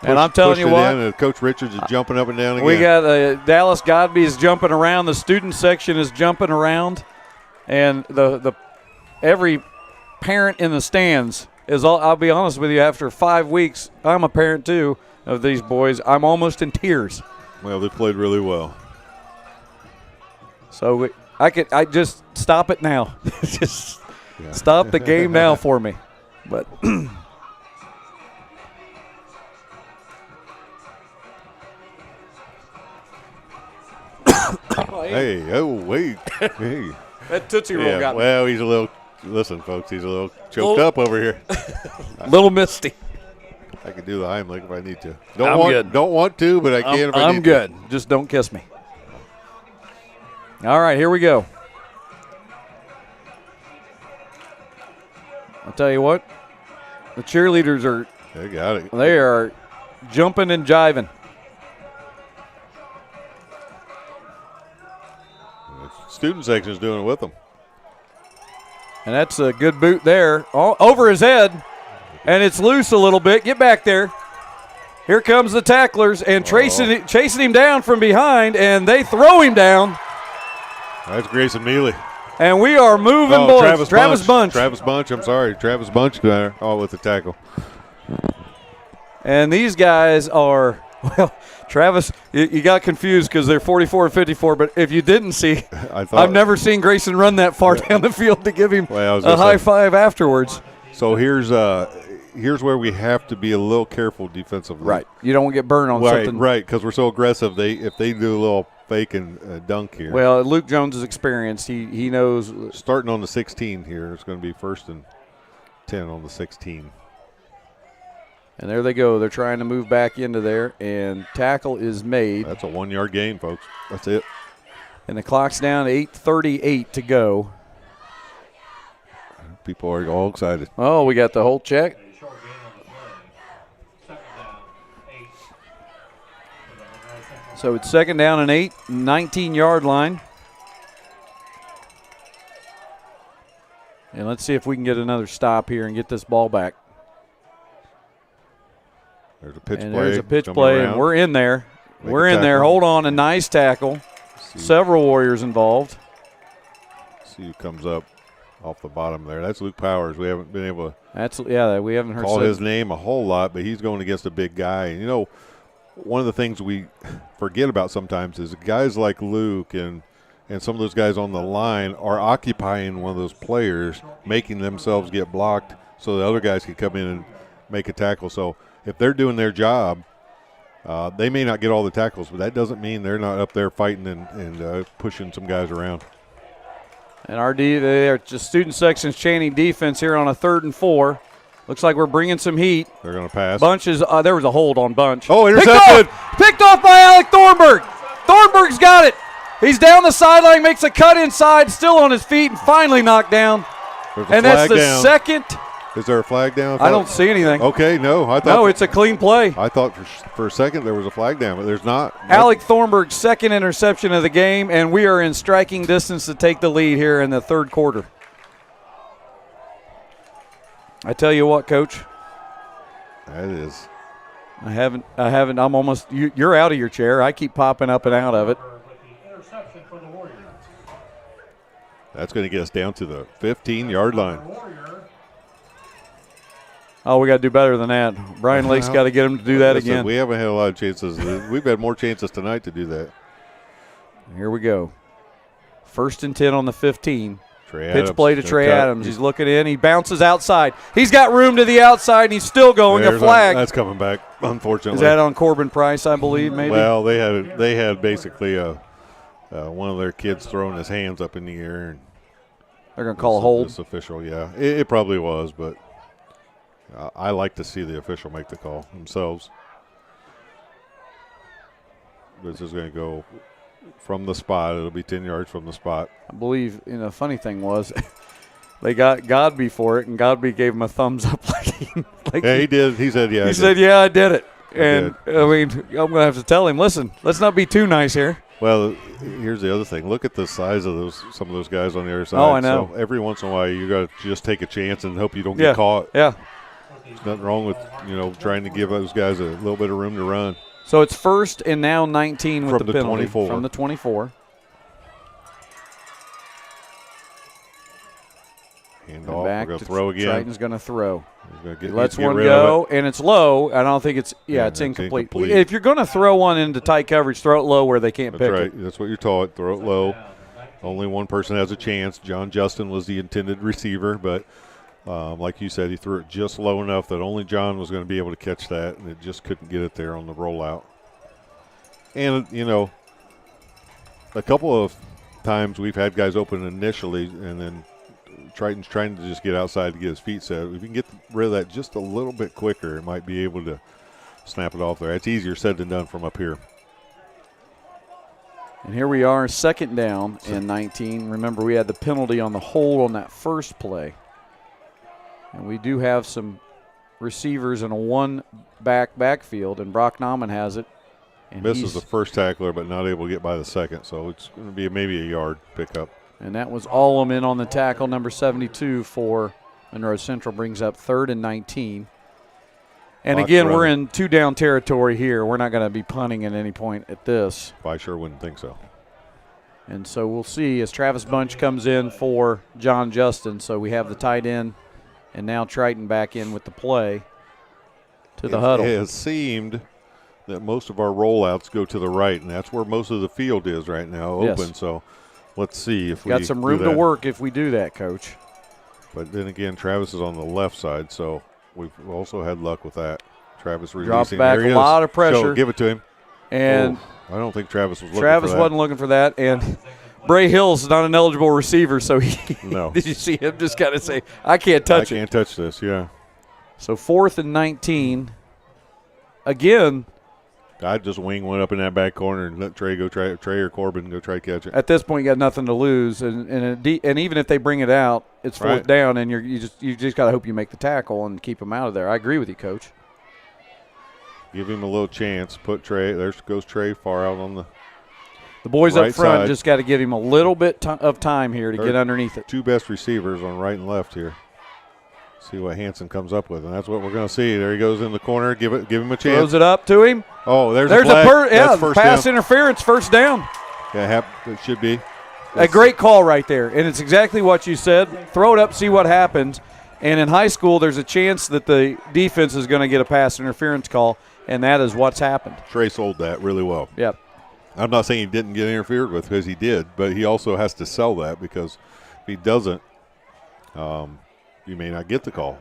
and I'm telling you what, and Coach Richards is jumping up and down again. We got Dallas Godby is jumping around. The student section is jumping around, and the every parent in the stands is all. I'll be honest with you. After 5 weeks, I'm a parent too of these boys. I'm almost in tears. Well, they played really well. So I just stop it now. Just stop the game now for me. But. Hey, That Tootsie Roll got me. Well, he's a little, listen, folks, he's a little choked up over here. Little misty. I can do the Heimlich if I need to. Good. Don't want to, but I can if I need to. I'm good. Just don't kiss me. All right, here we go. I'll tell you what, the cheerleaders are. They got it. They are jumping and jiving. Student section is doing it with them. And that's a good boot there. Over his head, and it's loose a little bit. Get back there. Here comes the tacklers, and chasing him down from behind, and they throw him down. That's Grayson Mealy. And we are moving, boys. Travis Bunch. Travis Bunch with the tackle. And these guys are, well, Travis, you got confused because they're 44 and 54, but if you didn't see, I've never seen Grayson run that far down the field to give him a high five afterwards. So here's where we have to be a little careful defensively. Right. You don't want to get burned on something. Right, because we're so aggressive. If they do a little fake and dunk here. Well, Luke Jones is experienced. He knows. Starting on the 16 here, it's going to be 1st and 10 on the 16. And there they go. They're trying to move back into there, and tackle is made. That's a 1-yard gain, folks. That's it. And the clock's down, 8:38 to go. People are all excited. Oh, we got the whole check. So it's 2nd down and 8, 19-yard line. And let's see if we can get another stop here and get this ball back. There's a pitch play. There's a pitch play, and we're in there. We're in there. Hold on, a nice tackle. Several Warriors involved. See who comes up off the bottom there. That's Luke Powers. We haven't been able to we haven't heard call his name a whole lot, but he's going against a big guy. And, one of the things we forget about sometimes is guys like Luke and some of those guys on the line are occupying one of those players, making themselves get blocked so the other guys can come in and make a tackle. So if they're doing their job, they may not get all the tackles, but that doesn't mean they're not up there fighting and pushing some guys around. And they are just student sections chanting defense here on a 3rd and 4. Looks like we're bringing some heat. They're going to pass. Bunch is there was a hold on Bunch. Oh, intercepted. Picked off by Alec Thornburg. Thornburg's got it. He's down the sideline, makes a cut inside, still on his feet, and finally knocked down. And that's the second. Is there a flag down? I don't see anything. Okay, no. It's a clean play. I thought for a second there was a flag down, but there's not. Alec Thornburg's second interception of the game, and we are in striking distance to take the lead here in the 3rd quarter. I tell you what, Coach. That is. I haven't. I'm almost. You're out of your chair. I keep popping up and out of it. That's going to get us down to the 15-yard line. Oh, we got to do better than that. Brian Lake's got to get him to do that Listen, again. We haven't had a lot of chances. We've had more chances tonight to do that. Here we go. 1st and 10 on the 15. Trey Pitch Adams, play to no Trey cut. Adams. He's looking in. He bounces outside. He's got room to the outside, and he's still going. A flag. That's coming back, unfortunately. Is that on Corbin Price, I believe, maybe? Well, they had basically one of their kids throwing his hands up in the air. And they're going to call a hold? This official, yeah. It probably was, but I like to see the official make the call themselves. This is going to go from the spot. It'll be 10 yards from the spot. I believe, the funny thing was they got Godby for it, and Godby gave him a thumbs up. He did. He said, yeah. He said, yeah, I did it. And, I mean, I'm going to have to tell him, listen, let's not be too nice here. Well, here's the other thing. Look at the size of some of those guys on the other side. Oh, I know. So every once in a while, you got to just take a chance and hope you don't get caught. Yeah. There's nothing wrong with, trying to give those guys a little bit of room to run. So it's 1st and now 19 with From the the penalty. 24. From the 24. Hand off. We're going to throw again. Triton's going to throw. He lets one go, and it's low. I don't think it's it's incomplete. If you're going to throw one into tight coverage, throw it low where they can't pick it. That's what you're taught. Throw it low. Only one person has a chance. John Justin was the intended receiver, but like you said, he threw it just low enough that only John was going to be able to catch that, and it just couldn't get it there on the rollout. And, a couple of times we've had guys open initially, and then Triton's trying to just get outside to get his feet set. If you can get rid of that just a little bit quicker, it might be able to snap it off there. It's easier said than done from up here. And here we are, 2nd down and 19. Remember, we had the penalty on the hold on that first play. And we do have some receivers in a one-back backfield, and Brock Nauman has it. And misses the first tackler, but not able to get by the second, so it's going to be maybe a yard pickup. And that was Allum in on the tackle, number 72 for Monroe Central, brings up 3rd and 19. And again, we're in 2-down territory here. We're not going to be punting at any point at this. I sure wouldn't think so. And so we'll see as Travis Bunch comes in for John Justin. So we have the tight end, and now Triton back in with the play to the huddle. It has seemed that most of our rollouts go to the right, and that's where most of the field is right now, open. Yes. So let's see if we got some room to work if we do that, Coach. But then again, Travis is on the left side, so we've also had luck with that. Travis releasing. Drops back a lot of pressure. So give it to him. And I don't think Travis was looking Travis for that. wasn't looking for that. And Bray Hill's not an eligible receiver, so no. Did you see him just kind of say, I can't touch it. I can't touch this, yeah. So 4th and 19. Again, I'd just wing one up in that back corner and let Trey or Corbin go try to catch it. At this point, you got nothing to lose, and even if they bring it out, it's 4th down, and you just got to hope you make the tackle and keep them out of there. I agree with you, Coach. Give him a little chance. Put Trey. There goes Trey far out on the. The boys right up front side. just got to give him a little bit of time here to get underneath it. Two best receivers on right and left here. See what Hansen comes up with, and that's what we're going to see. There he goes in the corner. Give him a chance. Throws it up to him. Oh, there's a flag. Pass interference, 1st down. Yeah, it should be. A great call right there, and it's exactly what you said. Throw it up, see what happens. And in high school, there's a chance that the defense is going to get a pass interference call, and that is what's happened. Trey sold that really well. Yep. I'm not saying he didn't get interfered with, because he did, but he also has to sell that, because if he doesn't, you may not get the call.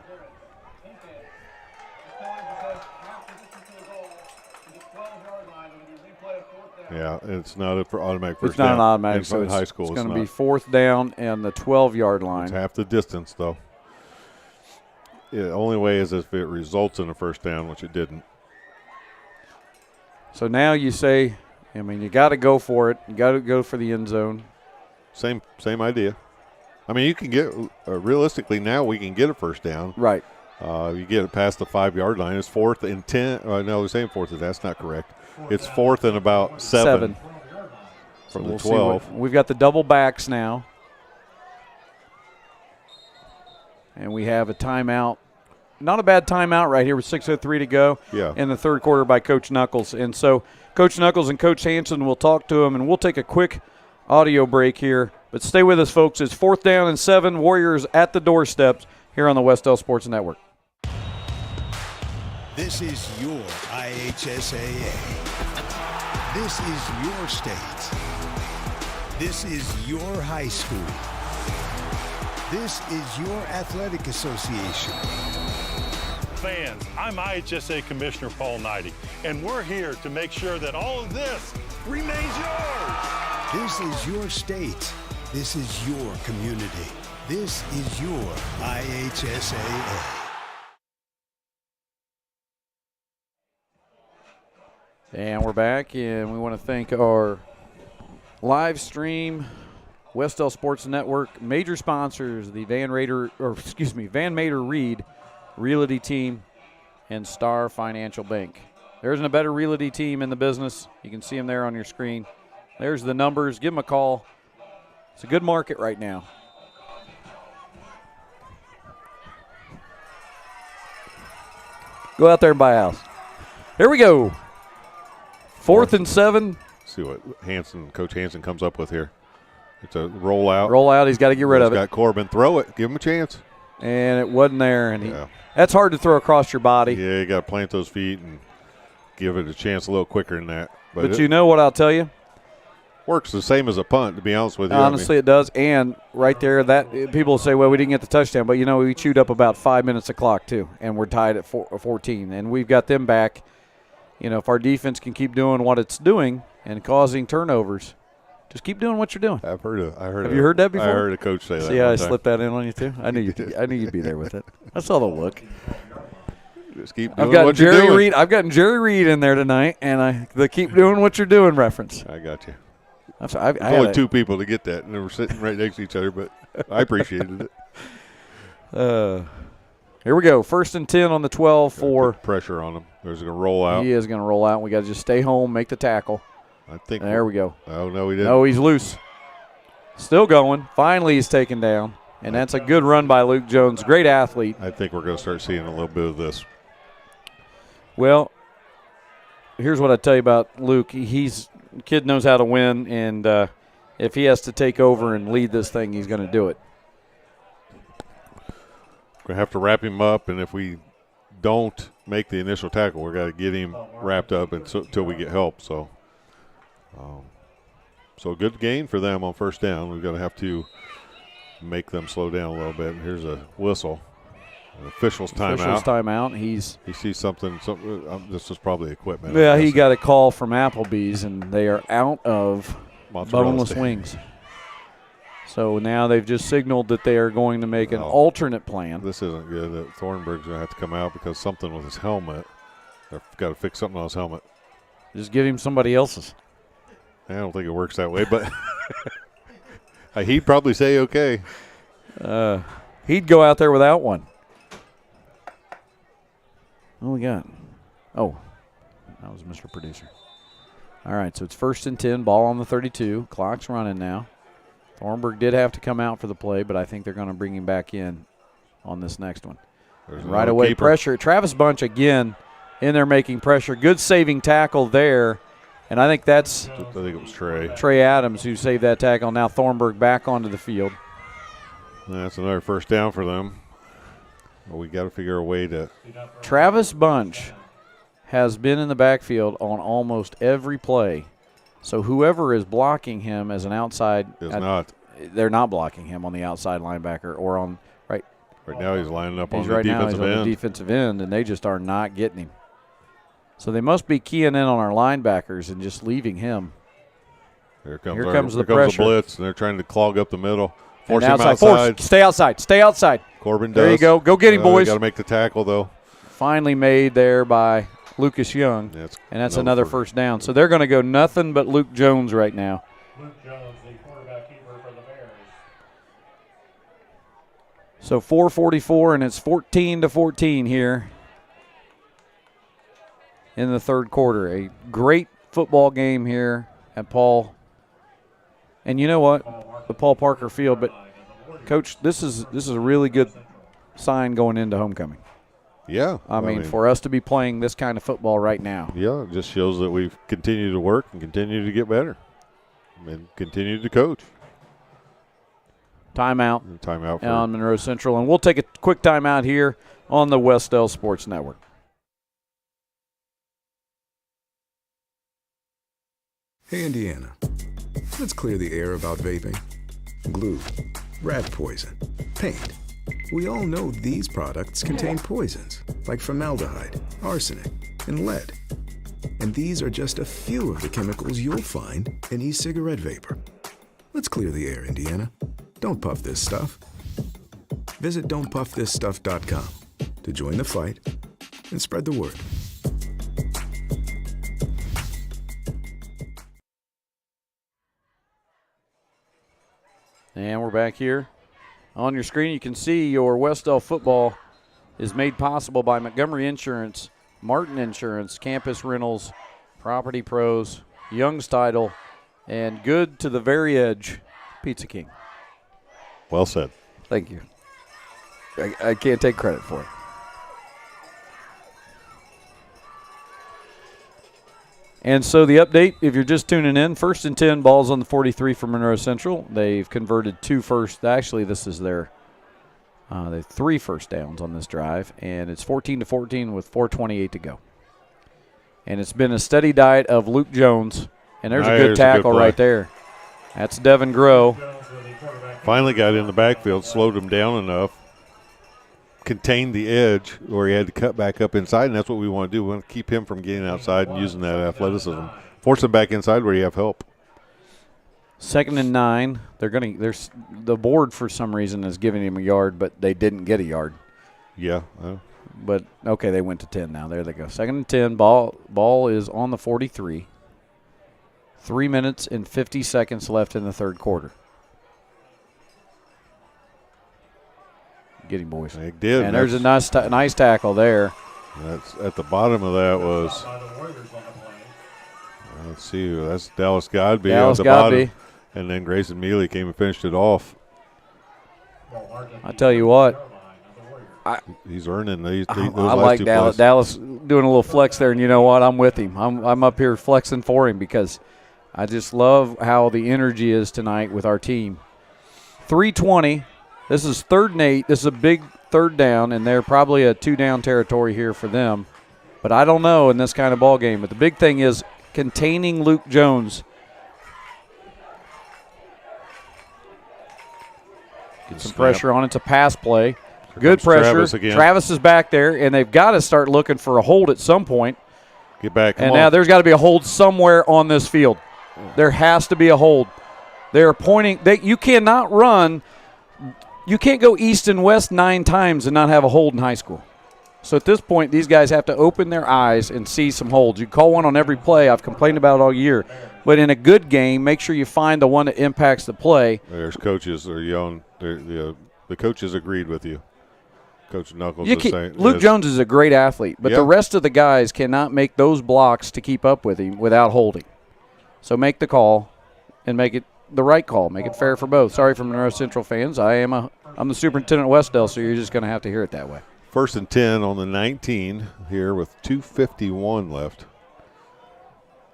Yeah, it's not an automatic first down. It's not an automatic. So in high school, it's going to be 4th down and the 12-yard line. It's half the distance, though. The only way is if it results in a first down, which it didn't. So now you say, you got to go for it. You got to go for the end zone. Same idea. You can get realistically now we can get a first down. Right. You get it past the 5-yard line. It's 4th and 10. No, they're saying 4th. That's not correct. It's 4th and about 7. From the 12. We've got the double backs now. And we have a timeout. Not a bad timeout right here with 6:03 to go in the third quarter by Coach Knuckles. And so Coach Knuckles and Coach Hansen will talk to him, and we'll take a quick audio break here But stay with us, folks. It's 4th down and 7. Warriors at the doorsteps here on the Wes-Del Sports Network. This is your IHSAA. This is your state. This is your high school. This is your athletic association. Fans, I'm IHSA Commissioner Paul Knighty, and we're here to make sure that all of this remains yours. This is your state. This is your community. This is your IHSAA. And we're back, and we want to thank our live stream, Wes-Del Sports Network, major sponsors, the Van Mater Reed Realty Team and Star Financial Bank. There isn't a better realty team in the business. You can see them there on your screen. There's the numbers. Give them a call. It's a good market right now. Go out there and buy a house. Here we go. 4th and 7. See what Coach Hansen comes up with here. It's a rollout. Rollout. He's got to get rid of it. Got Corbin. Throw it. Give him a chance. And it wasn't there. And that's hard to throw across your body. Yeah, you got to plant those feet and give it a chance a little quicker than that. But you know what I'll tell you? Works the same as a punt, to be honest with you. Honestly, it does. And right there, that people say, well, we didn't get the touchdown. But, we chewed up about 5 minutes of clock, too. And we're tied at 14. And we've got them back. If our defense can keep doing what it's doing and causing turnovers, just keep doing what you're doing. Have you heard that before? I heard a coach say that. See how I slipped that in on you too? I knew you'd be there with it. I saw the look. Just keep doing what you're doing. I've gotten Jerry Reed in there tonight, and the keep doing what you're doing reference. I got you. I only 2 people to get that, and they were sitting right next to each other, but I appreciated it. Here we go. 1st and 10 on the 12 for pressure on him. There's going to roll out. He is going to roll out. We got to just stay home, make the tackle. I think. There we go. Oh, no, he didn't. No, he's loose. Still going. Finally, he's taken down. And that's a good run by Luke Jones. Great athlete. I think we're going to start seeing a little bit of this. Well, here's what I tell you about Luke. Kid knows how to win, and if he has to take over and lead this thing, he's going to do it. We're going to have to wrap him up, and if we don't make the initial tackle, we're going to get him wrapped up until we get help. So good gain for them on 1st down. We're going to have to make them slow down a little bit. And here's a whistle. An official's timeout. He sees something. This was probably equipment. Yeah, he got a call from Applebee's, and they are out of boneless wings. So now they've just signaled that they are going to make an alternate plan. This isn't good. Thornburg's going to have to come out because something with his helmet. They've got to fix something on his helmet. Just give him somebody else's. I don't think it works that way, but he'd probably say okay. He'd go out there without one. What we got? Oh, that was Mr. Producer. All right, so it's 1st and 10, ball on the 32. Clock's running now. Thornburg did have to come out for the play, but I think they're going to bring him back in on this next one. Right away, pressure. Travis Bunch again in there making pressure. Good saving tackle there. And I think it was Trey. Trey Adams who saved that tackle. Now Thornburg back onto the field. That's another 1st down for them. Well, we got to figure a way to. Travis Bunch has been in the backfield on almost every play. So whoever is blocking him as an outside they're not blocking him on the outside linebacker or on right. Right now he's lining up on the defensive end, and they just are not getting him. So they must be keying in on our linebackers and just leaving him. Here comes the pressure. Blitz, and they're trying to clog up the middle. Force him outside. Stay outside. Stay outside. Corbin does. There you go. Go get him, boys. Got to make the tackle, though. Finally made there by Lucas Young, and that's another 1st down. So they're going to go nothing but Luke Jones right now. Luke Jones, the quarterback keeper for the Bears. So 4:44, and it's 14-14 here in the 3rd quarter. A great football game here at Paul. And you know what? The Paul Parker Field. But, Coach, this is a really good sign going into homecoming. Yeah. I mean, for us to be playing this kind of football right now. Yeah, it just shows that we've continued to work and continue to get better and continue to coach. Timeout. Timeout for On Monroe Central. And we'll take a quick timeout here on the Wes-Del Sports Network. Hey, Indiana, let's clear the air about vaping. Glue, rat poison, paint. We all know these products contain poisons like formaldehyde, arsenic, and lead. And these are just a few of the chemicals you'll find in e-cigarette vapor. Let's clear the air, Indiana. Don't puff this stuff. Visit don'tpuffthisstuff.com to join the fight and spread the word. And we're back here. On your screen, you can see your Wes-Del football is made possible by Montgomery Insurance, Martin Insurance, Campus Rentals, Property Pros, Young's Title, and Good to the Very Edge, Pizza King. Well said. Thank you. I can't take credit for it. And so the update, if you're just tuning in, 1st and 10, balls on the 43 for Monroe Central. They've converted 2 first. Actually, this is their they have 3 first downs on this drive, and it's 14-14 with 4:28 to go. And it's been a steady diet of Luke Jones, and there's a good tackle right there. That's Devin Groh. Finally got in the backfield, slowed him down enough, contained the edge where he had to cut back up inside, and that's what we want to do. We want to keep him from getting outside and using that athleticism. Force him back inside where you have help. 2nd and 9. There's the board for some reason is giving him a yard, but they didn't get a yard. Yeah. But okay, they went to 10 now. There they go. 2nd and 10. Ball is on the 43. 3 minutes and 50 seconds left in the third quarter. Get him, boys. They did. And there's a nice tackle there. That's at the bottom of that was. Let's see. That's Dallas Godby at the bottom. And then Grayson Mealy came and finished it off. I tell you what. He's earning these. I like Dallas. Dallas doing a little flex there, and you know what? I'm with him. I'm up here flexing for him because I just love how the energy is tonight with our team. 3:20. This is 3rd and 8. This is a big 3rd down, and they're probably a 2-down territory here for them. But I don't know in this kind of ball game. But the big thing is containing Luke Jones. Get some pressure on it. It's a pass play. Good pressure. Travis is back there, and they've got to start looking for a hold at some point. Get back. And now there's got to be a hold somewhere on this field. There has to be a hold. They're pointing. You cannot run. You can't go east and west 9 times and not have a hold in high school. So at this point, these guys have to open their eyes and see some holds. You call one on every play. I've complained about it all year. But in a good game, make sure you find the one that impacts the play. There's coaches are yelling. The coaches agreed with you. Coach Knuckles is saying. Luke Jones is a great athlete, but the rest of the guys cannot make those blocks to keep up with him without holding. So make the call and make it the right call. Make it fair for both. Sorry for Monroe Central fans. I'm the superintendent at Wes-Del, so you're just going to have to hear it that way. 1st and 10 on the 19 here with 2:51 left.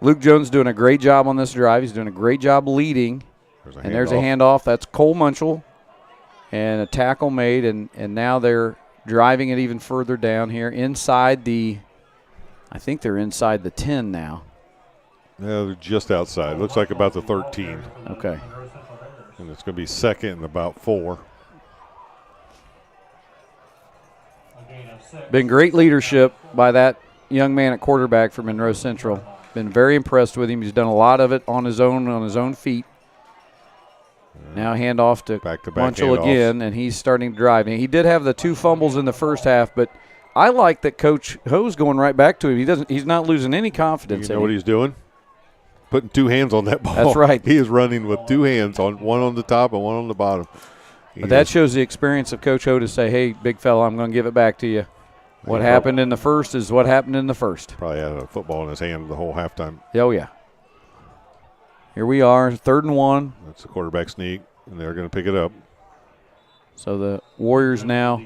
Luke Jones doing a great job on this drive. He's doing a great job leading. There's a handoff. That's Cole Munchell. And a tackle made, and now they're driving it even further down here inside I think they're inside the 10 now. Yeah, they're just outside. Looks like about the 13. Okay. And it's going to be 2nd and about 4. Been great leadership by that young man at quarterback for Monroe Central. Been very impressed with him. He's done a lot of it on his own feet. Now handoff to Munchell again, and he's starting to drive. And he did have the 2 fumbles in the first half, but I like that Coach Ho's going right back to him. He's not losing any confidence. You know what he's doing? Putting 2 hands on that ball. That's right. He is running with 2 hands, one on the top and one on the bottom. But that shows the experience of Coach Ho to say, hey, big fella, I'm going to give it back to you. What happened in the first is what happened in the first. Probably had a football in his hand the whole halftime. Oh, yeah. Here we are, 3rd and 1. That's the quarterback sneak, and they're going to pick it up. So the Warriors now.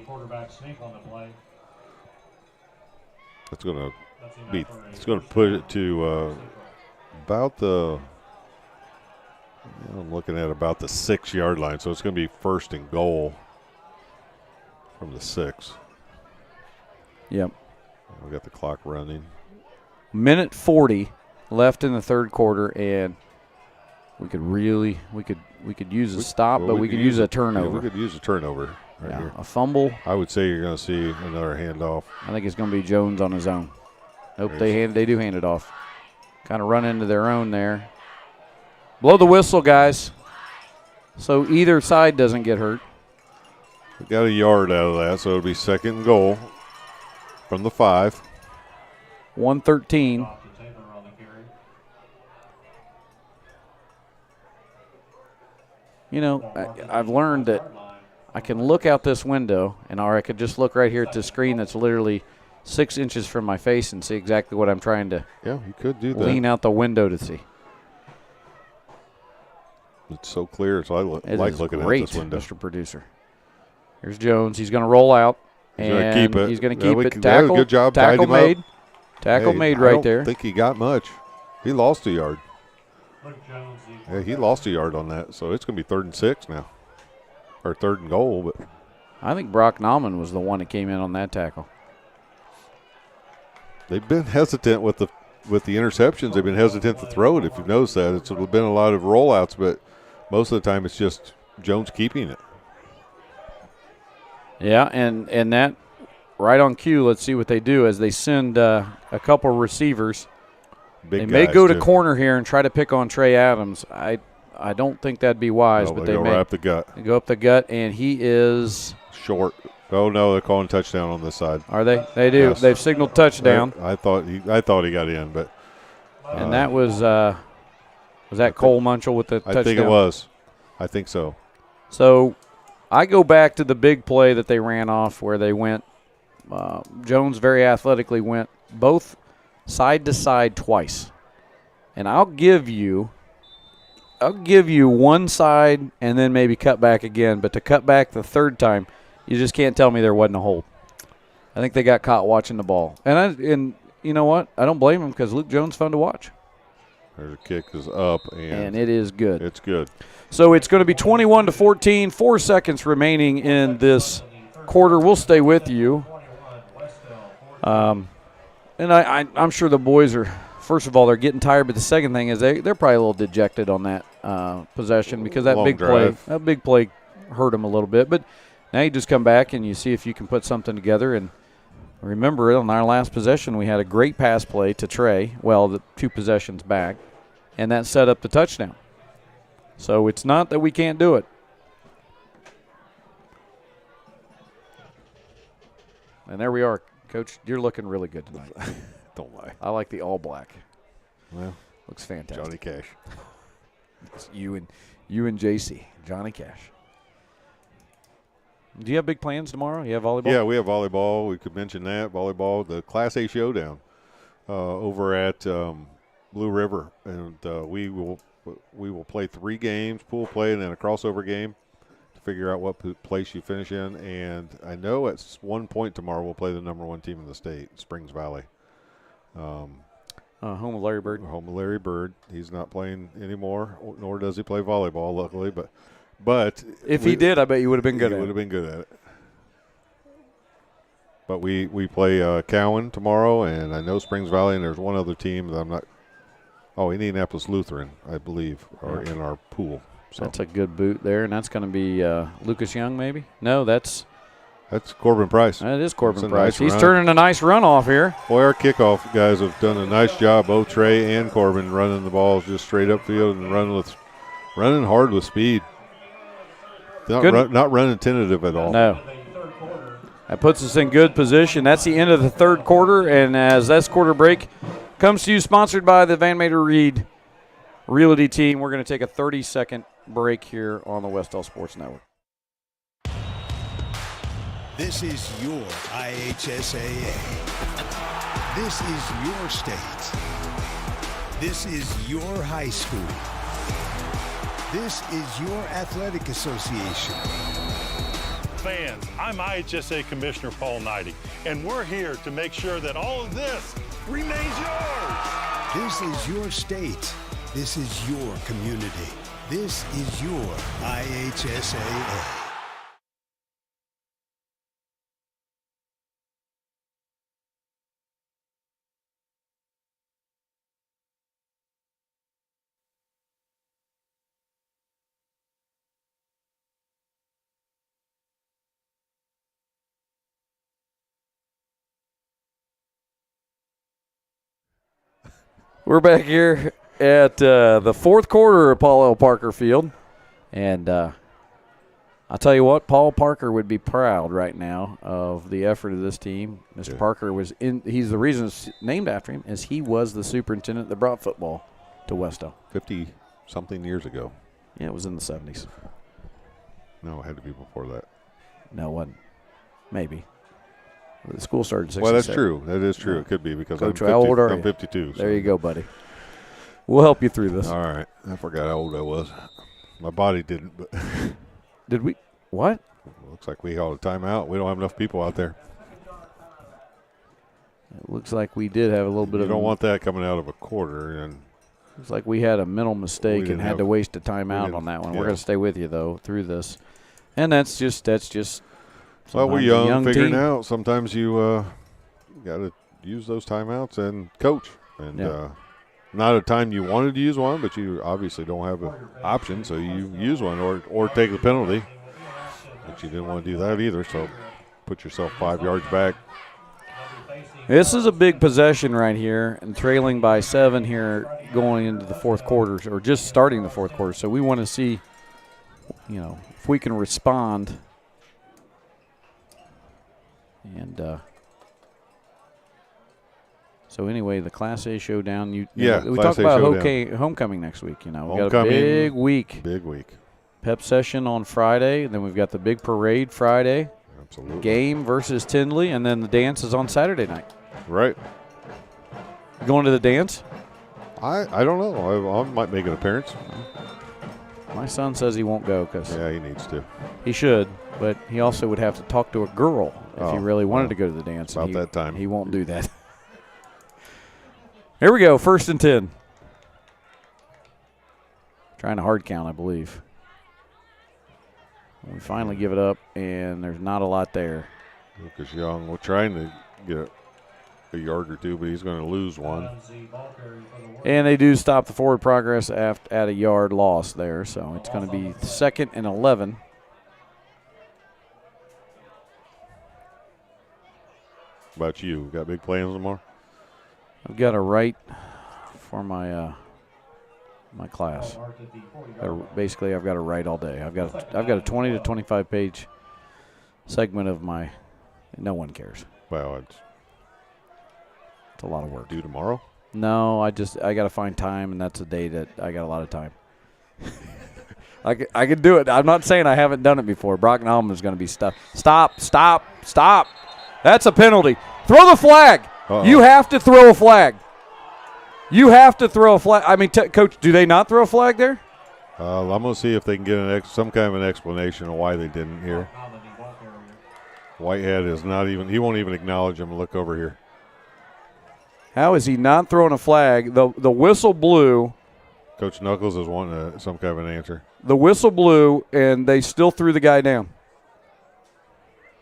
It's going to put it to about the I'm looking at about the 6-yard line, so it's going to be first and goal from the 6. Yep. We got the clock running. Minute 40 left in the third quarter, and we could use a stop, but we could use a turnover. Yeah, we could use a turnover right here. A fumble. I would say you're going to see another handoff. I think it's going to be Jones on his own. Nope, they do hand it off. Kind of run into their own there. Blow the whistle, guys, so either side doesn't get hurt. We got a yard out of that, so it'll be second and goal from the 5. 113. You know, I've learned that I can look out this window, or I could just look right here at the screen that's literally 6 inches from my face and see exactly what I'm trying to you could do that. Lean out the window to see. It's so clear, so I like looking great, at this window. Mr. Producer. Here's Jones. He's going to roll out. He's going to keep it. He's going to keep it. Tackle. Good job. Tackle made. Up. Tackle made right there. I don't think he got much. He lost a yard. Yeah, he lost a yard on that, so it's going to be 3rd and 6 now. Or 3rd and goal. But I think Brock Nauman was the one that came in on that tackle. They've been hesitant with the interceptions. They've been hesitant to throw it, if you've noticed that. It's been a lot of rollouts, but most of the time it's just Jones keeping it. Yeah, and that right on cue, let's see what they do as they send a couple receivers. They may go to corner here and try to pick on Trey Adams. I don't think that'd be wise, but they may. Right up the gut. They go up the gut, and he is short. Oh no, they're calling touchdown on this side. Are they? They do. Yes. They've signaled touchdown. I thought he got in, but and that was that Cole Munchell with the touchdown? I think it was. I think so. So I go back to the big play that they ran off where they went. Jones very athletically went both side to side twice, and I'll give you one side and then maybe cut back again. But to cut back the third time, you just can't tell me there wasn't a hold. I think they got caught watching the ball, and you know what? I don't blame them because Luke Jones fun to watch. There's a kick is up, and it is good. It's good. So it's going to be 21-14. 4 seconds remaining in this quarter. We'll stay with you. And I'm sure the boys are, first of all, they're getting tired, but the second thing is they're probably a little dejected on that possession because that big play hurt them a little bit. But now you just come back and you see if you can put something together. And remember, on our last possession, we had a great pass play to Trey, the 2 possessions back, and that set up the touchdown. So it's not that we can't do it. And there we are. Coach, you're looking really good tonight. Don't lie. I like the all black. Well, looks fantastic. Johnny Cash. It's you and JC, Johnny Cash. Do you have big plans tomorrow? You have volleyball? Yeah, we have volleyball. We could mention that volleyball, the Class A showdown over at Blue River, and we will play 3 games, pool play, and then a crossover game. Figure out what place you finish in, and I know at one point tomorrow we'll play the number 1 team in the state, Springs Valley. Home of Larry Bird. Home of Larry Bird. He's not playing anymore, nor does he play volleyball, luckily. But if he did, I bet you would have been good. He would have been good at it. But we play Cowan tomorrow, and I know Springs Valley, and there's one other team that I'm not. Oh, Indianapolis Lutheran, I believe, are in our pool. So. That's a good boot there, and that's going to be Lucas Young, maybe? No, that's Corbin Price. That is Corbin Price. Nice He's turning a nice run off here. Boy, our kickoff guys have done a nice job, both Trey and Corbin, running the balls just straight upfield and running hard with speed. Not running tentative at all. No. That puts us in good position. That's the end of the third quarter, and as this quarter break comes to you, sponsored by the Van Mater Reed Realty Team, we're going to take a 30-second break here on the Wes-Del Sports Network. This is your IHSAA. This is your state. This is your high school. This is your athletic association. Fans, I'm IHSA Commissioner Paul Knighty, and we're here to make sure that all of this remains yours. This is your state. This is your community. This is your IHSAA. We're back here at the fourth quarter of Paul L. Parker Field. And I'll tell you what, Paul Parker would be proud right now of the effort of this team. Mr. Parker he's the reason it's named after him is he was the superintendent that brought football to Wes-Del. 50-something years ago. Yeah, it was in the 70s. No, it had to be before that. No, it wasn't. Maybe. The school started in 67. Well, that's true. That is true. It could be because Coach, how old are you? I'm 52. There you go, buddy. We'll help you through this. All right. I forgot how old I was. My body didn't. But Did we? What? Looks like we called a timeout. We don't have enough people out there. It looks like we did have a little bit You of. don't want that coming out of a quarter. And looks like we had a mental mistake and had to waste a timeout on that one. yeah. We're going to stay with you though through this, and that's just. Well, we're sometimes a young, figuring team. out. Sometimes you got to use those timeouts and coach. And not a time you wanted to use one, but you obviously don't have an option, so you use one or take the penalty. But you didn't want to do that either, so put yourself 5 yards back. This is a big possession right here, and trailing by 7 here going into the fourth quarter, or just starting the fourth quarter. So we want to see, if we can respond. And so anyway, the Class A showdown. We talked about homecoming next week. We got a big week. Big week. Pep session on Friday, and then we've got the big parade Friday. Absolutely. Game versus Tindley, and then the dance is on Saturday night. Right. Going to the dance? I don't know. I might make an appearance. My son says he won't go because he needs to. He should, but he also would have to talk to a girl if he really wanted to go to the dance. About that time. He won't do that. Here we go, 1st and 10. Trying to hard count, I believe. We finally give it up, and there's not a lot there. Lucas Young, we're trying to get a yard or two, but he's going to lose one. And they do stop the forward progress at a yard loss there, so it's going to be 2nd and 11. How about you? Got big plans tomorrow? I've got to write for my my class. Basically, I've got to write all day. I've got a 20 to 25 page segment of my. No one cares. Well, it's a lot of work. Due tomorrow? No, I got to find time, and that's a day that I got a lot of time. I could do it. I'm not saying I haven't done it before. Brock Nallman is going to be stuck. Stop. That's a penalty. Throw the flag. Uh-oh. You have to throw a flag. You have to throw a flag. I mean, Coach, do they not throw a flag there? I'm going to see if they can get some kind of an explanation of why they didn't here. Whitehead is not even – he won't even acknowledge him and look over here. How is he not throwing a flag? The whistle blew. Coach Knuckles is wanting some kind of an answer. The whistle blew, and they still threw the guy down.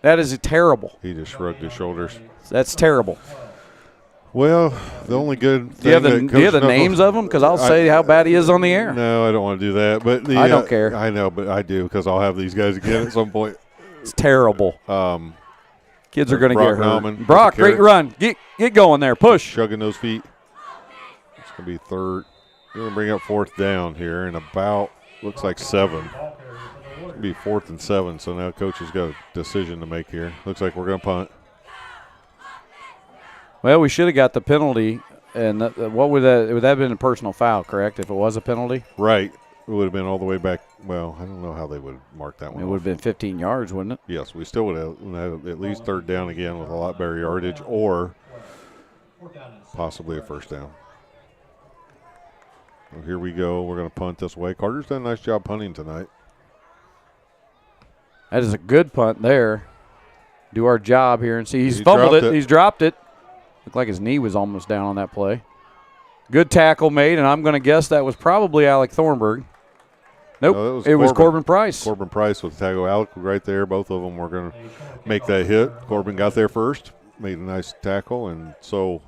That is terrible. He just shrugged his shoulders. That's terrible. Well, the only good thing do you have the names of them? Because I'll say how bad he is on the air. No, I don't want to do that. But I don't care. I know, but I do because I'll have these guys again at some point. It's terrible. Kids are going to get hurt. Nauman, Brock, great run. Get going there. Push. Chugging those feet. It's going to be third. We're going to bring up 4th down here and about, looks like 7. It's going to be 4th and 7, so now Coach has got a decision to make here. Looks like we're going to punt. Well, we should have got the penalty, and what would that have been a personal foul, correct, if it was a penalty? Right. It would have been all the way back. Well, I don't know how they would mark that one. It would have been 15 yards, wouldn't it? Yes, we still would have had at least 3rd down again with a lot better yardage or possibly a 1st down. Well, here we go. We're going to punt this way. Carter's done a nice job punting tonight. That is a good punt there. Do our job here and see. He's fumbled it. He's dropped it. Looked like his knee was almost down on that play. Good tackle made, and I'm going to guess that was probably Alec Thornburg. Nope, No, it was Corbin Price. Corbin Price with Tago Alec right there. Both of them were going to make that hit. Corbin got there first, made a nice tackle, and so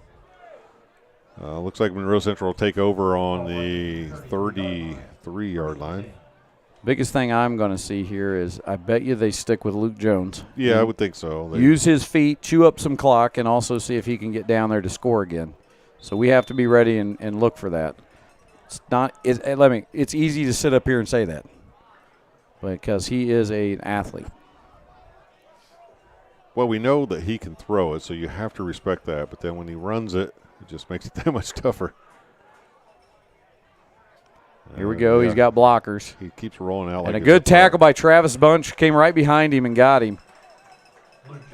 looks like Monroe Central will take over on the 33-yard line. Biggest thing I'm going to see here is I bet you they stick with Luke Jones. Yeah, I would think so. Use his feet, chew up some clock, and also see if he can get down there to score again. So we have to be ready and look for that. It's easy to sit up here and say that because he is an athlete. Well, we know that he can throw it, so you have to respect that. But then when he runs it, it just makes it that much tougher. Here we go. He's got blockers. He keeps rolling out. And a good tackle by Travis Bunch. Came right behind him and got him.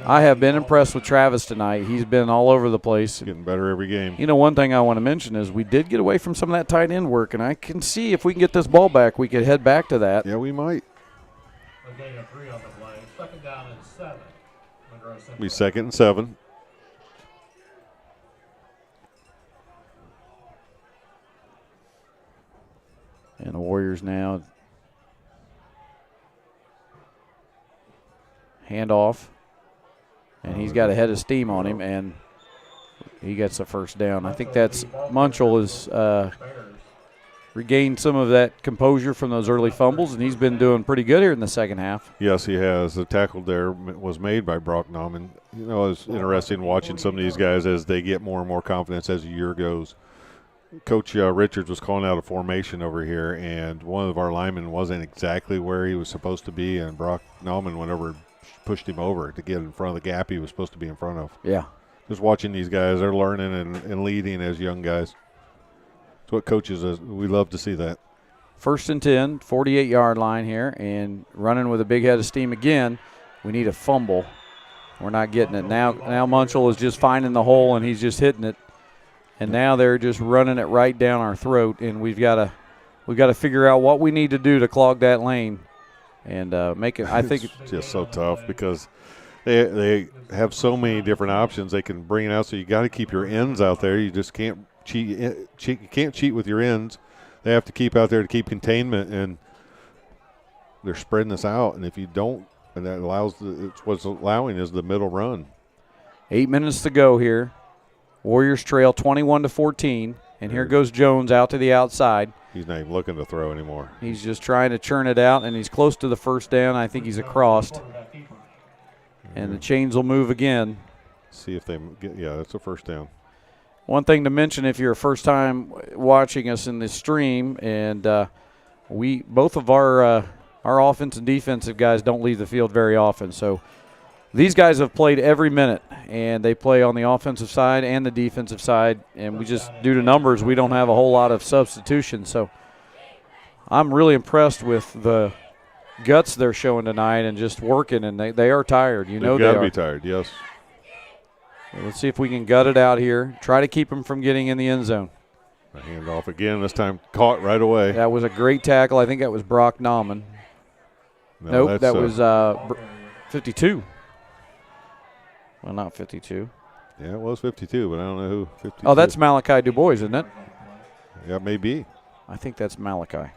I have been impressed with Travis tonight. He's been all over the place. Getting better every game. You know, one thing I want to mention is we did get away from some of that tight end work, and I can see if we can get this ball back, we could head back to that. Yeah, we might. A gain of 3 on the play. Second down and 7. Monroe Central. Be 2nd and 7. And the Warriors now hand off. And he's got a head of steam on him, and he gets the first down. I think that's Munchell has regained some of that composure from those early fumbles, and he's been doing pretty good here in the second half. Yes, he has. The tackle there was made by Brock Nauman. You know, it's interesting watching some of these guys as they get more and more confidence as the year goes. Coach Richards was calling out a formation over here, and one of our linemen wasn't exactly where he was supposed to be, and Brock Nauman went over and pushed him over to get in front of the gap he was supposed to be in front of. Yeah. Just watching these guys, they're learning and leading as young guys. It's what coaches, we love to see that. 1st and 10, 48-yard line here, and running with a big head of steam again. We need a fumble. We're not getting it. Now Munchell is just finding the hole, and he's just hitting it. And now they're just running it right down our throat, and we've got to figure out what we need to do to clog that lane and make it. I think it's just so tough because they have so many different options they can bring it out. So you got to keep your ends out there. You just can't cheat. You can't cheat with your ends. They have to keep out there to keep containment, and they're spreading this out. And if you don't, and that allows it's what's allowing is the middle run. 8 minutes to go here. Warriors trail 21-14, and here goes Jones out to the outside. He's not even looking to throw anymore. He's just trying to churn it out, and he's close to the first down. I think he's across. And the chains will move again. See if they get, yeah, that's a first down. One thing to mention if you're a first time watching us in this stream, and both of our offense and defensive guys don't leave the field very often. So these guys have played every minute, and they play on the offensive side and the defensive side, and we just, due to numbers, we don't have a whole lot of substitution. So I'm really impressed with the guts they're showing tonight and just working, and they are tired. You know they are. They've got to be tired, yes. Let's see if we can gut it out here. Try to keep them from getting in the end zone. A handoff again, this time caught right away. That was a great tackle. I think that was Brock Nauman. No, nope, that was 52. Well, not 52. Yeah, it was 52, but I don't know who 52. Oh, that's Malachi DuBois, isn't it? Yeah, maybe. I think that's Malachi.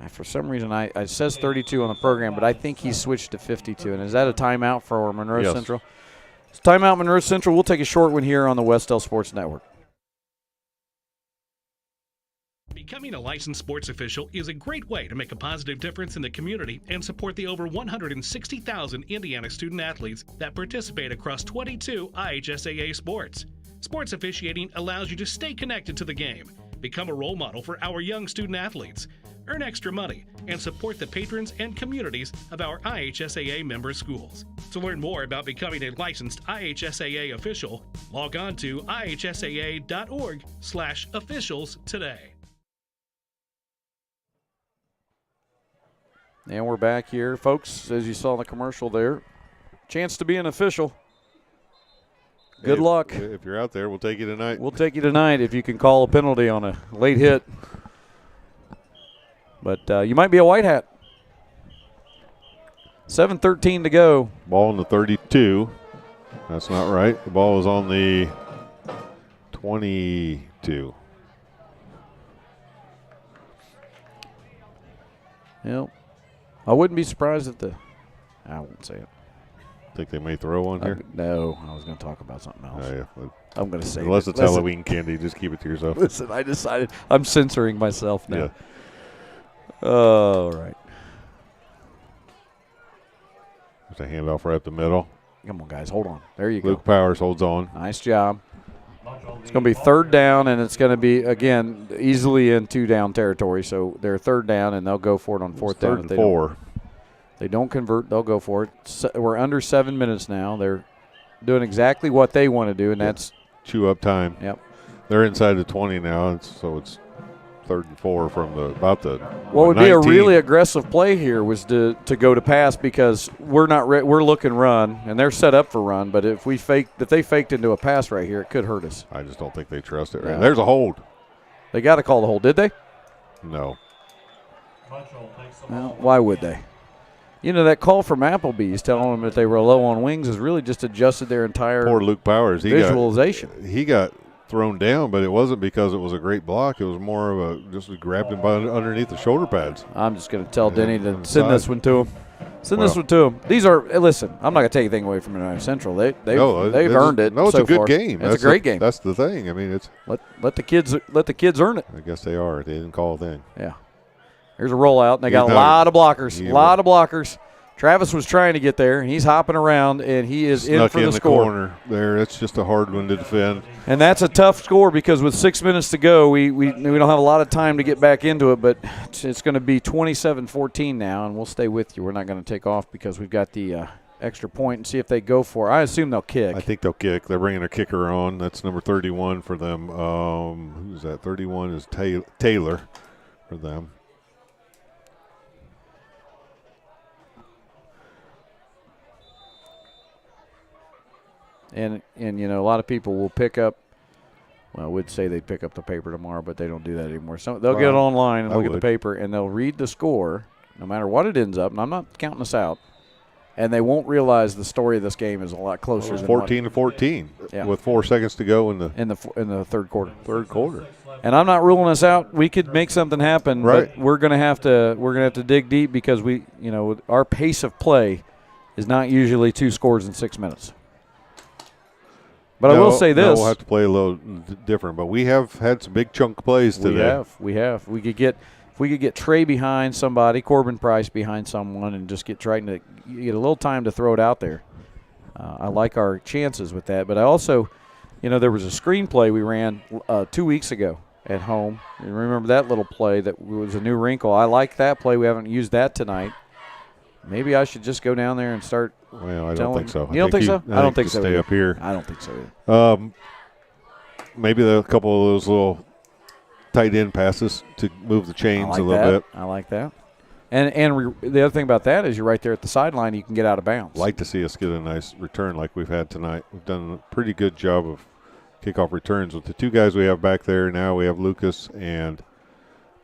For some reason, it says 32 on the program, but I think he switched to 52. And is that a timeout for Monroe Yes. Central? It's timeout, Monroe Central. We'll take a short one here on the Wes-Del Sports Network. Becoming a licensed sports official is a great way to make a positive difference in the community and support the over 160,000 Indiana student athletes that participate across 22 IHSAA sports. Sports officiating allows you to stay connected to the game, become a role model for our young student athletes, earn extra money, and support the patrons and communities of our IHSAA member schools. To learn more about becoming a licensed IHSAA official, log on to ihsaa.org/officials today. And we're back here, folks, as you saw in the commercial there. Chance to be an official. Good luck. If you're out there, we'll take you tonight. We'll take you tonight if you can call a penalty on a late hit. But you might be a white hat. 7:13 to go. Ball on the 32. That's not right. The ball is on the 22. Yep. I wouldn't be surprised if I won't say it. Think they may throw one here? No, I was going to talk about something else. Oh, yeah. I'm going to say unless it's Halloween candy, just keep it to yourself. Listen, I decided I'm censoring myself now. Yeah. All right. There's a handoff right up the middle. Come on, guys. Hold on. There you go. Luke Powers holds on. Nice job. It's going to be third down, and it's going to be, again, easily in 2-down territory. So they're third down, and they'll go for it on fourth down. Third and 4. They don't convert, they'll go for it. We're under 7 minutes now. They're doing exactly what they want to do, and that's chew up time. Yep. They're inside the 20 now, so it's 3rd and 4 from about the what would 19. be a really aggressive play here was to go to pass, because we're looking run, and they're set up for run. But if they faked into a pass right here, it could hurt us. I just don't think they trust it. Right. Yeah. There's a hold. They got to call the hold, did they? No. Well, why would they? You know, that call from Applebee's telling them that they were low on wings has really just adjusted their entire poor Luke Powers. Visualization. He got thrown down, but it wasn't because it was a great block. It was more of just grabbed him by underneath the shoulder pads. I'm just going to tell Denny to send this one to him. This one to him. These are, listen, I'm not going to take anything away from Monroe Central. They've earned it. No, it's so a good far. game. It's a great game. That's the thing. I mean, it's let the kids earn it. I guess they are. They didn't call it then. Yeah. Here's a rollout, and they got a lot of blockers. Travis was trying to get there, and he's hopping around, and he is in for the score. Corner there. It's just a hard one to defend. And that's a tough score, because with 6 minutes to go, we don't have a lot of time to get back into it, but it's going to be 27-14 now, and we'll stay with you. We're not going to take off because we've got the extra point and see if they go for it. I assume they'll kick. I think they'll kick. They're bringing a kicker on. That's number 31 for them. Who's that? 31 is Taylor for them. And you know, a lot of people will pick up. Well, I would say they'd pick up the paper tomorrow, but they don't do that anymore. So they'll get online and look at the paper, and they'll read the score, no matter what it ends up. And I'm not counting us out. And they won't realize the story of this game is a lot closer. It was 14-14 with 4 seconds to go in the third quarter. Third quarter. And I'm not ruling us out. We could make something happen, right. But we're gonna have to dig deep, because our pace of play is not usually 2 scores in 6 minutes. But I will say this. We'll have to play a little different. But we have had some big chunk plays today. We have. We could get Trey behind somebody, Corbin Price behind someone, and just trying to get a little time to throw it out there. I like our chances with that. But I also, there was a screenplay we ran 2 weeks ago at home. You remember that little play that was a new wrinkle? I like that play. We haven't used that tonight. Maybe I should just go down there and start. Well, I don't think so. You don't think so? I don't think so. Stay up here. I don't think so either. Maybe a couple of those little tight end passes to move the chains a little bit. I like that. And the other thing about that is you're right there at the sideline. You can get out of bounds. Like to see us get a nice return like we've had tonight. We've done a pretty good job of kickoff returns with the 2 guys we have back there. Now we have Lucas and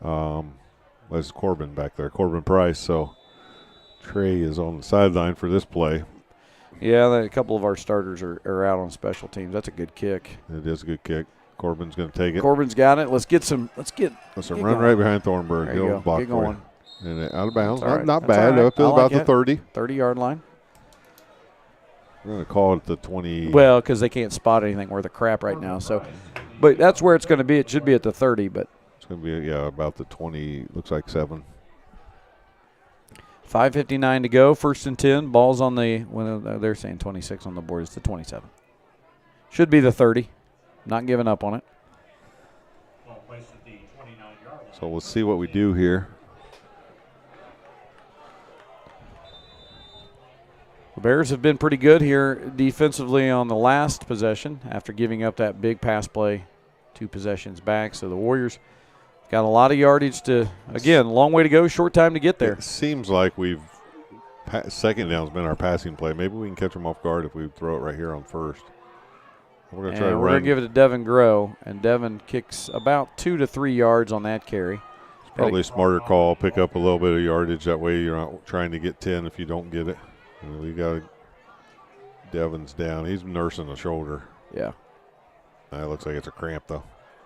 Corbin back there, Corbin Price. So Trey is on the sideline for this play. Yeah, a couple of our starters are out on special teams. That's a good kick. It is a good kick. Corbin's going to take it. Corbin's got it. Let's run right behind Thornburg. There you go. Block get going. And out of bounds. Right. Not bad. Up to about the 30. 30-yard line. We're going to call it the 20. Well, because they can't spot anything worth a crap right now. So, but that's where it's going to be. It should be at the 30, but it's going to be about the 20. Looks like 7. 5:59 to go. 1st and 10. Ball's on the. Well, they're saying 26 on the board. It's the 27. Should be the 30. Not giving up on it. So we'll see what we do here. The Bears have been pretty good here defensively on the last possession after giving up that big pass play 2 possessions back. So the Warriors got a lot of yardage to, again, long way to go, short time to get there. It seems like second down's been our passing play. Maybe we can catch them off guard if we throw it right here on first. We're going to give it to Devin Groh, and Devin kicks about 2 to 3 yards on that carry. It's probably a smarter call. Pick up a little bit of yardage. That way you're not trying to get 10 if you don't get it. We got Devin's down. He's nursing a shoulder. Yeah. It looks like it's a cramp, though.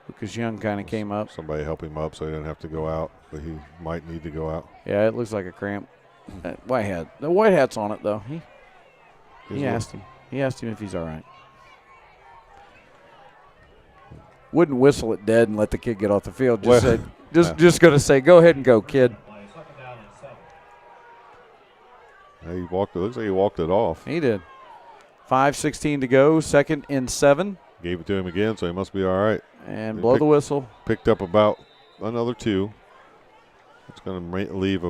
Lucas Young kind of came up. Somebody help him up so he didn't have to go out, but he might need to go out. Yeah, it looks like a cramp. Whitehead. The Whitehead's on it, though. He asked him. He asked him if he's all right. Wouldn't whistle it dead and let the kid get off the field. Just going to say, go ahead and go, kid. He walked. It looks like he walked it off. He did. 5:16 to go, 2nd and 7. Gave it to him again, so he must be all right. And blow the whistle. Picked up about another 2. It's going to leave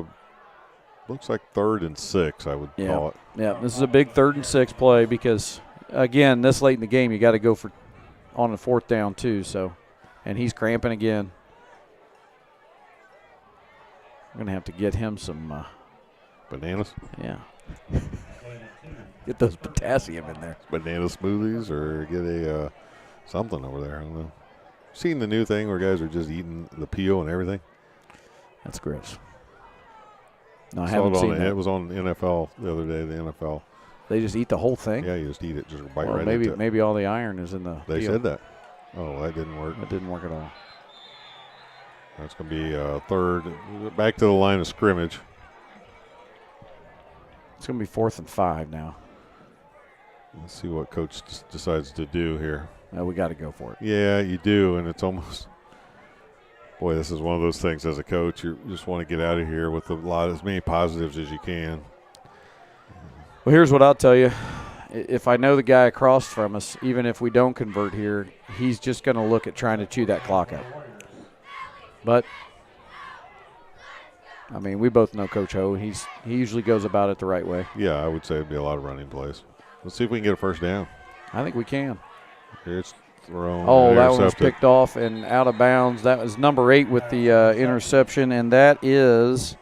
looks like 3rd and 6, I would call it. Yeah, this is a big 3rd and 6 play because, again, this late in the game, you got to go on a 4th down too. So, and he's cramping again. We're going to have to get him some bananas. Yeah. Get those potassium in there. Banana smoothies or get a something over there. I don't know. Seen the new thing where guys are just eating the peel and everything? That's gross. No, I haven't seen that. It was on NFL the other day, the NFL. They just eat the whole thing? Yeah, you just eat it, just bite right into it. Maybe all the iron is in the They peel. said that. Oh, that didn't work. That didn't work at all. That's going to be 3rd. Back to the line of scrimmage. It's going to be 4th and 5 now. Let's see what coach decides to do here. We got to go for it. Yeah, you do, and it's almost – boy, this is one of those things as a coach. You just want to get out of here with as many positives as you can. Well, here's what I'll tell you. If I know the guy across from us, even if we don't convert here, he's just going to look at trying to chew that clock up. But, I mean, we both know Coach Ho. He usually goes about it the right way. Yeah, I would say it'd be a lot of running plays. Let's see if we can get a first down. I think we can. Here it's thrown. Oh, that one was picked off and out of bounds. That was number 8 with the interception, and that is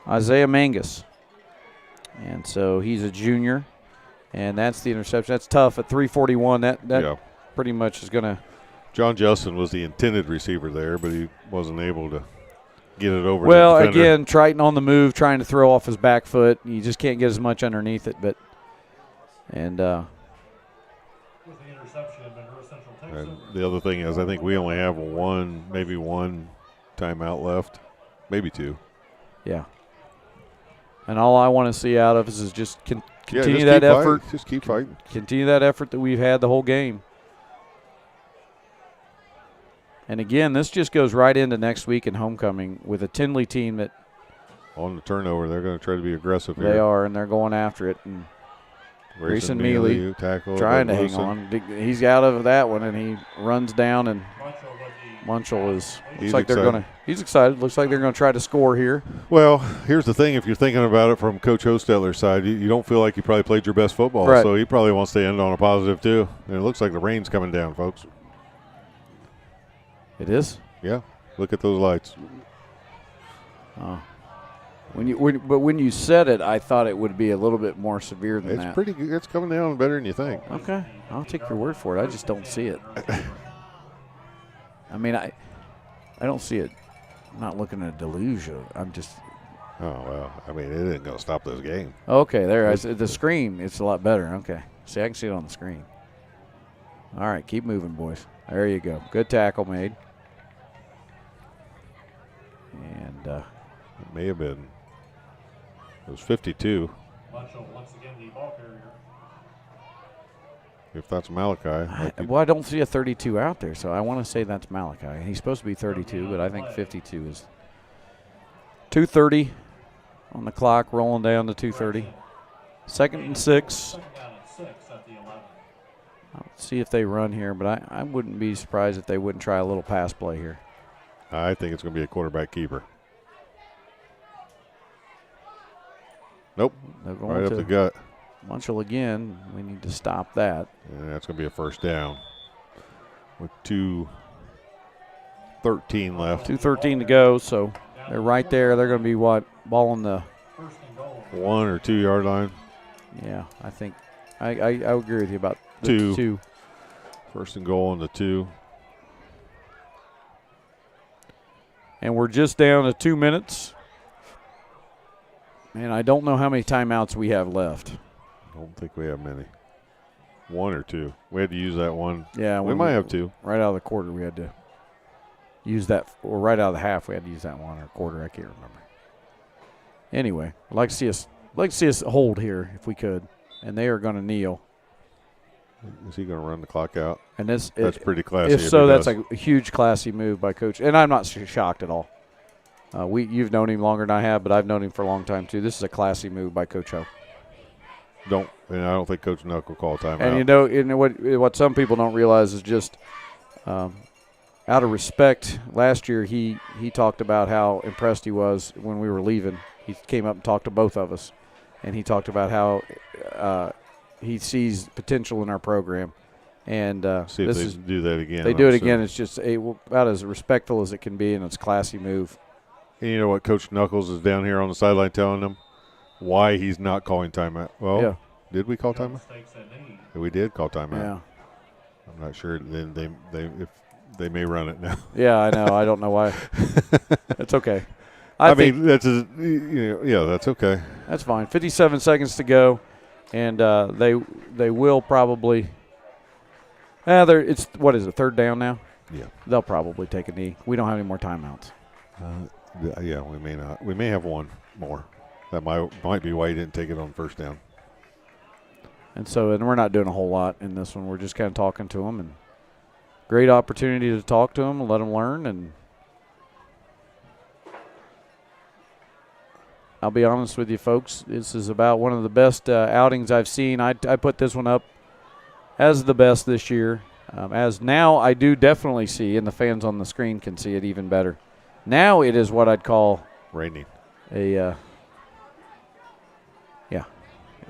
Isaiah Mangus. And so he's a junior, and that's the interception. That's tough at 3:41. That pretty much is going to. John Justin was the intended receiver there, but he wasn't able to get it over. Well, the defender. again, Triton on the move, trying to throw off his back foot. You just can't get as much underneath it, but and. With the interception, Monroe Central takes And the other thing is, I think we only have maybe one timeout left, maybe 2. Yeah. And all I want to see out of us is just continue just that keep effort. Fighting. Just keep fighting. Continue that effort that we've had the whole game. And again, this just goes right into next week in homecoming with a Tinley team that on the turnover, they're going to try to be aggressive here. They are, and they're going after it. And Grayson Mealy trying to hang on. He's out of that one, and he runs down, and Munchell looks like they're going to. He's excited. Looks like they're going to try to score here. Well, here's the thing: if you're thinking about it from Coach Hostetler's side, you don't feel like you probably played your best football, right. So he probably wants to end on a positive too. And it looks like the rain's coming down, folks. It is. Yeah, look at those lights. Oh. When you said it, I thought it would be a little bit more severe than that. It's pretty good. It's coming down better than you think. Okay, I'll take your word for it. I just don't see it. I mean, I don't see it. I'm not looking at a deluge. I'm just. Oh well, I mean, it isn't going to stop this game. Okay, there. The screen, it's a lot better. Okay, see, I can see it on the screen. All right, keep moving, boys. There you go. Good tackle made. And it may have been. It was 52. Munchell once again the ball carrier. If that's Malachi. I don't see a 32 out there, so I want to say that's Malachi. He's supposed to be 32, but I think 52 is 2:30 on the clock, rolling down to 2:30. 2nd and 6. I'll see if they run here, but I wouldn't be surprised if they wouldn't try a little pass play here. I think it's going to be a quarterback keeper. Nope. Right up the gut. Munchell again. We need to stop that. And that's going to be a first down with 2:13 left. 2:13 to go, so they're right there. They're going to be what? Ball on the 1 or 2 yard line. Yeah, I think I agree with you about the 2. First and goal on the 2. And we're just down to 2 minutes. And I don't know how many timeouts we have left. I don't think we have many. 1 or 2. We had to use that one. Yeah. We might have 2. Right out of the quarter we had to use that, or right out of the half we had to use that one, or quarter, I can't remember. Anyway, I'd like to see us hold here if we could, and they are going to kneel. Is he going to run the clock out? And that's pretty classy. If so, that's a huge classy move by Coach, and I'm not shocked at all. You've known him longer than I have, but I've known him for a long time too. This is a classy move by Coach Ho. I don't think Coach Nuck will call timeout. And what some people don't realize is just out of respect. Last year he talked about how impressed he was when we were leaving. He came up and talked to both of us, and he talked about how he sees potential in our program. And see if they do that again. They do it again. It's just about as respectful as it can be, and it's a classy move. And you know what Coach Knuckles is down here on the sideline telling them? Why he's not calling timeout. Well, yeah. Did we call timeout? We did call timeout. Yeah. I'm not sure. Then if they may run it now. Yeah, I know. I don't know why. That's okay. I mean, that's that's okay. That's fine. 57 seconds to go, and they will probably. It's what is it? Third down now. Yeah. They'll probably take a knee. We don't have any more timeouts. Yeah, we may not. We may have one more. That might be why he didn't take it on first down. And we're not doing a whole lot in this one. We're just kind of talking to them, and great opportunity to talk to them and let them learn. And I'll be honest with you, folks, this is about one of the best outings I've seen. I put this one up as the best this year. As now I do definitely see, and the fans on the screen can see it even better. Now it is what I'd call raining.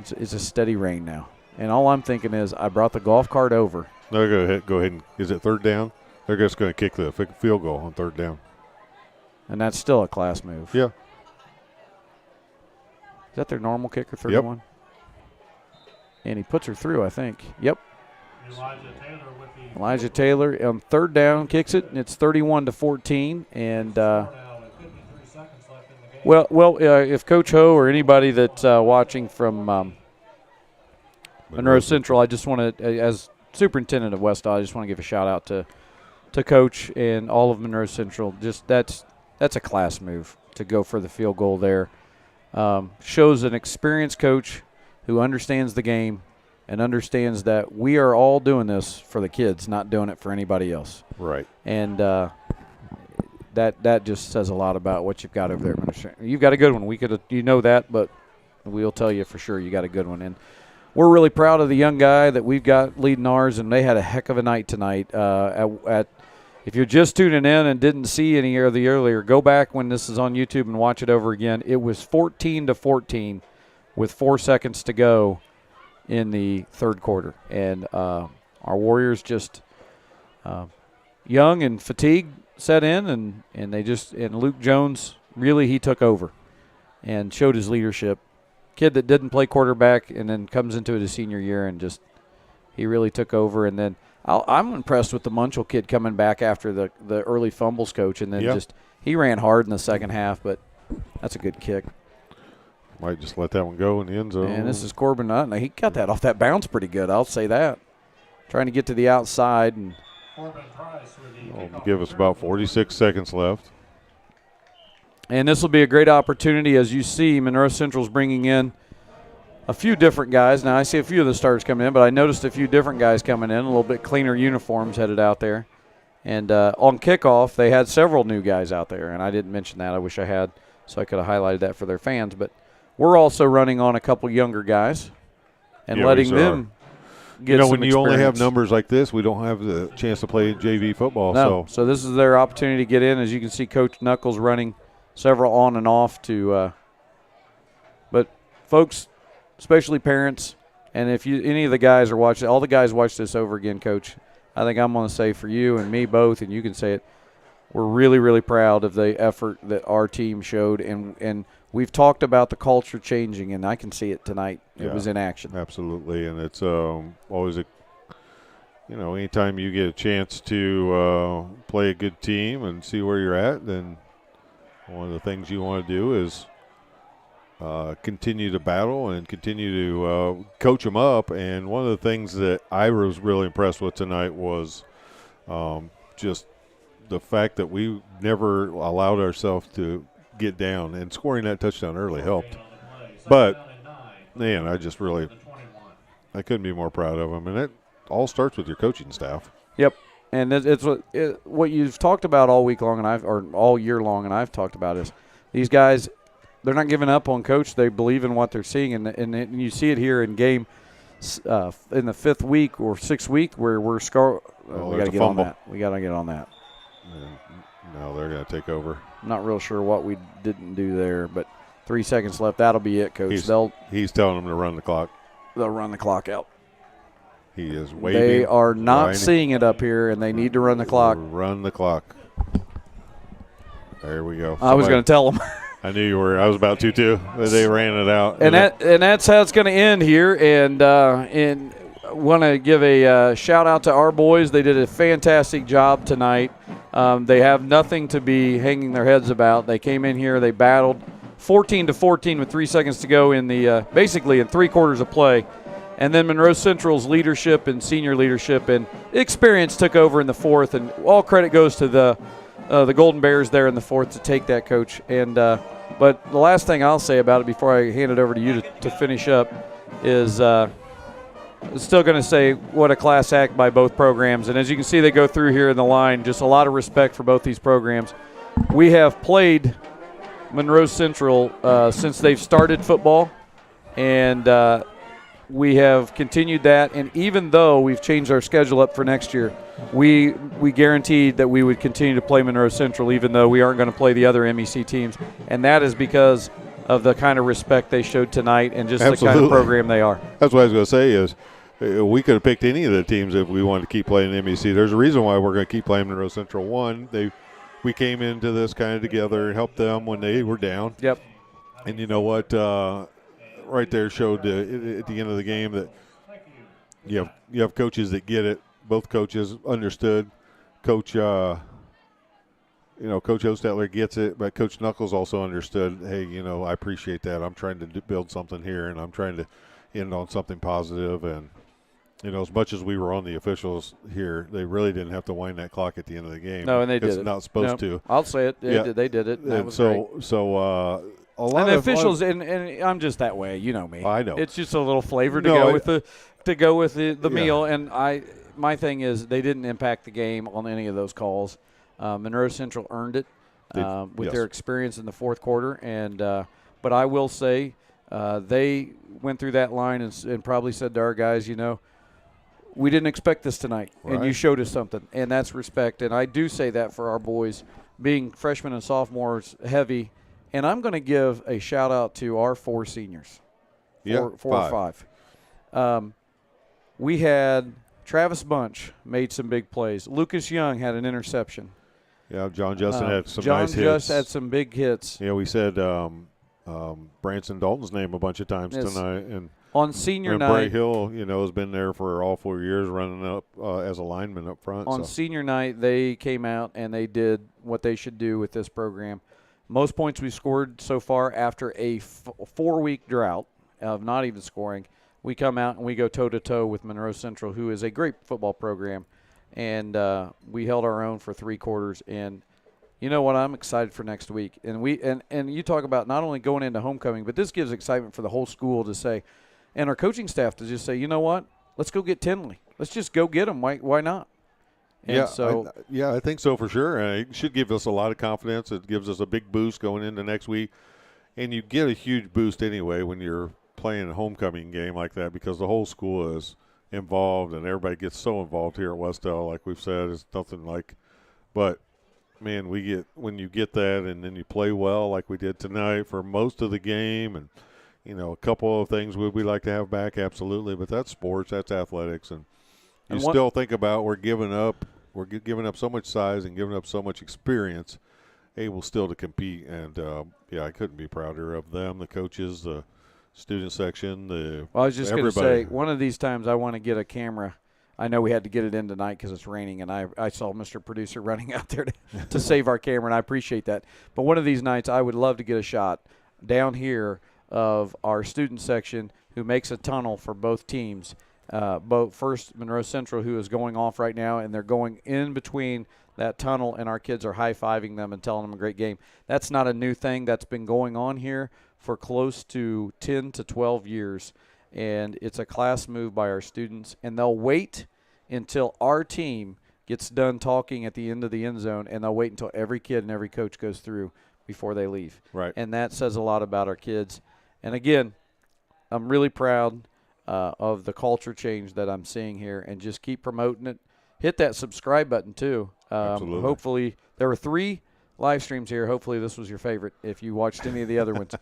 It's a steady rain now. And all I'm thinking is I brought the golf cart over. They're go ahead and is it third down? They're just going to kick the field goal on third down. And that's still a class move. Yeah. Is that their normal kicker, 31? Yep. And he puts her through, I think. Yep. Elijah Taylor on third down kicks it, and it's 31-14. And if Coach Ho or anybody that's watching from Monroe Central, I just want to, as superintendent of Wes-Del, I just want to give a shout out to Coach and all of Monroe Central. Just that's a class move to go for the field goal there. Shows an experienced coach who understands the game and understands that we are all doing this for the kids, not doing it for anybody else. Right. And that just says a lot about what you've got over there. You've got a good one. You know that, but we'll tell you for sure you got a good one. And we're really proud of the young guy that we've got leading ours, and they had a heck of a night tonight. If you're just tuning in and didn't see any of the earlier, go back when this is on YouTube and watch it over again. It was 14-14 with 4 seconds to go in the third quarter. And our Warriors just young and fatigued set in, and Luke Jones, really he took over and showed his leadership. Kid that didn't play quarterback and then comes into his senior year and just he really took over. And then I'm impressed with the Munchell kid coming back after the early fumbles coach, and then he ran hard in the second half, but that's a good kick. Might just let that one go in the end zone. And this is Corbin Nutt. He got that off that bounce pretty good, I'll say that. Trying to get to the outside. And give us about 46 seconds left. And this will be a great opportunity. As you see, Monroe Central's bringing in a few different guys. Now, I see a few of the starters coming in, but I noticed a few different guys coming in, a little bit cleaner uniforms headed out there. And on kickoff, they had several new guys out there, and I didn't mention that. I wish I had, so I could have highlighted that for their fans. But we're also running on a couple younger guys and letting them get some when you only have experience. numbers like this, we don't have the chance to play JV football. No. So this is their opportunity to get in. As you can see, Coach Knuckles running several on and off to but folks, especially parents, and if any of the guys are watching, all the guys watch this over again, Coach, I think I'm going to say for you and me both, and you can say it, we're really, really proud of the effort that our team showed, and we've talked about the culture changing, and I can see it tonight. It was in action. Absolutely, and it's always anytime you get a chance to play a good team and see where you're at, then one of the things you want to do is continue to battle and continue to coach them up. And one of the things that I was really impressed with tonight was just the fact that we never allowed ourselves to get down, and scoring that touchdown early helped. But, man, I couldn't be more proud of them. And it all starts with your coaching staff. Yep. And it's what you've talked about all week long, or all year long, and I've talked about is these guys, they're not giving up on Coach. They believe in what they're seeing, and you see it here in game in the 5th week or 6th week where we're we got to get on that. We got to get on that. No, they're going to take over. I'm not real sure what we didn't do there, but 3 seconds left. That'll be it, Coach. He's telling them to run the clock. They'll run the clock out. He is waving. They are not seeing it up here, and they need to run the clock. Run the clock. There we go. I was going to tell them. I knew you were. I was about to too. They ran it out, and that's how it's going to end here. And want to give a shout out to our boys. They did a fantastic job tonight. They have nothing to be hanging their heads about. They came in here. They battled 14-14 with 3 seconds to go in the basically in 3 quarters of play. And then Monroe Central's leadership and senior leadership and experience took over in the 4th. And all credit goes to the Golden Bears there in the 4th to take that, Coach. And but the last thing I'll say about it before I hand it over to you to finish up is still going to say what a class act by both programs. And as you can see, they go through here in the line. Just a lot of respect for both these programs. We have played Monroe Central since they've started football, and we have continued that. And even though we've changed our schedule up for next year, we guaranteed that we would continue to play Monroe Central even though we aren't going to play the other MEC teams. And that is because of the kind of respect they showed tonight and just Absolutely. the kind of program they are. That's what I was going to say is we could have picked any of the teams if we wanted to keep playing MEC. There's a reason why we're going to keep playing Monroe Central. One, we came into this kind of together and helped them when they were down. Yep. And you know what? Right there showed at the end of the game that you have coaches that get it. Both coaches understood. Coach Hostetler gets it, but Coach Knuckles also understood, hey, I appreciate that. I'm trying to build something here, and I'm trying to end on something positive. And, as much as we were on the officials here, they really didn't have to wind that clock at the end of the game. No, and they did it. It's not supposed to. I'll say it. Yeah. They did it. That was great. A lot and the of officials, and I'm just that way. You know me. I know. It's just a little flavor to go with the meal. And my thing is they didn't impact the game on any of those calls. Monroe Central earned it with their experience in the 4th quarter. And but I will say they went through that line and probably said to our guys, we didn't expect this tonight, and you showed us something, and that's respect. And I do say that for our boys, being freshmen and sophomores heavy. And I'm going to give a shout-out to our 4 seniors, four or 5. We had Travis Bunch made some big plays. Lucas Young had an interception. Yeah, John Justin had some nice hits. John Just had some big hits. Yeah, we said Branson Dalton's name a bunch of times tonight. And on senior night, Bray Hill, has been there for all 4 years running up as a lineman up front. On senior night, they came out and they did what they should do with this program. Most points we scored so far after a 4-week drought of not even scoring. We come out and we go toe-to-toe with Monroe Central, who is a great football program. And we held our own for 3 quarters. And you know what? I'm excited for next week. And you talk about not only going into homecoming, but this gives excitement for the whole school to say, and our coaching staff to just say, you know what? Let's go get Tinley. Let's just go get them. Why not? And I think so for sure. It should give us a lot of confidence. It gives us a big boost going into next week. And you get a huge boost anyway when you're playing a homecoming game like that because the whole school is involved and everybody gets so involved here at Wes-Del. Like we've said, it's nothing like – but, man, when you get that and then you play well like we did tonight for most of the game and, a couple of things would we like to have back, absolutely. But that's sports, that's athletics. And you still think about we're giving up so much size and giving up so much experience, able still to compete. And, I couldn't be prouder of them, the coaches, the student section, I was just going to say, one of these times I want to get a camera. I know we had to get it in tonight because it's raining, and I saw Mr. Producer running out there to save our camera, and I appreciate that. But one of these nights I would love to get a shot down here of our student section who makes a tunnel for both teams. First Monroe Central, who is going off right now, and they're going in between that tunnel and our kids are high-fiving them and telling them a great game. That's not a new thing. That's been going on here for close to 10 to 12 years, and it's a class move by our students, and they'll wait until our team gets done talking at the end of the end zone, and they'll wait until every kid and every coach goes through before they leave. Right. And that says a lot about our kids. And, again, I'm really proud of the culture change that I'm seeing here, and just keep promoting it. Hit that subscribe button, too. Absolutely. Hopefully, there were 3 live streams here. Hopefully this was your favorite if you watched any of the other ones.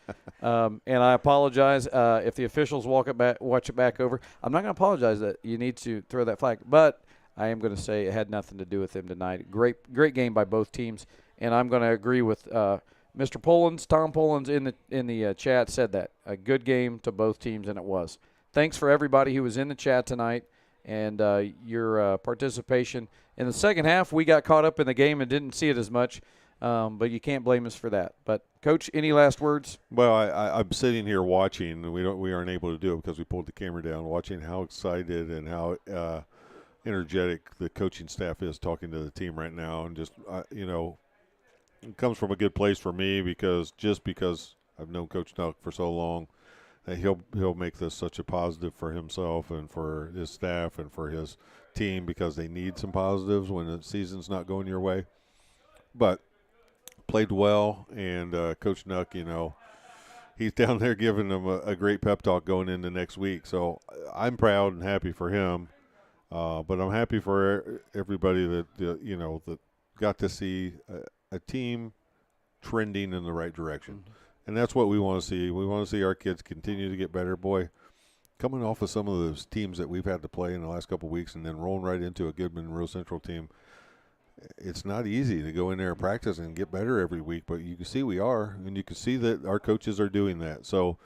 And I apologize if the officials watch it back over. I'm not going to apologize that you need to throw that flag, but I am going to say it had nothing to do with them tonight. Great game by both teams, and I'm going to agree with Mr. Pullins. Tom Pullins in the chat said that. A good game to both teams, and it was. Thanks for everybody who was in the chat tonight and your participation. In the second half, we got caught up in the game and didn't see it as much, but you can't blame us for that. But, Coach, any last words? Well, I'm sitting here watching, and we aren't able to do it because we pulled the camera down, watching how excited and how energetic the coaching staff is talking to the team right now. And just, it comes from a good place for me because I've known Coach Nuck for so long, that he'll make this such a positive for himself and for his staff and for his team, because they need some positives when the season's not going your way. But played well, and Coach Nuck, he's down there giving them a great pep talk going into next week. So I'm proud and happy for him, but I'm happy for everybody that got to see a team trending in the right direction. Mm-hmm. And that's what we want to see. We want to see our kids continue to get better. Boy, coming off of some of those teams that we've had to play in the last couple of weeks and then rolling right into a good Monroe Central team, it's not easy to go in there and practice and get better every week. But you can see we are, and you can see that our coaches are doing that. So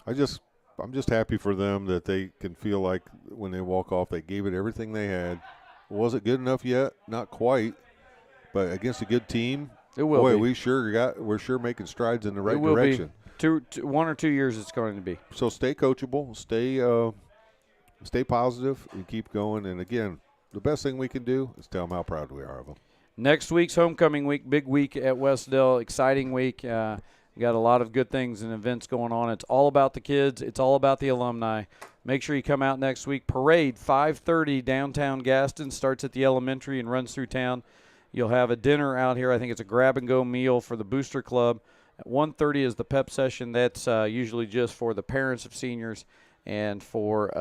I'm just happy for them that they can feel like when they walk off, they gave it everything they had. Was it good enough yet? Not quite. But against a good team, it will be. We're sure making strides in the right direction. Be. 1 or 2 years it's going to be. So stay coachable, stay positive, and keep going. And again, the best thing we can do is tell them how proud we are of them. Next week's homecoming week, big week at Wes-Del, exciting week. We got a lot of good things and events going on. It's all about the kids. It's all about the alumni. Make sure you come out next week. Parade, 5:30, downtown Gaston, starts at the elementary and runs through town. You'll have a dinner out here. I think it's a grab-and-go meal for the Booster Club. At 1:30 is the pep session. That's usually just for the parents of seniors and for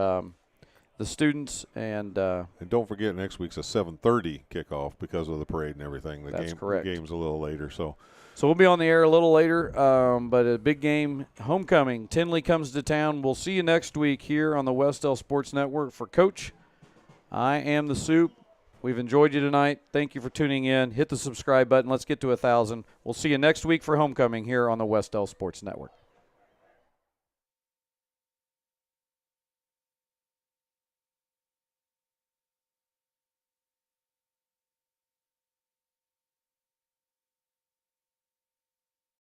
the students. And don't forget, next week's a 7:30 kickoff because of the parade and everything. That's correct. The game's a little later. So we'll be on the air a little later, but a big game, homecoming. Tinley comes to town. We'll see you next week here on the Wes-Del Sports Network. For Coach, I am the Supt. We've enjoyed you tonight. Thank you for tuning in. Hit the subscribe button. Let's get to 1,000. We'll see you next week for homecoming here on the Wes-Del Sports Network.